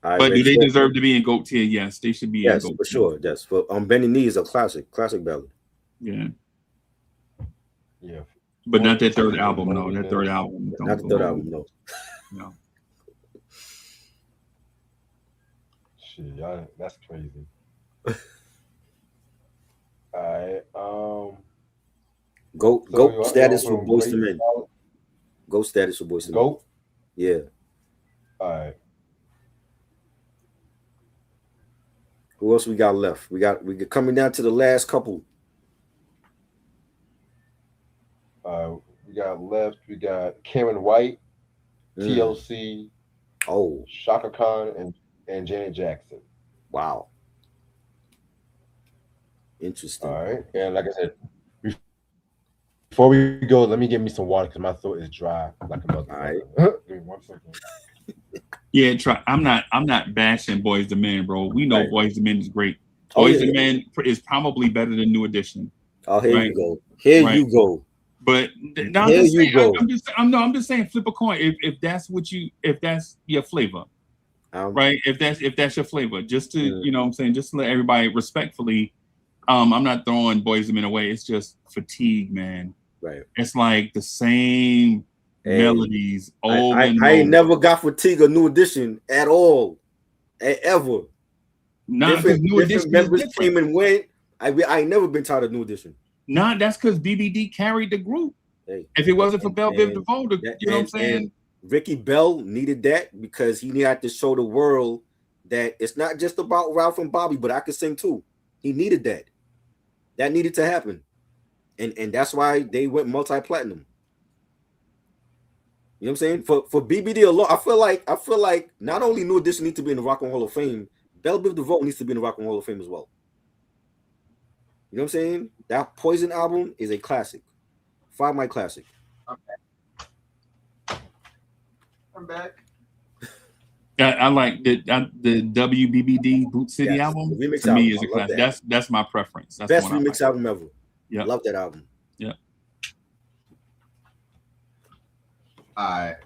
But do they deserve to be in GOAT tier? Yes, they should be. Yes, in GOAT for sure. Yes, for Benny Knee is a classic ballad. Yeah. Yeah. But not that third album, no. That third album. Not the third album, no. No. Shit, y'all, that's crazy. All right. GOAT status for Boyz II Men. GOAT status for Boyz II Men. GOAT? Yeah. All right. Who else we got left? We got coming down to the last couple. We got left. We got Karen White, TLC, Shaka Khan, and Janet Jackson. Wow. Interesting. All right. And like I said, before we go, let me get me some water because my throat is dry like a mother. All right. Give me 1 second. Yeah, I'm not bashing Boyz II Men, bro. We know Boyz II Men is great. Boyz II Men is probably better than New Edition. Oh, here you go. Here you go. But now I'm just saying, flip a coin. If that's your flavor, right? If that's your flavor, just to you know what I'm saying, just to let everybody respectfully, I'm not throwing Boyz II Men away. It's just fatigue, man. Right. It's like the same melodies over and over. I ain't never got fatigue of New Edition at all, ever. Different members came and went. I ain't never been tired of New Edition. Nah, that's because BBD carried the group. Hey, if it wasn't for Bell Biv DeVoe, you know what I'm saying? Ricky Bell needed that because he had to show the world that it's not just about Ralph and Bobby, but I could sing too. He needed that. That needed to happen. And that's why they went multi-platinum. You know what I'm saying? For BBD alone, I feel like not only New Edition needs to be in the Rock and Roll Hall of Fame, Bell Biv DeVoe needs to be in the Rock and Roll Hall of Fame as well. You know what I'm saying? That Poison album is a classic. 5 Mic classic. I'm back. I like the WBBD Boot City album. To me, is a classic. That's my preference. That's best remix album ever. Yeah, love that album. Yeah. All right.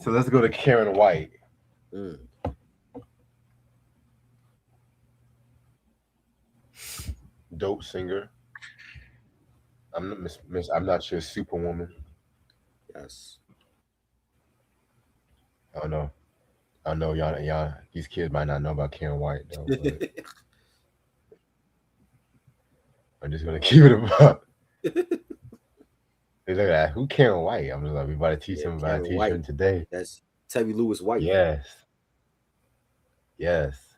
So let's go to Karen White. Mm. Dope singer. I'm not I'm not your superwoman. Yes. I don't know. I know y'all. These kids might not know about Karen White though. But I'm just gonna keep it about. They look at that. Who Karen White? I'm just like, we about to teach him about Karen White. him today. That's Terry Lewis White. Yes.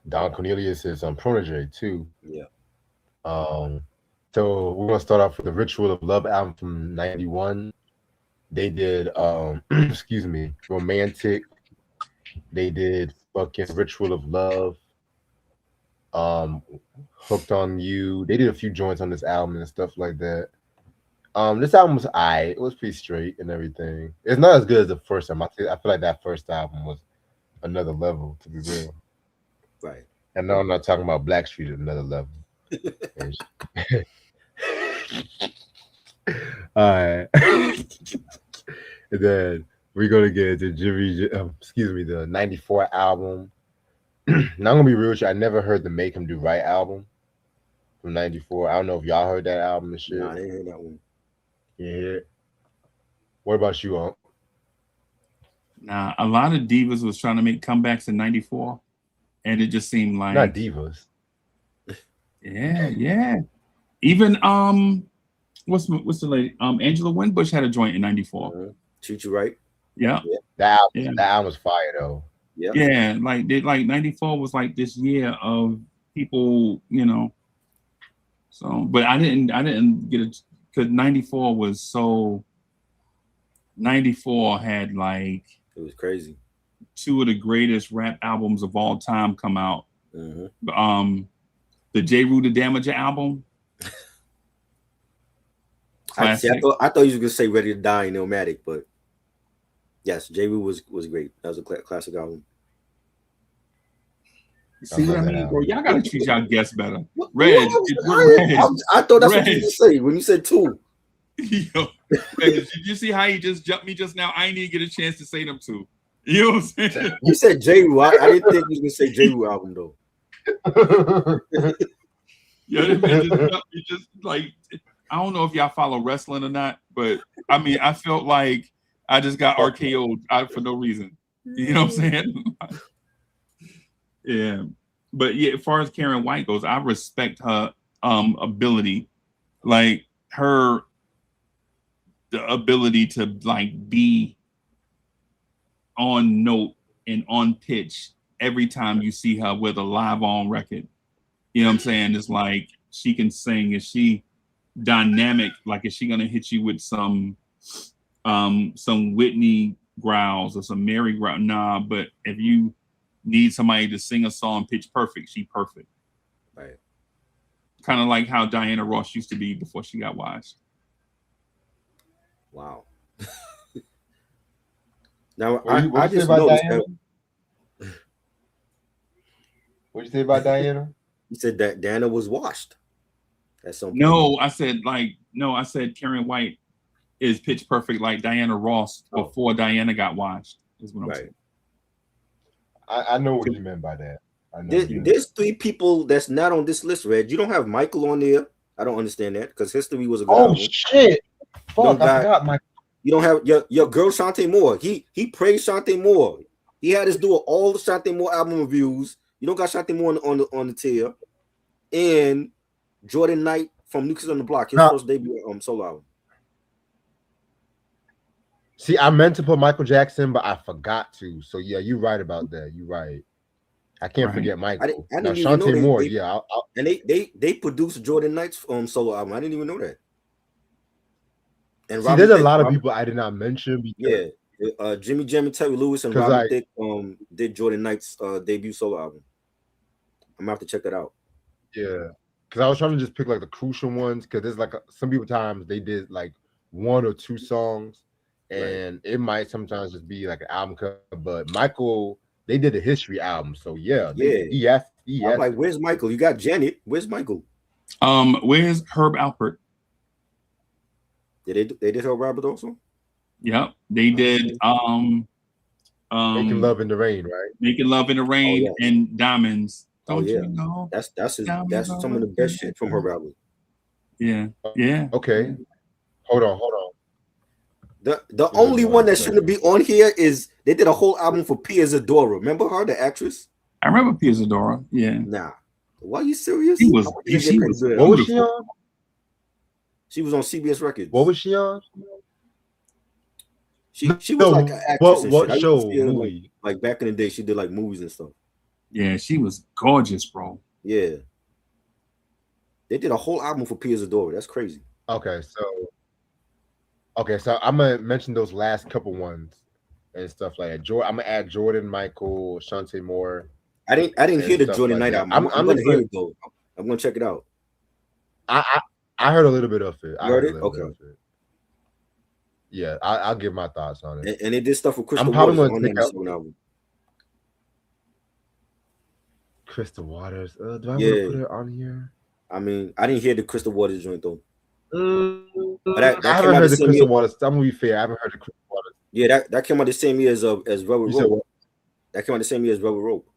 Don Cornelius is on protege too. Yeah. So we're gonna start off with the Ritual of Love album from '91. They did excuse me, Romantic. They did fucking Ritual of Love. Hooked on You. They did a few joints on this album and stuff like that. This album was it was pretty straight and everything. It's not as good as the first time. I feel like that first album was another level, to be real. Right. And no, I'm not talking about Blackstreet at another level. All right. And then we're gonna get into the '94 album. Now I'm gonna be real with you. I never heard the Make 'Em Do Right album from '94. I don't know if y'all heard that album and shit. Nah, I didn't hear that one. Yeah. What about you, Unc? Nah, a lot of divas was trying to make comebacks in '94, and it just seemed like Not divas. Yeah. Even what's the lady? Angela Winbush had a joint in '94. Treat You Right. Yeah. That album was fire though. Yeah. Yeah, like '94 was like this year of people, So, but I didn't get it because '94 had like It was crazy. two of the greatest rap albums of all time come out. Mm-hmm. The J. Rue the Damager album. I Classic. thought you was gonna say Ready to Die and Illmatic, but yes, J. Rue was great. That was a classic album. See what I mean, bro? Y'all gotta treat y'all guests better. Reg. I thought that's what you were say when you said two. Yo, Reg, did you see how he just jumped me just now? I didn't even get a chance to say them two. You know what I'm saying? You said J. Rue. I didn't think you was gonna say J. Rue album though. Yeah, that man just jumped me just like I don't know if y'all follow wrestling or not, but I mean, I felt like I just got RKO'd out for no reason. You know what I'm saying? Yeah, but yeah, as far as Karen White goes, I respect her ability, like the ability to like be on note and on pitch every time you see her with a live on record. You know what I'm saying? It's like she can sing. Is she dynamic? Like, is she gonna hit you with some Whitney growls or some Mary growl? Nah, but if you need somebody to sing a song pitch perfect, she perfect. Right. Kind of like how Diana Ross used to be before she got washed. Wow. Now What I you just say about noticed Diana? that What'd you say about Diana? you said that Diana was washed. At some point. No, I said Karen White is pitch perfect like Diana Ross before Diana got washed. Is what I'm saying. I know what you meant by that. I know. There's three people that's not on this list, Red. You don't have Michael on there. I don't understand that because History was a good album. Shit! Fuck, I forgot Michael. You don't have your girl Shantae Moore. He praised Shantae Moore. He had us do all the Shantae Moore album reviews. You don't got Shantae Moore on the tier. And Jordan Knight from New Kids on the Block, his first debut solo album. See, I meant to put Michael Jackson, but I forgot to. So yeah, you're right about that. You're right. I can't forget Michael. I now didn't even know Shantae Moore, I'll, and they produced Jordan Knight's solo album. I didn't even know that. And see, there's a lot of people I did not mention. Because, Jimmy Jam and Terry Lewis and Robin Thicke did Jordan Knight's debut solo album. I'm gonna have to check that out. Yeah, because I was trying to just pick like the crucial ones because there's like some people times they did like one or two songs, and it might sometimes just be like an album cover. But Michael, they did a History album, so yeah. He asked. I'm like, where's Michael? You got Janet. Where's Michael? Where's Herb Alpert? They did Herb Alpert also? Yep, they did. Making Love in the Rain, right? Making Love in the Rain yes. and Diamonds. Oh Don't yeah, you know? that's Diamonds some of are the best shit from her album. Yeah, yeah. Okay. Hold on. The Give me only one one that second. shouldn't be on here is they did a whole album for Pia Zadora. Remember her, the actress? I remember Pia Zadora. Yeah, Nah. Why are you serious? she was. I want you to She get paid was. good. What was she beautiful. on? She was on CBS Records. What was she on? She was like an actress and what shit. I used show? to see her, Movie? like back in the day, she did like movies and stuff. Yeah, she was gorgeous, bro. Yeah. They did a whole album for Pia Zadora. That's crazy. Okay, so I'm gonna mention those last couple ones and stuff like that. I'm gonna add Jordan, Michael, Shantae Moore. I didn't and hear the stuff Jordan like Knight that. album. I'm gonna hear listening. it though. I'm gonna check it out. I heard a little bit of it. I You heard heard it? a little Okay. bit of it. Yeah, I'll give my thoughts on it. And they did stuff with Crystal I'm probably Waters gonna on take that album. Crystal Waters. Do I want to put her on here? I mean, I didn't hear the Crystal Waters joint though. That I haven't heard the Crystal Waters. I'm gonna be fair. I haven't heard the Crystal Waters. Yeah, that came out the same year as Velvet Rope. That came out the same year as Velvet Rope.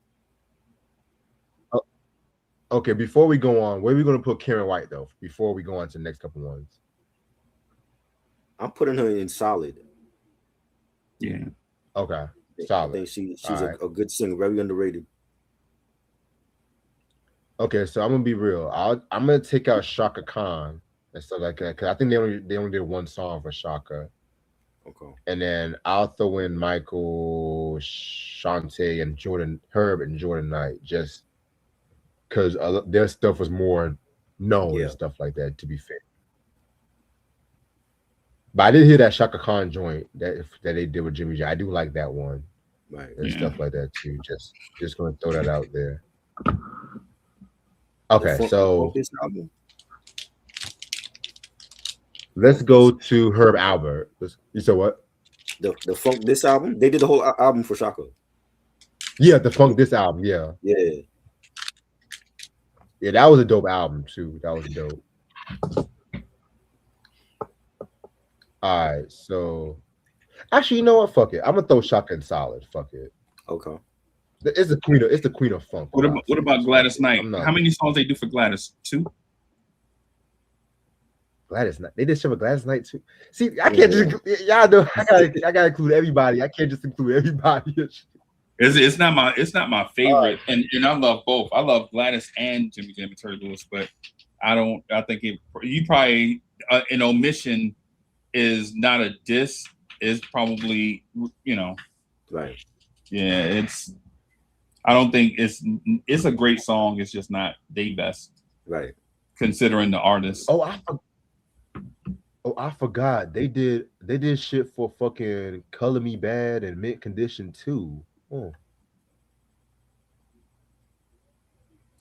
Okay, before we go on, where are we gonna put Karen White though? Before we go on to the next couple ones, I'm putting her in solid. Yeah. Okay, solid. I think she's right. a good singer, very underrated. Okay, so I'm gonna be real. I'm gonna take out Shaka Khan and stuff like that because I think they only did one song for Shaka. Okay. And then I'll throw in Michael, Shantae, and Jordan, Herb, and Jordan Knight, just because their stuff was more known and stuff like that. To be fair, but I did hear that Shaka Khan joint that they did with Jimmy J. I do like that one, right? And stuff like that too. Just gonna throw that out there. Okay, so let's go to Herb Albert. You said what? The Funk This album? They did the whole album for Shaka. Yeah, the Funk This album. Yeah, that was a dope album too. That was dope. All right, so actually, you know what? Fuck it. I'm gonna throw Shaka in solid. Fuck it. Okay. It's the queen of funk. What about Gladys Knight? How many songs they do for Gladys? 2? Gladys Knight. They did shit with Gladys Knight too. See, I can't just y'all know I gotta include everybody. I can't just include everybody. It's not my favorite, and I love both. I love Gladys and Jimmy Jam and Terry Lewis, but I think you probably an omission is not a diss. Is probably right. Yeah, I don't think it's a great song. It's just not the best, right? Considering the artist. I forgot they did shit for fucking Color Me Bad and Mint Condition too. Oh.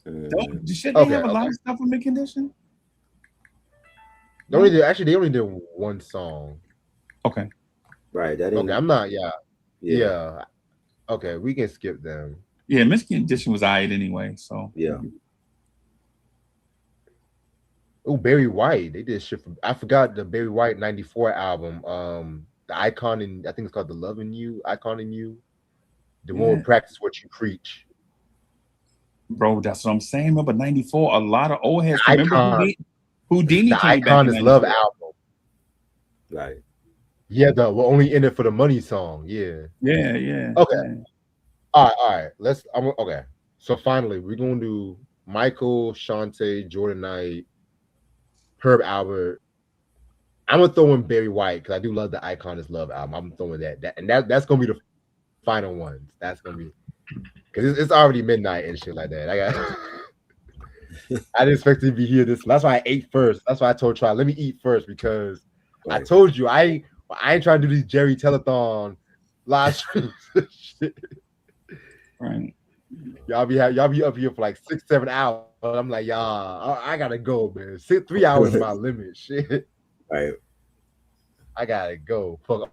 Should they have a lot of stuff with Mint Condition? They only did one song. Okay. Right. I'm not. Yeah. Okay, we can skip them. Yeah, Mint Condition was alright anyway. So yeah. Oh, Barry White. They did shit from. I forgot the Barry White '94 album. The Icon I think it's called The Love in You. Icon in You. The one with Practice What You Preach. Bro, that's what I'm saying. Remember '94? A lot of old heads. Remember Houdini the came Icon back is Love album. Right. Yeah, we're only in it for the money song. Yeah. Yeah. Okay. Yeah. All right. Okay. So finally, we're gonna do Michael, Shantae, Jordan Knight, Herb Albert. I'm gonna throw in Barry White because I do love the Icon is Love album. I'm throwing that's gonna be the final ones. That's gonna be because it's already midnight and shit like that. I didn't expect to be here that's why I ate first. That's why I told Try, let me eat first because I told you I ain't trying to do these Jerry Telethon live streams. Right. Y'all be up here for like 6-7 hours. I'm like, y'all, I gotta go, man. 3 hours is my limit. Shit. Right. I gotta go. Fuck.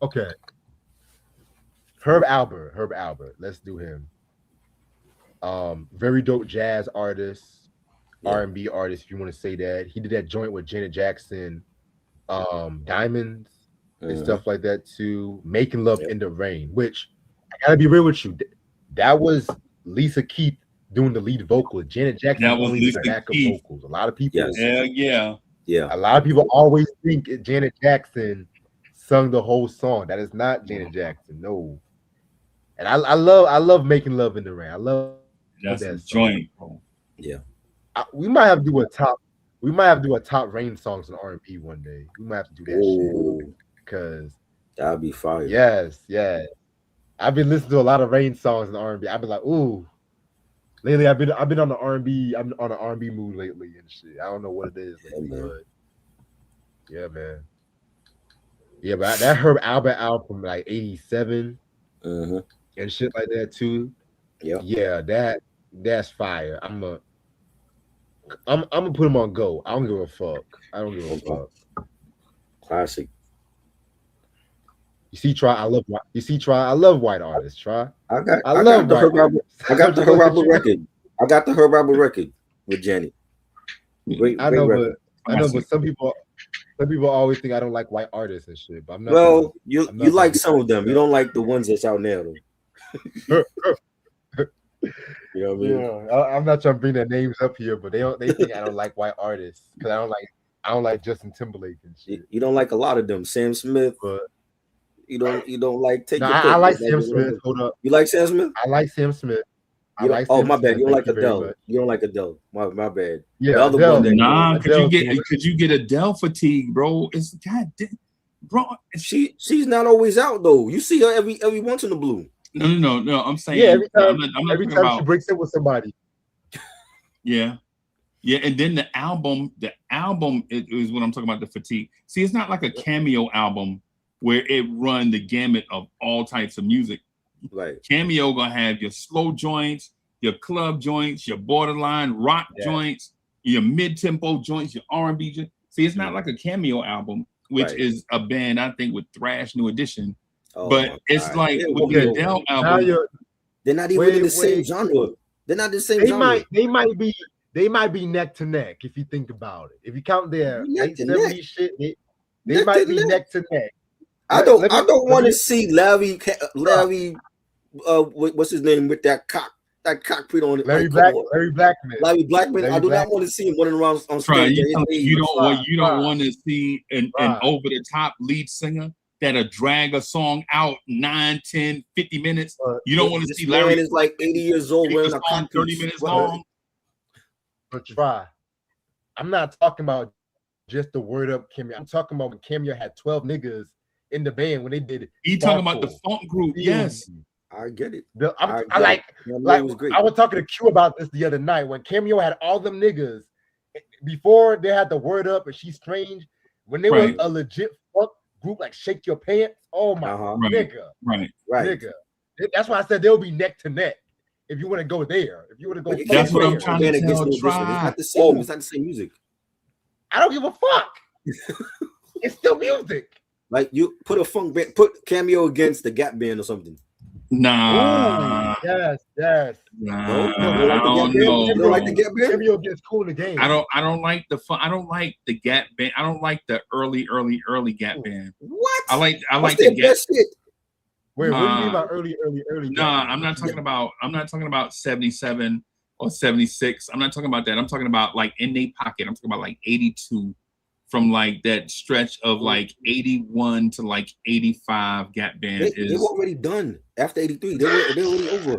Okay. Herb Albert. Let's do him. Very dope jazz artist, R&B artist, if you want to say that. He did that joint with Janet Jackson, Diamonds. and stuff like that too. Making Love in the Rain, which I gotta be real with you, that was Lisa Keith doing the lead vocal. Janet Jackson That was only Lisa did backup Keith. vocals. A lot of people, Yeah. a lot of people always think Janet Jackson sung the whole song. That is not Janet Jackson. No. And I love Making Love in the Rain. I love That's that a song. joint, bro. Yeah. We might have to do a top. We might have to do a top Rain songs in R&B one day. We might have to do that shit because that'd be fire. Yes. I've been listening to a lot of Rain songs in R&B. I've been like, ooh. Lately, I've been on the R&B. I'm on an R&B mood lately and shit. I don't know what it is, but yeah, man. Yeah, but that Herb Albert album from like '87 and shit like that too. Yeah, that's fire. I'm gonna put him on go. I don't give a fuck. I don't give a fuck. Classic. You see, I love white artists. I got the Herb Albert record. I got the Herb Albert record with Janet. Great record. But some people always think I don't like white artists and shit. But I'm not. Well, you like some of them. You don't like the ones that's out now, though. You know what I mean? Yeah, I'm not trying to bring their names up here, but they think I don't like white artists because I don't like Justin Timberlake and shit. You don't like a lot of them. Sam Smith, but you don't like. Take no, your pick. I like Sam Smith. Hold up, you like Sam Smith? I like Sam Smith. Oh, my bad. You don't like Adele. You don't like Adele. My bad. Yeah, the other one. Nah, could you get Adele fatigue, bro? It's goddamn, bro. She's not always out though. You see her every once in the blue. No. I'm saying every time, I'm she breaks up with somebody. Yeah, and then the album is what I'm talking about. The fatigue. See, it's not like a cameo album where it run the gamut of all types of music. Right. Cameo gonna have your slow joints, your club joints, your borderline rock joints, your mid-tempo joints, your R&B joints. See, it's not like a Cameo album, which is a band I think with Thrash New Edition. But it's like with the Adele album, they're not even in the same genre. They're not the same genre. They might be neck to neck if you think about it. If you count their late 70s shit, they might be neck to neck. I don't want to see Larry. What's his name with that cockpit on it? Larry Blackman. I do not want to see him running around on stage. You don't want to see an over the top lead singer that'll drag a song out 9, 10, 50 minutes. You don't want to see Larry is like 80 years old wearing a song 30 minutes long. But I'm not talking about just the word up Cameo. I'm talking about when Cameo had 12 niggas in the band when they did it. You talking about the funk group? Yes, I get it. I was talking to Q about this the other night when Cameo had all them niggas before they had the word up and She's Strange. When they were a legit funk group like Shake Your Pants. Oh my nigga, right, nigga. That's why I said they'll be neck to neck. If you want to go there, if you want to go, that's what I'm trying to tell. It's not the same. It's not the same music. I don't give a fuck. It's still music. Like you put a funk band, put Cameo against the Gap Band or something. Nah. Ooh, yes. Nah. I don't know. You don't like the Gap Band? Cameo gets cool in the game. I don't like the fun. I don't like the Gap Band. I don't like the early Gap Band. What? I like the Gap. shit. Wait, what do you mean by early? Nah, I'm not talking about 77 or 76. I'm not talking about that. I'm talking about like in their pocket. I'm talking about like 82, from like that stretch of like 81 to like 85. Gap Band they were already done after 83. They were already over.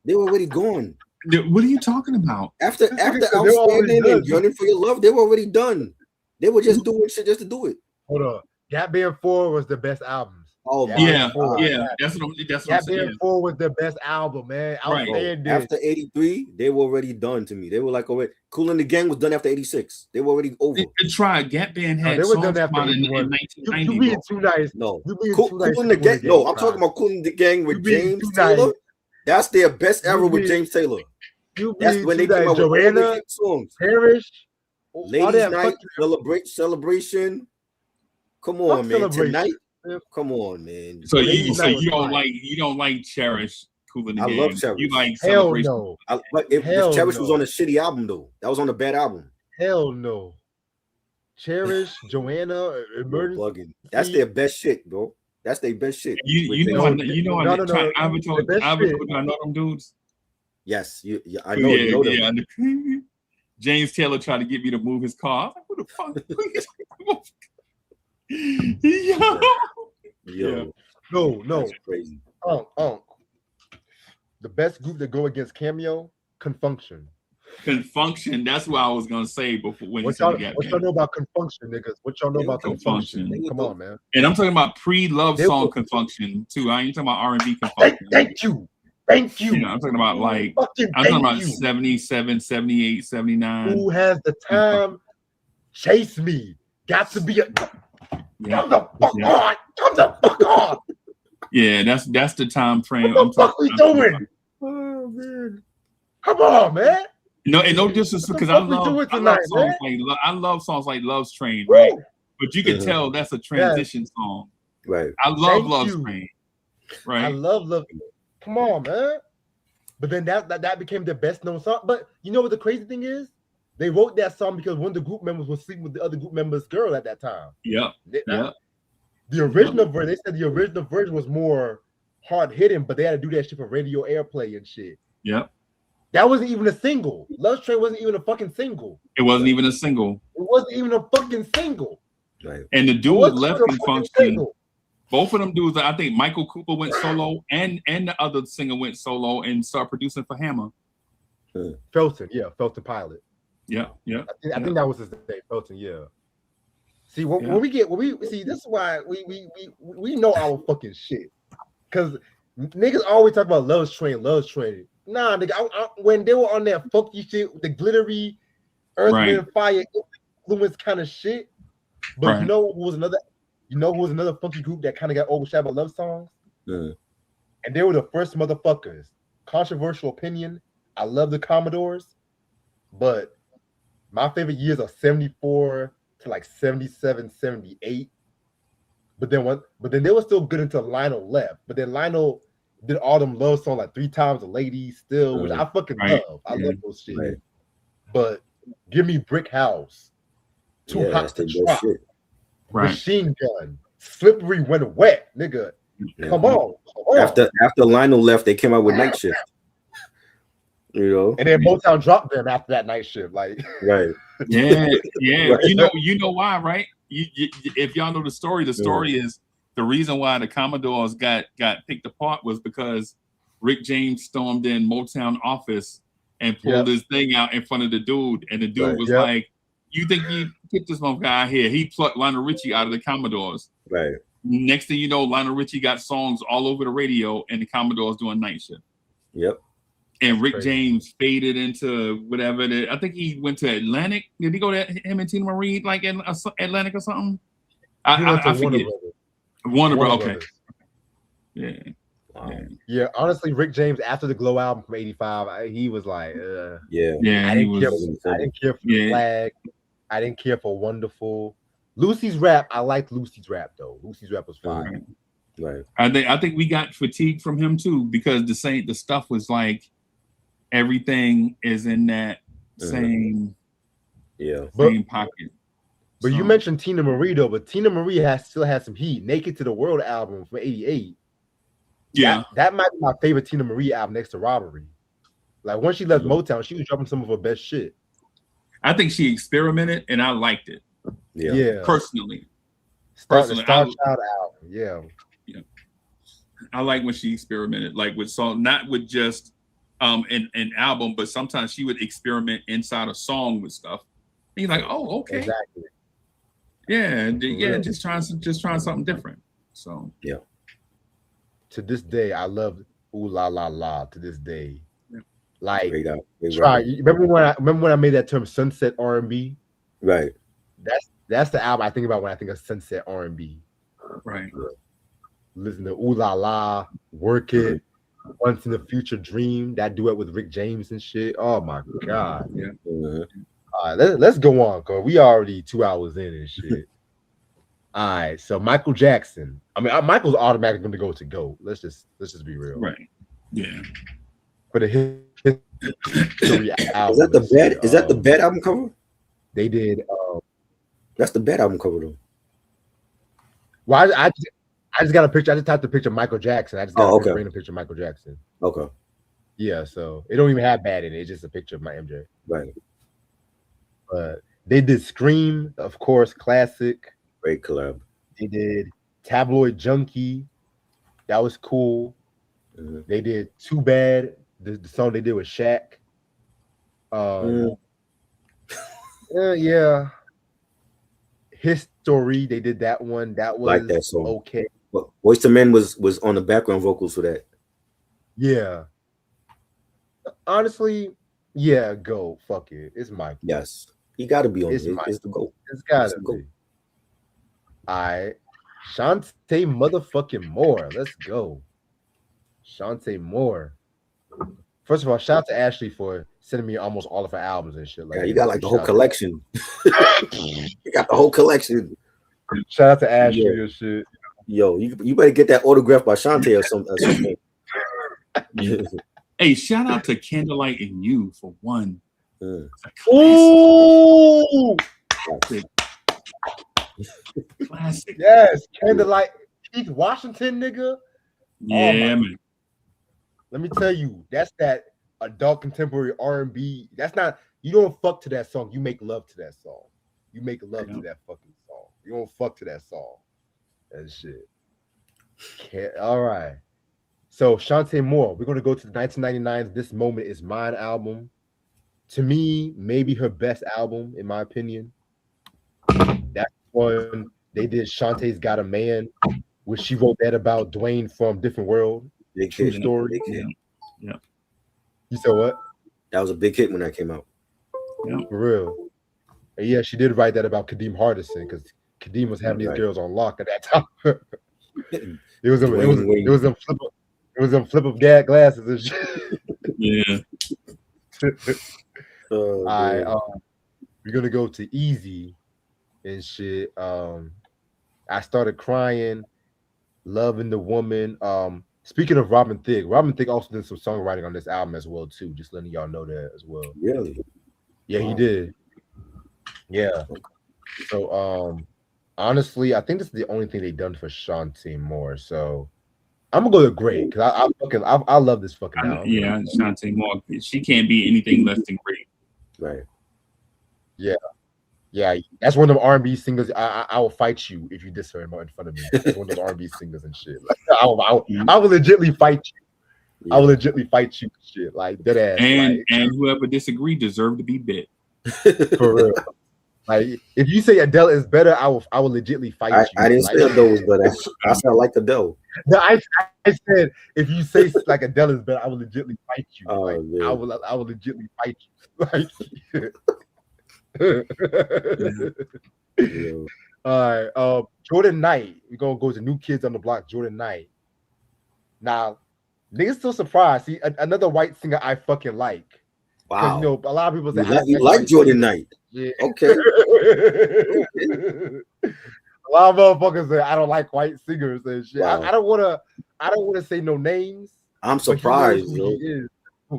They were already gone. What are you talking about? After Outstanding and Yearning for Your Love, they were already done. They were just doing shit just to do it. Hold on. Gap Band 4 was the best albums. Oh yeah. That's what I'm Gap saying. Band 4 was the best album, man. Outstanding. After 83, they were already done to me. They were like already Kool and the Gang was done after 86. They were already over. Gap Band had they were songs done after in 1990. You being too nice. No. Kool and the Gang. No, I'm talking about Kool and the Gang with James Taylor. That's their best era with James Taylor. That's when they came out with Joanna, songs. Parish, Ladies Night, Celebration. Come on, man. Tonight. Come on, man. So you don't like Cherish, Kool and the Gang. I love Cherish. You like Hell Celebration. no. If Cherish was on a shitty album though. That was on a bad album. Hell no. Cherish, Joanna, You're Emergency. bugging. That's their best shit, bro. That's their best shit. You know, I would told I know them dudes. Yes, I know. You know them. Yeah. James Taylor tried to get me to move his car. I was like, what the fuck? Yo, No, that's crazy. The best group that go against Cameo, Confunction. Confunction. That's what I was gonna say before when What you said y'all know about Confunction, niggas? What y'all know about Confunction? Come on, man. And I'm talking about pre-love song Confunction too. I ain't talking about R&B Confunction. Thank you. Yeah, I'm talking about like I'm talking about 77, 78, 79. Who has the time? Chase me. Got to be a come the fuck on. Come the fuck on. Yeah, that's the time frame. What the fuck we doing? Oh man. Come on, man. No, and no disrespect because I love songs like Love's Train, Woo. right? But you can tell that's a transition song. Right. I love Love's Train. Right. I love. Come on, man. But then that became their best known song. But you know what the crazy thing is? They wrote that song because one of the group members was sleeping with the other group member's girl at that time. Yeah. The original version, they said the original version was more hard hitting, but they had to do that shit for radio airplay and shit. Yep. That wasn't even a single. Love Train wasn't even a fucking single. It wasn't even a single. It wasn't even a fucking single. Right. And the dude left Confunction. Both of them dudes, I think Michael Cooper went solo and the other singer went solo and started producing for Hammer. Felton Pilot. Yeah. I think that was his name, Felton. Yeah. See, when we see, this is why we know our fucking shit, because niggas always talk about Love's Train. Nah, nigga, when they were on that funky shit, the glittery Earth, Wind, and Fire influence kind of shit. But you know who was another funky group that kind of got overshadowed by love songs? And they were the first motherfuckers. Controversial opinion. I love the Commodores, but my favorite years are 74 to like 77, 78. But then they were still good until Lionel left. But then Lionel did all them love songs like 3 Times a Lady still, which I fucking love. I love those shit. Right. But give me Brick House. Too Hot to Trot. Machine Gun. Slippery When Wet, nigga. Come on. After Lionel left, they came out with Night Shift. You know, and then Motown dropped them after that Night Shift, like right. Yeah. You know why, right? If y'all know the story is the reason why the Commodores got picked apart was because Rick James stormed in Motown office and pulled his thing out in front of the dude, and the dude was like, "You think you picked this motherfucker out here?" He plucked Lionel Richie out of the Commodores. Right. Next thing you know, Lionel Richie got songs all over the radio, and the Commodores doing Night Shift. Yep. And Rick James faded into whatever. I think he went to Atlantic. Did he go to him and Tina Marie like in Atlantic or something? I forget. Warner Bros. Okay. Yeah. Wow. Yeah. Honestly, Rick James after the Glow album from '85, he was like, yeah. I didn't care for the Flag. I didn't care for Wonderful. Lucy's Rap. I liked Lucy's Rap though. Lucy's Rap was fine. Right. I think we got fatigued from him too because the stuff was like everything is in that same pocket. But you mentioned Tina Marie though, but Tina Marie still has some heat. Naked to the World album from '88. Yeah, that might be my favorite Tina Marie album next to Robbery. Like once she left Motown, she was dropping some of her best shit. I think she experimented and I liked it. Yeah. Personally. Star Child album. Yeah. I like when she experimented, like with song, not with just an album, but sometimes she would experiment inside a song with stuff. And you're like, oh, okay. Exactly. Yeah, just trying something different. So yeah. To this day, I love Ooh La La La to this day. Yeah. Like remember when I made that term sunset R&B? Right. That's the album I think about when I think of sunset R&B. Right. Listen to Ooh La La, Work It, Once in the Future Dream, that duet with Rick James and shit. Oh my God. Yeah. All right, let's go on, cause we already 2 hours in and shit. All right, so Michael Jackson. I mean, Michael's automatically going to go to GOAT. Let's just be real. Right. Yeah. For the history album. Is that the bed album cover? They did That's the Bad album cover though. Well, I just got a picture. I just typed the picture of Michael Jackson. I just got okay. a random picture of Michael Jackson. Okay. Yeah, so it don't even have Bad in it. It's just a picture of my MJ. Right. But they did Scream, of course, classic. Great collab. They did Tabloid Junkie. That was cool. Mm-hmm. They did Too Bad, the song they did with Shaq. Yeah. History, they did that one. That was like that song. Okay. But Boyz II Men was on the background vocals for that. Yeah. Honestly, yeah, go. Fuck it. It's Mike. Yes. He got to be on it. It's It's the GOAT. It's gotta It's the GOAT. be. All right. Shantae motherfucking Moore. Let's go. Shantae Moore. First of all, shout out to Ashley for sending me almost all of her albums and shit. Like, Yeah, you got like the whole collection. You got the whole collection. Shout out to Ashley and shit. Yo, you better get that autographed by Shantae or something. Hey, shout out to Candlelight and You for one. Ooh, Classic. yes, Candlelight. Keith Washington, nigga. Yeah, my- man. Let me tell you, that's that adult contemporary R&B. That's not, you don't fuck to that song. You make love to that song. You make love to that fucking song. You don't fuck to that song. That shit. All right. So Shantae Moore, we're gonna go to the 1999's This Moment Is Mine album. To me, maybe her best album, in my opinion. That's one they did. Shantae's Got a Man, which she wrote that about Dwayne from Different World. Big True hit. story. Big hit. Yeah. You said what? That was a big hit when that came out. For real. And yeah, she did write that about Kadeem Hardison because Kadeem was having these Right. girls on lock at that time. It was them flip of gag glasses and shit. Yeah. All right, we're gonna go to Easy and shit. I started crying, loving the woman. Speaking of Robin Thicke also did some songwriting on this album as well too. Just letting y'all know that as well. Really? Yeah, he Wow. did. Yeah. So honestly, I think this is the only thing they done for Shantae Moore. So I'm gonna go to great because I love this fucking album. Yeah, Shantae Moore. She can't be anything less than great. Right. Yeah, that's one of them R&B singers. I will fight you if you diss her in front of me. That's one of them R&B singers and shit. Like, I will legitly fight you. Yeah. I will legitly fight you. Shit, like dead ass. And whoever disagreed deserved to be bit. For real. Like if you say Adele is better, I will legitly fight you. I didn't like, say Adele was better. I said I like Adele. No, I said if you say like Adele is better, I will legitly fight you. Oh, like, man. I will legitly fight you. Like, Yeah. all right. Jordan Knight. We're gonna go to New Kids on the Block, Jordan Knight. Now, niggas still surprised. See, another white singer I fucking like. 'Cause, Wow. you know, a lot of people say You like Jordan Knight. Yeah. Okay. A lot of motherfuckers say I don't like white singers and shit. Wow. I don't wanna say no names. I'm but he knows surprised, who yo. he is.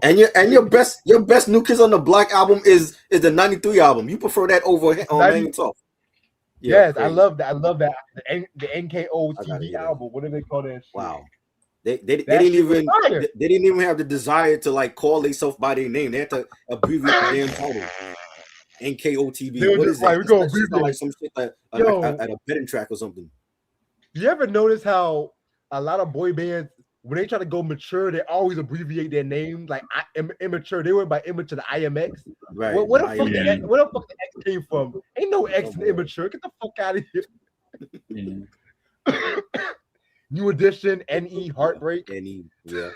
And your best New Kids on the Block album is the 93 album. You prefer that over Hanging Tough. Yeah, Yes, I crazy. love that. I love that. The NKO I gotta TV hear that. album. What do they call that shit? Wow. They That didn't shit was even fire. they didn't even have the desire to like call themselves by their name. They had to abbreviate the damn title. NKOTB. They were What just is like, that? we gonna That shit sound abbreviate. like some shit like Yo. at a betting track or something. You ever notice how a lot of boy bands, when they try to go mature, they always abbreviate their name like immature. They went by immature to IMX. Right. Where the fuck Yeah. where the fuck the X came from? Ain't no X in immature. Get the fuck out of here. Yeah. New Edition, NE, Heartbreak. Yeah.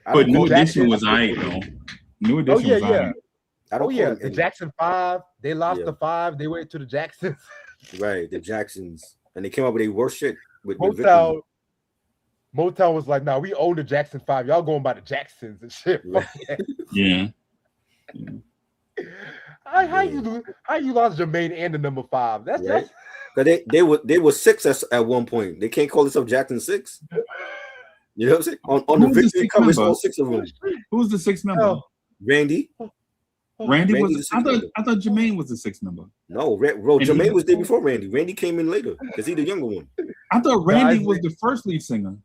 But New Jackson- Edition was alright though. New Edition yeah, was yeah. alright. I don't Oh yeah, call the them Jackson 5. They lost Yeah. the 5. They went to the Jacksons. right, the Jacksons. And they came up with a worse shit with Victim. Motown was like, nah, we own the Jackson 5. Y'all going by the Jacksons and shit. Right. Yeah. How you lost Jermaine and the number 5? That's Right. Because they were 6 at one point. They can't call themselves Jackson 6. You know what I'm saying? On the Who's the victory sixth cover, it's member? all 6 of them. Who's the sixth member? Oh. Randy. Randy Randy's was. the sixth member. I thought Jermaine was the sixth member. No, bro, And Jermaine he- was there before Randy. Randy came in later because he's the younger one. I thought Randy Isley- was the first lead singer.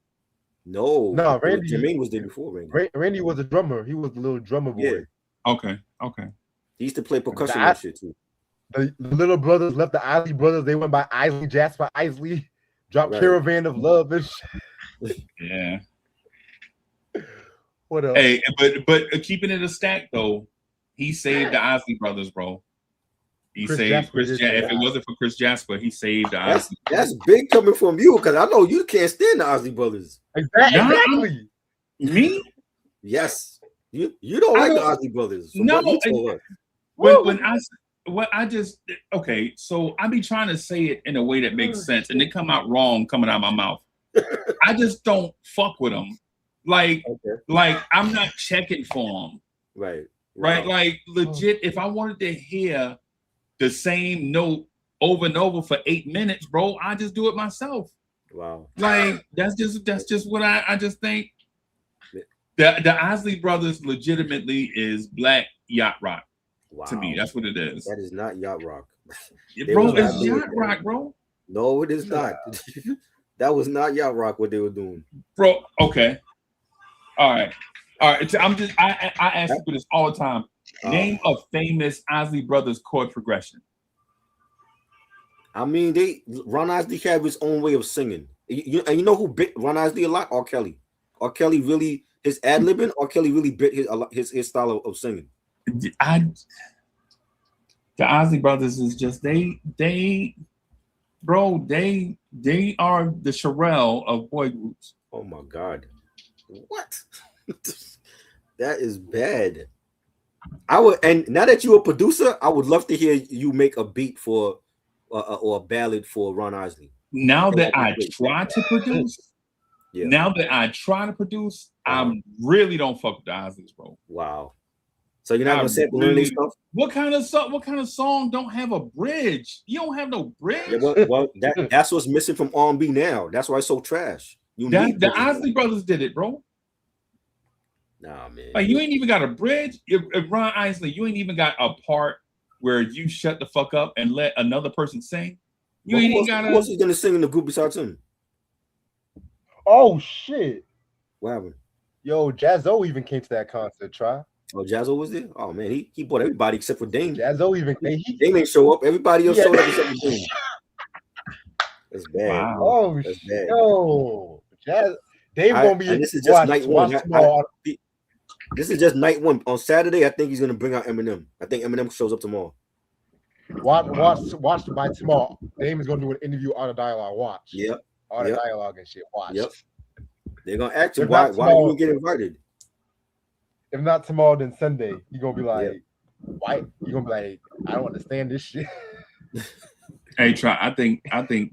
No, Randy. Jermaine was there before Randy. Randy was a drummer. He was the little drummer boy. Yeah. Okay. He used to play percussion That- and shit too. The little brothers left the Isley brothers. They went by Isley, Jasper Isley. Dropped Right. Caravan of Love and shit. Yeah. What else? Hey, but keeping it a stack though, he saved the Isley brothers, bro. He Chris saved Jasper Chris. did If say it that. wasn't for Chris Jasper, he saved the That's Isley. that's big coming from you because I know you can't stand the Ozzy brothers. Exactly. Me? Yes, you don't I like the don't- Ozzy brothers. From No, what you told us. When I just okay, so I be trying to say it in a way that makes sense, and it come out wrong coming out of my mouth. I just don't fuck with them. Like I'm not checking for them. Right. Right? Wow. Like legit, if I wanted to hear the same note over and over for 8 minutes, bro, I just do it myself. Wow. Like that's just what I just think. The Isley brothers legitimately is black yacht rock Wow. to me. That's what it is. That is not yacht rock. Bro, was it's not doing yacht that. rock, bro. No, it is not. That was not yacht rock what they were doing. Bro, okay. All right. I ask people this all the time. Name a famous Isley brothers chord progression. I mean, Ron Isley had his own way of singing. And you know who bit Ron Isley a lot? R. Kelly. R. Kelly really his ad libbing. R. Kelly really bit his style of singing. The Isley brothers is just they are the Sherelle of boy groups. Oh my God, what? That is bad. I would, and now that you're a producer, I would love to hear you make a beat for or a ballad for Ron Isley. Now that I try to produce, I really don't fuck with the Isleys, bro. Wow. So you're not gonna sample any stuff? What kind of song don't have a bridge? You don't have no bridge. Yeah, well, that's what's missing from R&B now. That's why it's so trash. The Isley brothers did it, bro. Nah, man. Like you ain't even got a bridge. If Ron Isley, you ain't even got a part where you shut the fuck up and let another person sing. You ain't even got. Who else is gonna sing in the group besides him? Oh shit! What happened? Yo, Jazzo even came to that concert. Try. Oh, Jazzo was there. Oh man, he bought everybody except for Dame. Jazzo even Dame didn't show up. Everybody else showed up except for Dame. That's bad. Wow. Oh That's bad. yo, Dame gonna be. This is just night one. Tomorrow. This is just night one. On Saturday, I think he's gonna bring out Eminem. I think Eminem shows up tomorrow. Watch by tomorrow. Dame is gonna do an interview on a dialogue. Watch. Yep. On a dialogue and shit. Watch. Yep. They're gonna ask him If why not you didn't tomorrow- get invited. If not tomorrow, then Sunday. You gonna be like, why? You gonna be like, I don't understand this shit. Hey, try. I think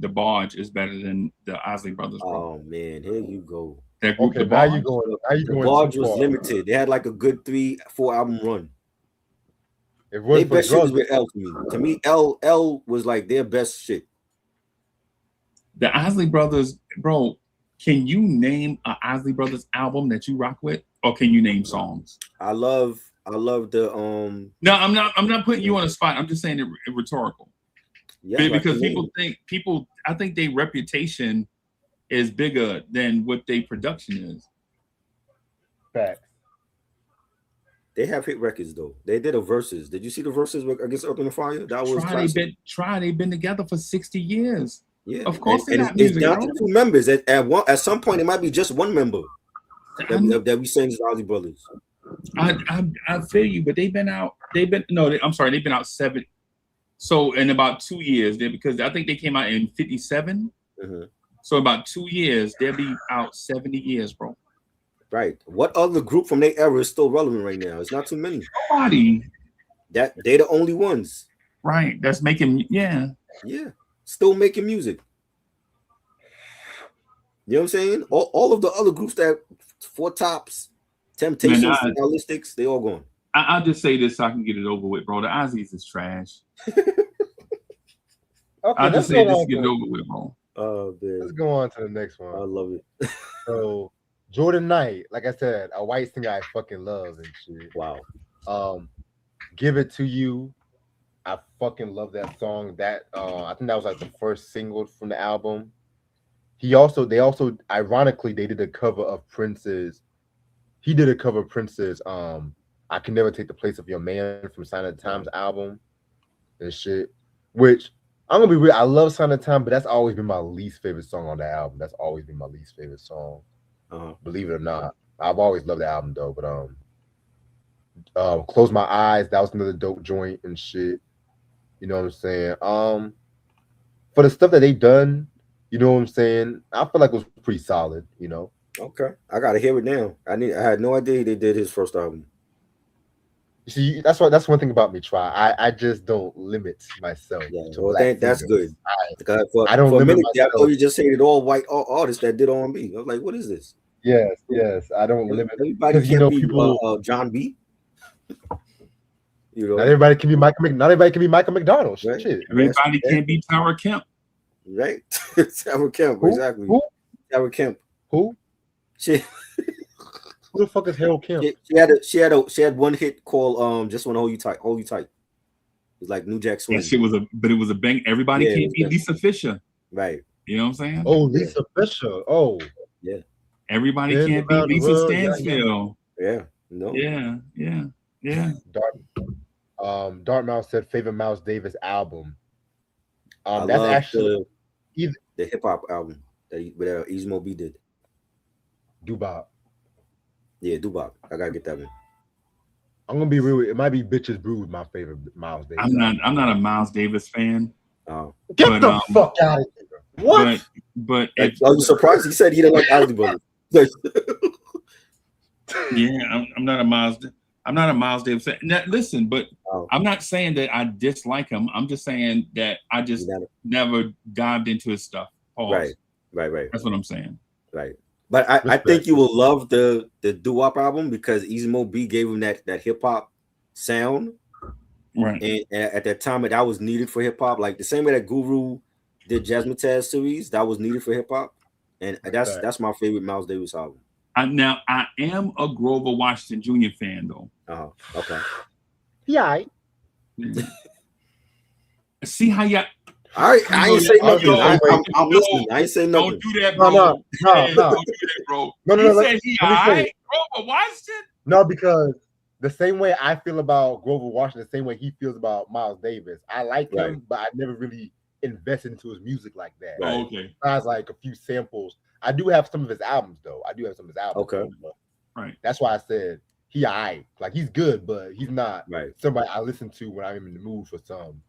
the Barge is better than the Isley brothers, bro. Oh man, here you go. That group, Okay, the now Barge. you going. Now you The going. Barge too was far. limited. They had like a good 3-4 album run. If it Their wasn't for best shit was drugs, with L to me. To me, L was like their best shit. The Isley brothers, bro. Can you name an Isley brothers album that you rock with, or can you name songs? I love the No, I'm not putting you on the spot. I'm just saying it rhetorical. yeah, Because like I think their reputation is bigger than what their production is. facts. they have hit records though. They did a verses. Did you see the verses against Earth and Fire? That was classic. They've been together for 60 years. Yeah, Of course they and got it's music, down bro. to 2 members. At some point, it might be just one member that we saying is Ozzy Brothers. I feel you, but they've been out 7. So in about 2 years, because I think they came out in 57. Mhm. So about 2 years, they'll be out 70 years, bro. Right. What other group from their era is still relevant right now? It's not too many. Nobody, That they the only ones. right? That's making Yeah. Still making music. You know what I'm saying? All of the other groups that Four Tops, Temptations, Man, Stylistics, they all gone. I'll just say this so I can get it over with, bro. The Ozzy's is trash. Okay, I'll let's just say go this on to get it to, over with, bro. Oh man, let's go on to the next I one. love it. So Jordan Knight, like I said, a white singer I fucking love and shit. Wow. Give It to You, I fucking love that song. That I think that was like the first single from the album. They also ironically they did a cover of Prince's. He did a cover of Prince's I Can Never Take the Place of Your Man from Sign of the Times album and shit. Which I'm gonna be real, I love Sign of the Time, but that's always been my least favorite song on that album. That's always been my least favorite song. Believe it or not. I've always loved the album though, but Close My Eyes, that was another dope joint and shit. You know what I'm saying? For the stuff that they've done, you know what I'm saying? I feel like it was pretty solid, you know. Okay, I gotta hear it now. I had no idea they did his first album. You see, that's one thing about me, Try. I just don't limit myself. Yeah, to well, black that's singers. good. I don't for a limit minute, I myself. thought you just said it all white artists that did R&B. I was like, what is this? Yes. I don't limit. Everybody Because, you know, can't be people. John B. You know, Not everybody can be Michael McDonald. Right. Shit. Everybody can't be Tara Kemp. right? Tara Kemp, Who? exactly. Who? Tara Kemp. Who? She Who the fuck is Harold Kemp? she had one hit called Just Wanna Hold You Tight. Hold You Tight. It's like New Jack Swing. That shit was a bang. Everybody Yeah, can't be yeah. Lisa Fisher. Right. You know what I'm saying? Oh, Lisa Fisher. Oh, Everybody Yeah, can't be around the Lisa world, yeah, Stansfield. Yeah. No. Yeah. Dartmouth said favorite Miles Davis album. I That's love actually the hip hop album that Easy Mo B did. Dubop. Yeah, Dubop. I gotta get that one. I'm gonna be real. It might be Bitches Brew, my favorite Miles Davis. I'm not a Miles Davis fan. Get but, the fuck out of here. What? But Are you surprised? He said he didn't like Ozzy Brothers. yeah, I'm not a Miles Davis fan. Now, listen, but Oh. I'm not saying that I dislike him. I'm just saying that I just never dived into his stuff. Pause. Right. That's what I'm saying. Right. But I think you will love the doo-wop album because Easy Mo B gave him that hip hop sound. Right. And at that time that was needed for hip hop. Like the same way that Guru did Jazzmatazz series, that was needed for hip hop. And that's my favorite Miles Davis album. Now I am a Grover Washington Jr. fan though. Okay. Yeah. See how you All right, I ain't say nothing. I'm listening. I ain't say nothing. Don't do that, bro. No. Don't do that, bro. No. He let said me he say alright. it. Grover Washington. No, because the same way I feel about Grover Washington, the same way he feels about Miles Davis. I like him, but I never really invested into his music like that. Right. Oh, okay. Besides like a few samples. I do have some of his albums though. Okay. Right. That's why I said he alright. Like he's good, but he's not Right. somebody I listen to when I'm in the mood for some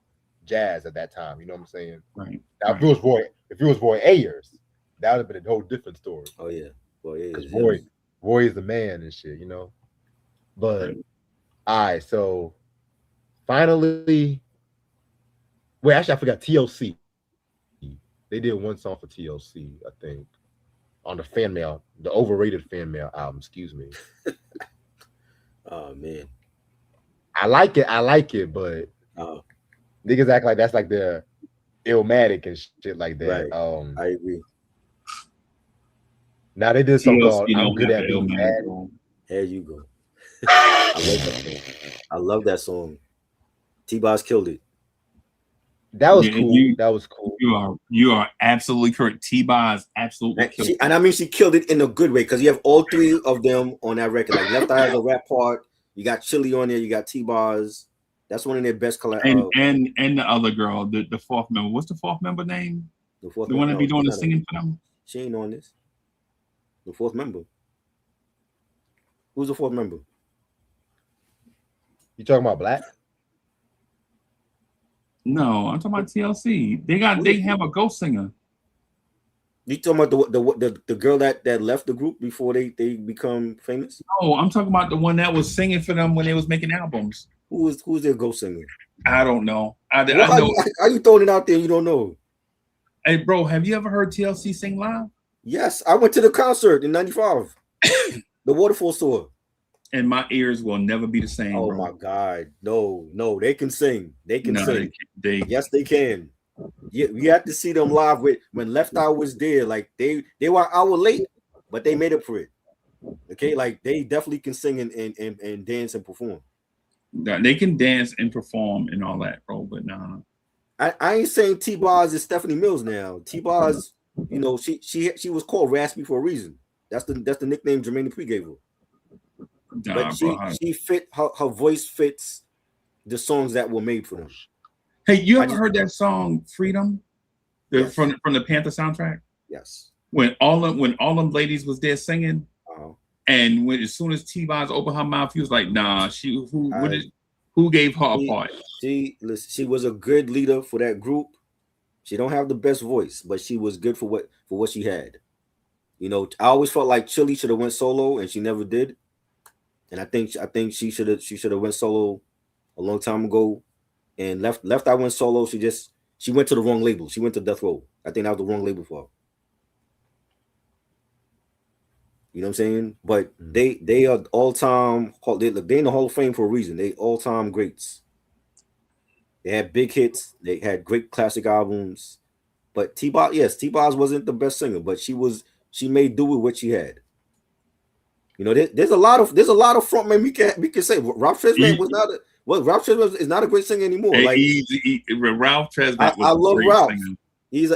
jazz at that time. You know what I'm saying? Right. Now if it was Roy Ayers, that would have been a whole different story. Oh yeah. Well, yeah. Because Roy is the man and shit, you know. But all right, so finally, wait, actually, I forgot TLC. They did one song for TLC, I think, on the fan mail, the overrated fan mail album. Excuse me. Oh man, I like it, but niggas act like that's like the Illmatic and shit like that. Right. I agree. Now they did something called TLC "I'm don't Good have at the Being Illmatic, Bad." bro. There you go. I love that song. T-Boz killed it. That was Yeah, cool. That was cool. You are absolutely correct. T-Boz absolutely killed it. And I mean, she killed it in a good way because you have all three of them on that record. Like Left Eye has a rap part. You got Chili on there. You got T-Boz. That's one of their best And the other girl, the fourth member. What's the fourth member name? The one that be doing the singing for them. She ain't on this. The fourth member. Who's the fourth member? You talking about Black? No, I'm talking about TLC. They have a ghost singer. You talking about the girl that left the group before they become famous? No, I'm talking about the one that was singing for them when they was making albums. Who's their ghost singer? I don't know. I know. Are you throwing it out there? You don't know. Hey, bro, have you ever heard TLC sing live? Yes, I went to the concert in '95. The Waterfall tour. And my ears will never be the same. Oh bro. my God. No, they can sing. They can sing. Yes, they can. Yeah, you have to see them live when Left Eye was there. Like they were an hour late, but they made up for it. Okay, like they definitely can sing and dance and perform. They can dance and perform and all that, bro. But nah. I ain't saying T-Boz is Stephanie Mills now. T-Boz, you know, she was called Raspy for a reason. That's the nickname Jermaine Dupri gave her. Nah, But bro. she fit her voice fits the songs that were made for them. Hey, you ever heard that song "Freedom" Yes. from the Panther soundtrack? Yes. When all them ladies was there singing, Uh-huh. and as soon as T-Boz opened her mouth, he was like, "Nah, who gave her a part?" She was a good leader for that group. She don't have the best voice, but she was good for what she had. You know, I always felt like Chili should have went solo, and she never did. And I think she should have went solo a long time ago, and left. I went solo. She went to the wrong label. She went to Death Row. I think that was the wrong label for her. You know what I'm saying? But they are all time. They in the Hall of Fame for a reason. They all time greats. They had big hits. They had great classic albums. But T-Boz wasn't the best singer, but she made do with what she had. You know, there's a lot of frontmen we can say. Ralph Tresvant Ralph Tresvant is not a great singer anymore. Hey, like Ralph Tresvant was I love great Ralph. singer.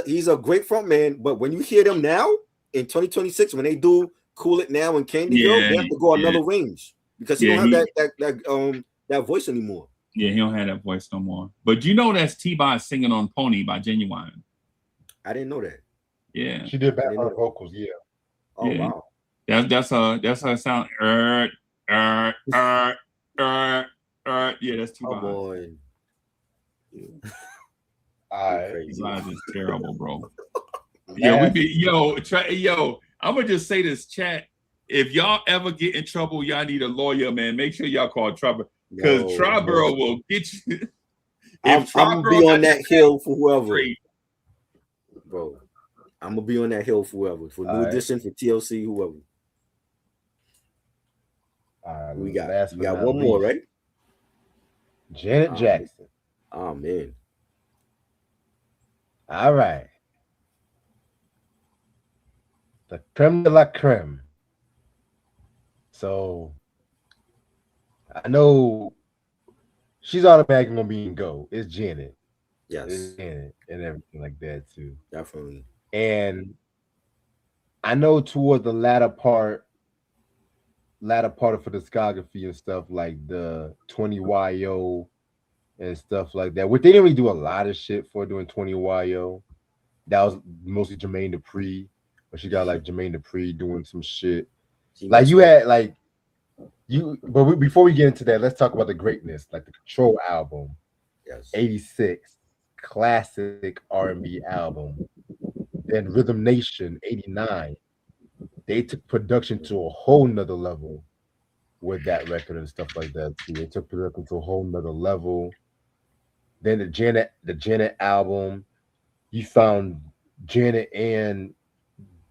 He's a great frontman, but when you hear them now in 2026, when they do Cool It Now and Candy Girl, they have to go another range because he don't have that voice anymore. Yeah, he don't have that voice no more. But you know that's T-Boz singing on Pony by Genuine. I didn't know that. Yeah. She did background vocals, yeah. Oh yeah. wow. That's her sound. Yeah, that's T-Boz. Oh boy. T-Boz is terrible, bro. Yo, I'm gonna just say this, chat. If y'all ever get in trouble, y'all need a lawyer, man. Make sure y'all call Triborough because Triborough will get you. I'm gonna be on that hill for whoever, great. Bro. I'm gonna be on that hill for whoever, for New Edition, for TLC, whoever. We got one more, right? Janet Jackson. Oh man. All right. The creme de la creme. So I know she's automatically gonna be in go. It's Janet. Yes. It's Janet and everything like that too. Definitely. And I know toward the latter part of the discography and stuff like the 20YO and stuff like that, which they didn't really do a lot of shit for doing 20YO. That was mostly Jermaine Dupri, but she got like Jermaine Dupri doing some shit. Like you had like but before we get into that, let's talk about the greatness, like the Control album. Yes. 86, classic R&B album. Then Rhythm Nation, 89. They took production to a whole nother level with that record and stuff like that too. They took production to a whole nother level. Then the Janet album, you found Janet and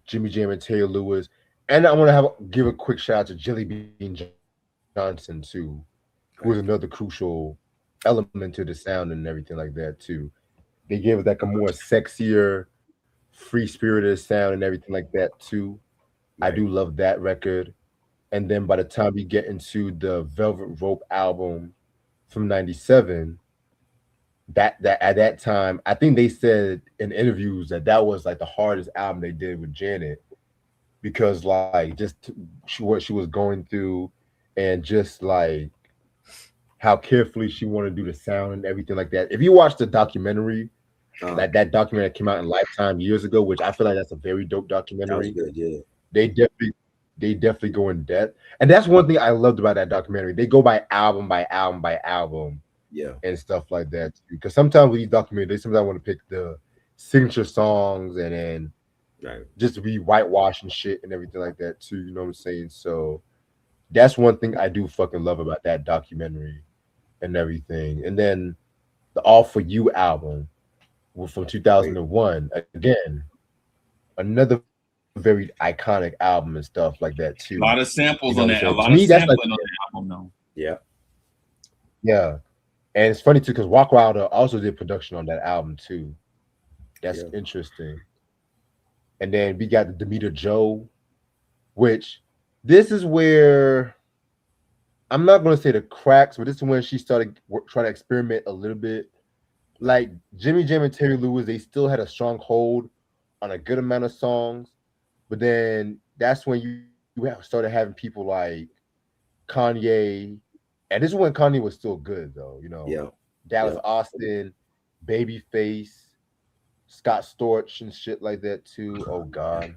Jimmy Jam and Taylor Lewis. And I want to give a quick shout out to Jelly Bean Johnson too, who was another crucial element to the sound and everything like that too. They gave it like a more sexier, free-spirited sound and everything like that too. I do love that record. And then by the time we get into the Velvet Rope album from 97, that at that time, I think they said in interviews that was like the hardest album they did with Janet, because like just what she was going through and just like how carefully she wanted to do the sound and everything like that. If you watch the documentary, that documentary that came out in Lifetime years ago, which I feel like that's a very dope documentary. That was good, yeah. They definitely go in depth. And that's one thing I loved about that documentary. They go by album by album by album. Yeah. And stuff like that. Because sometimes with these documentaries, they sometimes want to pick the signature songs and then just to be whitewashing shit and everything like that too. You know what I'm saying? So that's one thing I do fucking love about that documentary and everything. And then the All For You album from 2001. Again, another very iconic album and stuff like that too. A lot of samples you know on that. A lot to of me, sampling like, on that album though. Yeah. Yeah. And it's funny too, because Walk Wilder also did production on that album too. That's interesting. And then we got the Demeter Joe, which this is where I'm not gonna say the cracks, but this is when she started trying to experiment a little bit. Like Jimmy Jam and Terry Lewis, they still had a strong hold on a good amount of songs, but then that's when you started having people like Kanye, and this is when Kanye was still good, though. You know, Yeah. Dallas Yeah. Austin, Babyface, Scott Storch, and shit like that too. Oh God.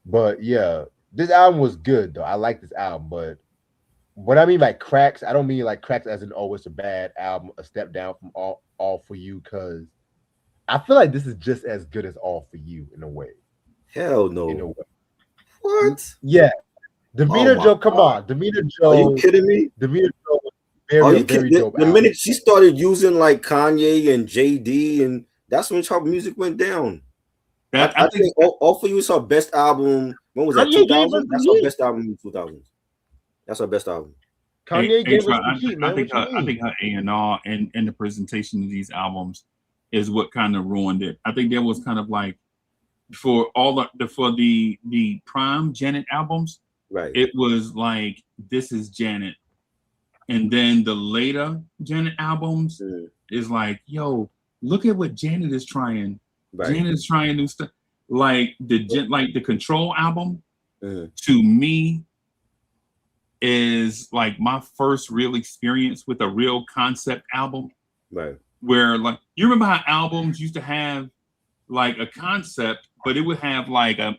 But yeah, this album was good though. I like this album, but what I mean by cracks, I don't mean like cracks as in oh, it's a bad album, a step down from all for you, because I feel like this is just as good as All for You in a way. Hell In a no. way. What? Yeah. Demeanor my Joe, come God. on. Demeanor Are you Joe. kidding me? Demeanor Joe was Are very, you very kidding? dope. The album. minute she started using like Kanye and JD, and that's when her music went down. I think All for You is her best album. When was that? Kanye gave us 2000? the That's her heat. best album in 2000s. That's her best album. Kanye gave us Troy, the heat, man. I think What you mean? her A&R and the presentation of these albums is what kind of ruined it. I think there was kind of like for all the prime Janet albums, Right. it was like this is Janet, and then the later Janet albums is like, yo, look at what Janet is trying. Right. Janet is trying new stuff. Like the Control album, to me, is like my first real experience with a real concept album. Right. Where like you remember how albums used to have like a concept, but it would have like a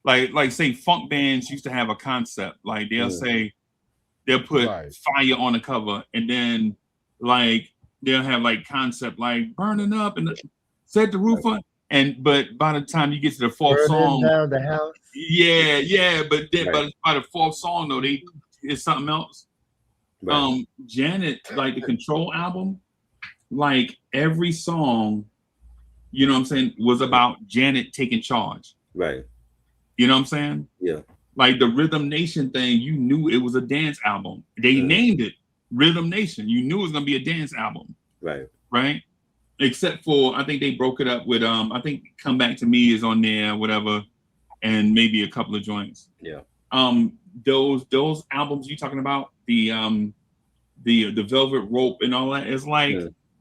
like say funk bands used to have a concept. Like they'll say they'll put fire on the cover, and then like they'll have like concept like burning up and set the roof on. And but by the time you get to the fourth song, down the house. Yeah, but then by the fourth song though, it's something else. Right. Janet, like the Control album, like every song, you know what I'm saying, was about Janet taking charge. Right. You know what I'm saying? Yeah. Like the Rhythm Nation thing, you knew it was a dance album. They named it Rhythm Nation. You knew it was gonna be a dance album. Right. Right. Except for I think they broke it up with I think Come Back to Me is on there, whatever, and maybe a couple of joints. Yeah. Those albums you talking about, the Velvet Rope and all that, is like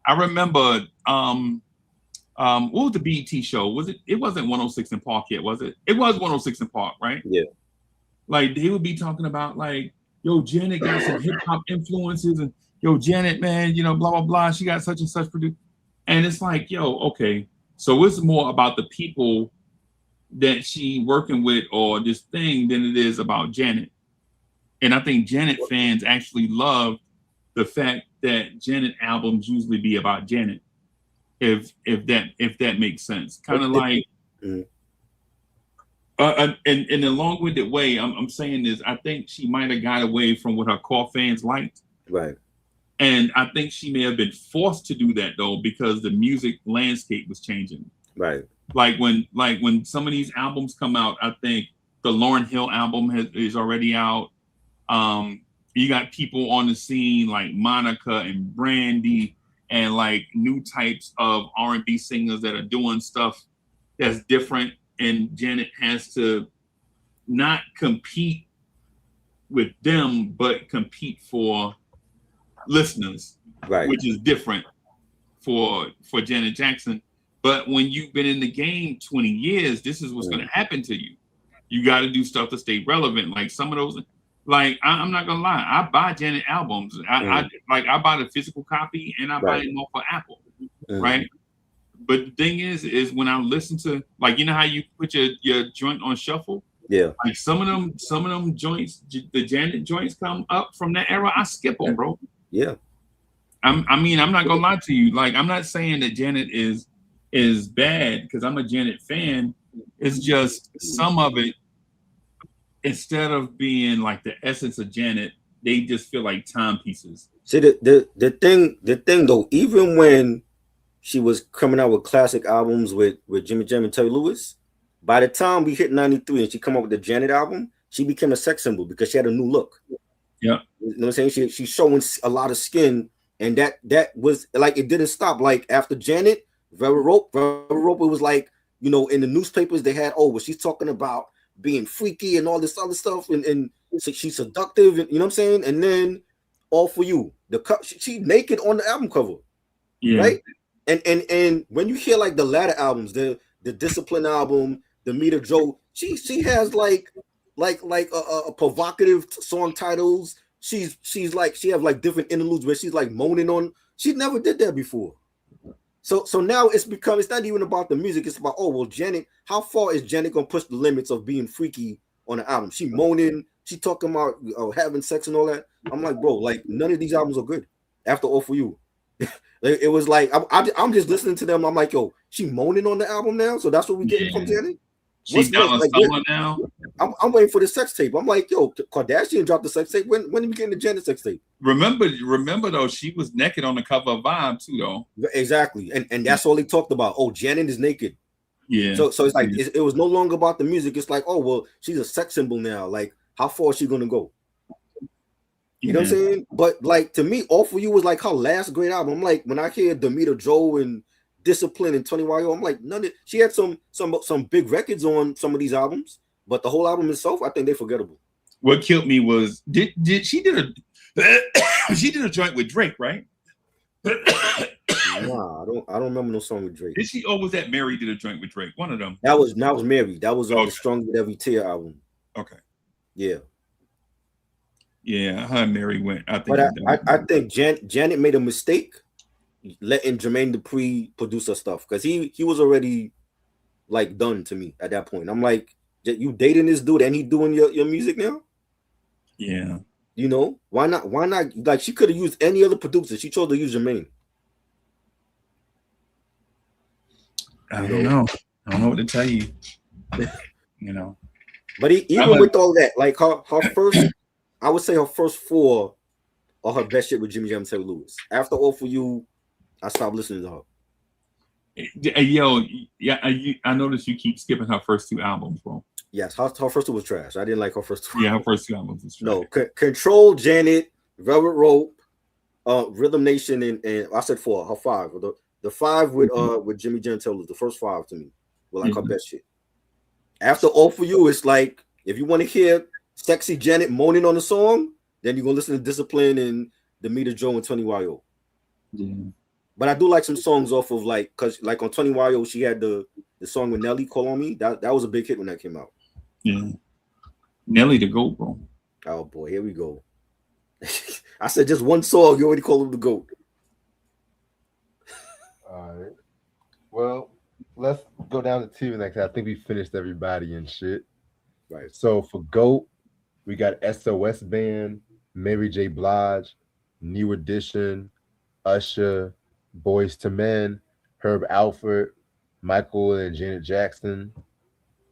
I remember what was the BET show? Was it wasn't 106 in Park yet, was it? It was 106 in Park, right? Yeah. Like they would be talking about like, yo, Janet got some hip hop influences, and yo, Janet, man, you know, blah blah blah. She got such and such produce. And it's like, yo, okay. So it's more about the people that she working with or this thing than it is about Janet. And I think Janet fans actually love the fact that Janet albums usually be about Janet. If that makes sense. Kind of like in a long-winded way, I'm saying is I think she might have got away from what her core fans liked. Right. And I think she may have been forced to do that though, because the music landscape was changing. Right. Like when some of these albums come out, I think the Lauryn Hill album is already out. You got people on the scene like Monica and Brandy and like new types of R&B singers that are doing stuff that's different. And Janet has to not compete with them, but compete for listeners, right? Which is different for Janet Jackson. But when you've been in the game 20 years, this is what's going to happen to you. You got to do stuff to stay relevant. Like some of those, like I'm not gonna lie, I buy Janet albums. I buy the physical copy and I buy them off of Apple, right? But the thing is when I listen to, like, you know how you put your joint on shuffle. Yeah. Like some of them joints, the Janet joints come up from that era. I skip them, bro. Yeah. I'm not gonna lie to you. Like, I'm not saying that Janet is bad because I'm a Janet fan. It's just some of it, instead of being like the essence of Janet, they just feel like timepieces. See, the thing though, even when she was coming out with classic albums with Jimmy Jam and Terry Lewis, by the time we hit 93 and she come up with the Janet album, she became a sex symbol because she had a new look. Yeah. You know what I'm saying? She's showing a lot of skin, and that was like, it didn't stop. Like after Janet, Velvet Rope, it was like, you know, in the newspapers they had, oh, well, she's talking about being freaky and all this other stuff, and so she's seductive, and you know what I'm saying? And then All For You, she naked on the album cover, Yeah. right? And when you hear like the latter albums, the Discipline album, the Meter Joe, she has like a provocative song titles. She's like, she have like different interludes where she's like moaning on. She never did that before. So now it's not even about the music. It's about, oh well, Janet. How far is Janet gonna push the limits of being freaky on the album? She moaning. She talking about having sex and all that. I'm like, bro, like none of these albums are good after All For You. It was like I'm just listening to them. I'm like, yo, she moaning on the album now. So that's what we getting from Janet. She's down like, solo now. I'm waiting for the sex tape. I'm like, yo, Kardashian dropped the sex tape. When are we getting the Janet sex tape? Remember though, she was naked on the cover of Vibe too, though. Exactly, and that's all they talked about. Oh, Janet is naked. Yeah. So it's like it was no longer about the music. It's like, oh well, she's a sex symbol now. Like, how far is she gonna go? You know what I'm saying? But like to me, All For You was like her last great album. I'm like, when I hear Demeter Joe and Discipline and 20YO, I'm like, none of she had some big records on some of these albums, but the whole album itself, I think they're forgettable. What killed me was she did a joint with Drake, right? Nah, I don't remember no song with Drake. Did she, or was that Mary did a joint with Drake? One of them. That was Mary. That was on the Strong with Every Tear album. Okay. Yeah. Yeah, her and Mary went. I think Janet made a mistake letting Jermaine Dupri produce her stuff because he was already like done to me at that point. I'm like, you dating this dude and he doing your music now? Yeah. You know, why not? Like, she could have used any other producer. She chose to use Jermaine. I don't know. I don't know what to tell you. You know. But even with all that, like her first, I would say her first 4 are her best shit with Jimmy Jam and Terry Lewis. After All For You, I stopped listening to her. Yo, yeah, I noticed you keep skipping her first 2 albums, bro. Yes, her first 2 was trash. I didn't like her first 2. Yeah, her first 2 albums was trash. No, Control, Janet, Velvet Rope, Rhythm Nation, and I said 4, her 5. The 5 with Jimmy Jam and Terry Lewis, the first 5 to me were like her best shit. After All For You, it's like, if you want to hear sexy Janet moaning on the song, then you're gonna listen to Discipline and Demeter Joe and 20YO. Yeah. But I do like some songs off of like, cause like on 20YO, she had the song with Nelly, Call On Me. That was a big hit when that came out. Yeah. Nelly the GOAT, bro. Oh boy, here we go. I said just one song, you already call him the GOAT. All right. Well, let's go down to two next. I think we finished everybody and shit. Right. So for GOAT, we got SOS Band, Mary J. Blige, New Edition, Usher, Boyz II Men, Herb Alford, Michael and Janet Jackson.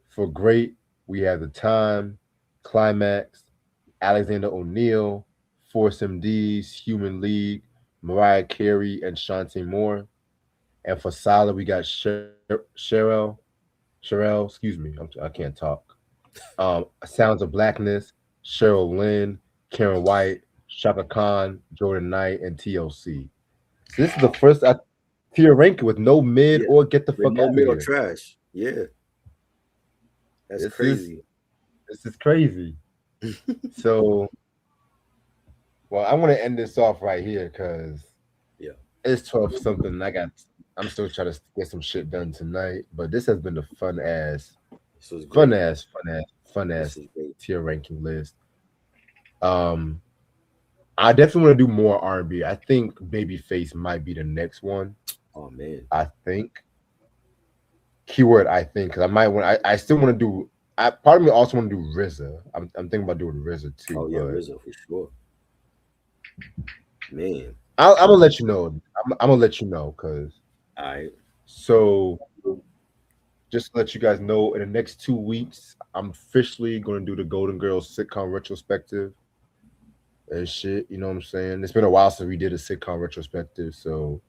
For Great, we have The Time, Climax, Alexander O'Neal, Force MDs, Human League, Mariah Carey, and Shantae Moore. And for Solid, we got Sherelle, excuse me, I can't talk. Sounds of Blackness, Cheryl Lynn, Karen White, Shaka Khan, Jordan Knight, and TLC. So this is the first tier ranking with no mid or get the fuck out of here. Trash. Yeah. That's crazy. This is crazy. So, well, I want to end this off right here because it's 12 something. I'm still trying to get some shit done tonight, but this has been a fun ass tier ranking list. I definitely want to do more R&B. I think Babyface might be the next one. Oh man, I think. Keyword I think, because I might want. I still want to do. Part of me also want to do RZA. I'm thinking about doing RZA too. Oh yeah, RZA for sure. Man, I'm gonna let you know. I'm gonna let you know because. All right. So, just to let you guys know, in the next 2 weeks, I'm officially going to do the Golden Girls sitcom retrospective and shit. You know what I'm saying? It's been a while since we did a sitcom retrospective. So,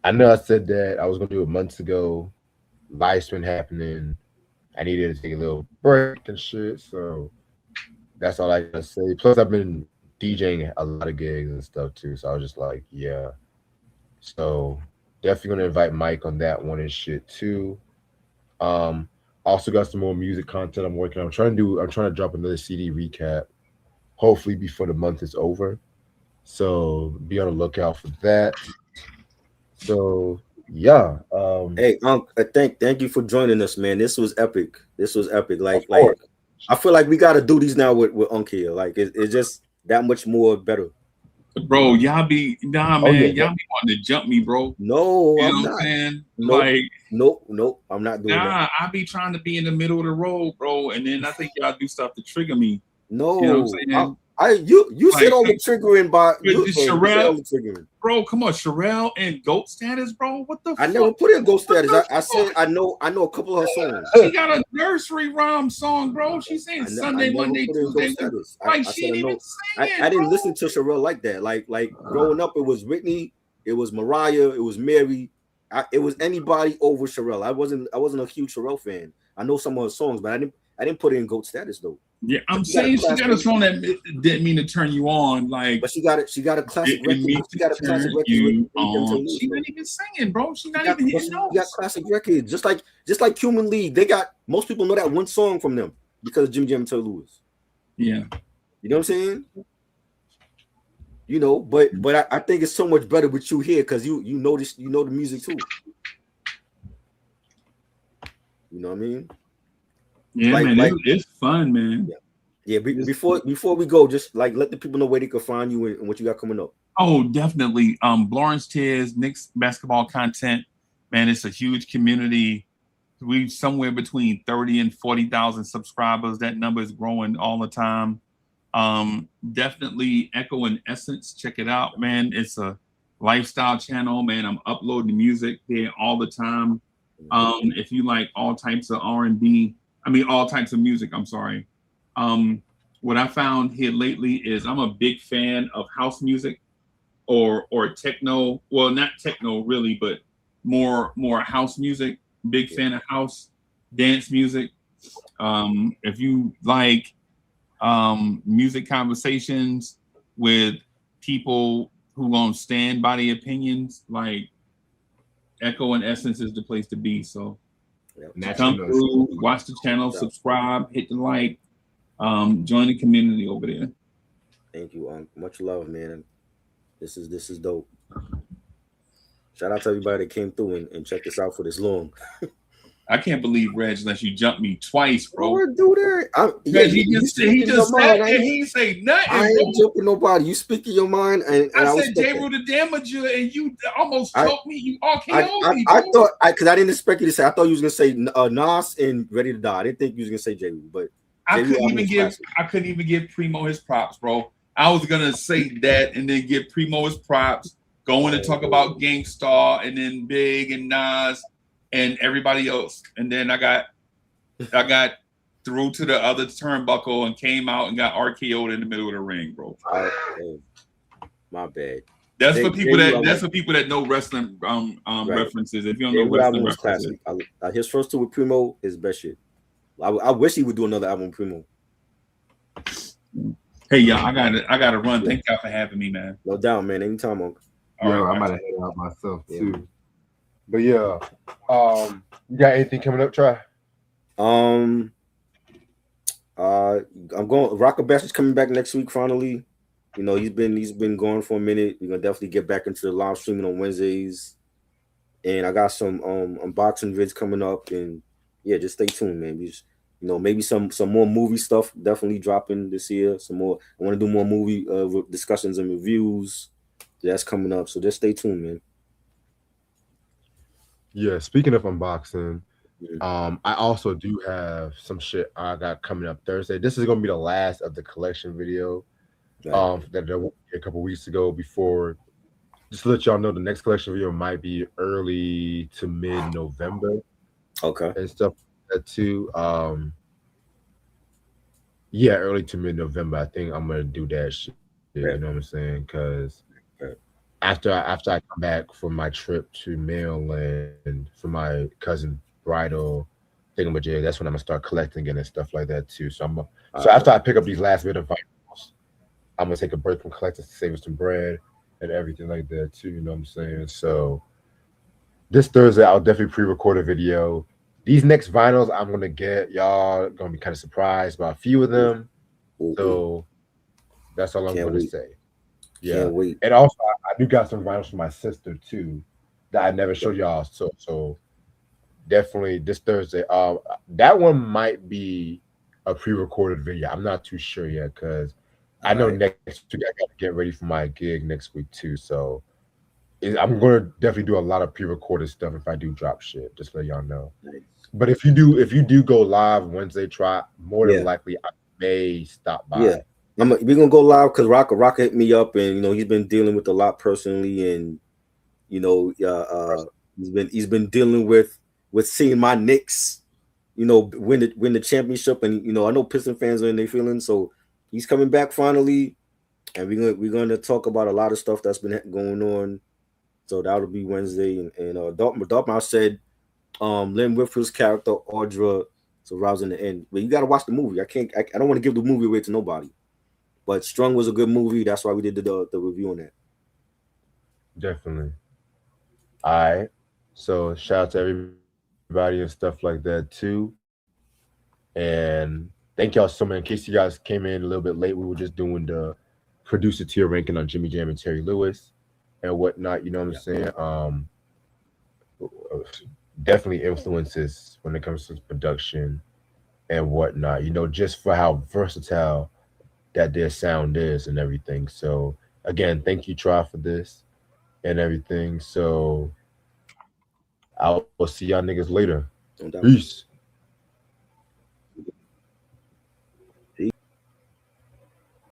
I know I said that I was going to do it months ago. Life's been happening. I needed to take a little break and shit. So, that's all I got to say. Plus, I've been DJing a lot of gigs and stuff too. So, I was just like, yeah. So, definitely gonna invite Mike on that one and shit too. Also got some more music content I'm working on. I'm trying to drop another CD recap, hopefully before the month is over. So be on the lookout for that. So yeah. Hey, thank you for joining us, man. This was epic. This was epic. Of Like course. I feel like we got to do these now with Unc here. Like it's just that much more better. Bro, y'all be man, Oh, yeah. y'all be wanting to jump me, bro. No, You I'm know what not. I'm saying? Nope. Like, Nope. I'm not doing that. nah, I be trying to be in the middle of the road, bro, and then I think y'all do stuff to trigger me. No, You know what I'm saying? You said Like, all the triggering by you this said all Sherelle, the triggering. bro, come on, Sherelle and GOAT status, bro. What the I fuck? never put in ghost status. What the I said fuck? I know a couple of her songs. She got a nursery rhyme song, bro. She's saying I Sunday, never Monday, put in Tuesday. ghost status. Like I she said ain't I even know. singing. I didn't bro. listen to Sherelle like that. Like growing up, it was Whitney, it was Mariah, it was Mary. It was anybody over Sherelle. I wasn't a huge Sherelle fan. I know some of her songs, but I didn't put in GOAT status though. Yeah, I'm She got a saying she got a classic- song that didn't mean to turn you on. Like, But she got a classic it record. means She got a to classic turn record you with Jim on. Taylor, She bro. not even singing, bro. She not She got, even but hitting she got notes. classic records, just like Human League. They got most people know that one song from them because of Jimmy Jam and Terry Lewis. Yeah. You know what I'm saying? You know, but I think it's so much better with you here because you know this, you know the music too. You know what I mean? Yeah, Like- man, like- it's fun, man. Yeah. Before we go, just like let the people know where they can find you and what you got coming up. Oh, definitely. Lawrence Tears, Knicks basketball content, man. It's a huge community. We somewhere between 30 and 40,000 subscribers. That number is growing all the time. Definitely Echo and Essence. Check it out, man. It's a lifestyle channel, man. I'm uploading music there all the time. If you like all types of R&B, all types of music, I'm sorry. What I found here lately is I'm a big fan of house music or techno. Well, not techno really, but more house music. Big fan of house dance music. If you like music conversations with people who won't stand by the opinions, like Echo and Essence is the place to be. So come through, watch the channel, subscribe, hit the like, join the community over there. Thank you. Much love, man. This is dope. Shout out to everybody that came through and checked us out for this long. I can't believe Reg let you jump me twice, bro. Lord, do that. Reg, he just sat there. He ain't say nothing. I ain't jumping nobody. You speak in your mind, and I I said J. Rue the Damager, and you almost choked me. You RKO'd me. I thought because I didn't expect you to say. I thought you was gonna say Nas and Ready to Die. I didn't think you was gonna say J. Rue, but I couldn't even give Primo his props, bro. I was gonna say that and then give Primo his props, going to talk about Gangstar and then Big and Nas and everybody else, and then I got through to the other turnbuckle and came out and got RKO'd in the middle of the ring, bro. My bad. That's for people that know wrestling references. If you don't know wrestling references, his first two with Primo is best shit. I wish he would do another album with Primo. Hey, y'all, I gotta run. Thank y'all for having me, man. No doubt, man. Anytime, Uncle. I'm about to head out myself too. But yeah, you got anything coming up, Try? I'm going. Rocker Bash is coming back next week. Finally, you know he's been going for a minute. We're gonna definitely get back into the live streaming on Wednesdays, and I got some unboxing vids coming up, and yeah, just stay tuned, man. We just, maybe some more movie stuff definitely dropping this year. Some more. I want to do more movie discussions and reviews. That's coming up, so just stay tuned, man. Yeah, speaking of unboxing, I also do have some shit I got coming up Thursday. This is gonna be the last of the collection video that I went a couple weeks ago. Before, just to let y'all know, the next collection video might be early to mid-November. Okay. And stuff like that too. Yeah, early to mid-November. I think I'm gonna do that shit. You know what I'm saying? Because after I come back from my trip to Maryland for my cousin bridal thingamajig, that's when I'm gonna start collecting it and stuff like that too. So after I pick up these last bit of vinyls, I'm gonna take a break from collecting to save some bread and everything like that too. You know what I'm saying? So this Thursday I'll definitely pre-record a video these next vinyls I'm gonna get, y'all gonna be kind of surprised by a few of them. So that's all I'm Can't gonna wait. say. Yeah, Can't wait. and also I do got some vinyls from my sister too that I never showed y'all. So definitely this Thursday. That one might be a pre-recorded video. I'm not too sure yet because I know Alright. next week I got to get ready for my gig next week too. So I'm gonna definitely do a lot of pre-recorded stuff if I do drop shit. Just let y'all know. Nice. But if you do go live Wednesday, try more than Yeah. likely I may stop by. Yeah. We're gonna go live because Rocker hit me up, and he's been dealing with a lot personally, and he's been dealing with seeing my Knicks, win the championship, and I know Piston fans are in their feelings, so he's coming back finally, and we're gonna talk about a lot of stuff that's been going on. So that'll be Wednesday, and Dartmouth said, Lynn Whitfield's character Audra survives in the end. But you gotta watch the movie. I don't want to give the movie away to nobody. But Strung was a good movie. That's why we did the review on that. Definitely. All right. So shout out to everybody and stuff like that too. And thank y'all so much. In case you guys came in a little bit late, we were just doing the producer tier ranking on Jimmy Jam and Terry Lewis and whatnot. You know what I'm saying? Definitely influences when it comes to production and whatnot. Just for how versatile that their sound is and everything. So again, thank you, Try, for this and everything. So I will see y'all niggas later. No doubt. Peace.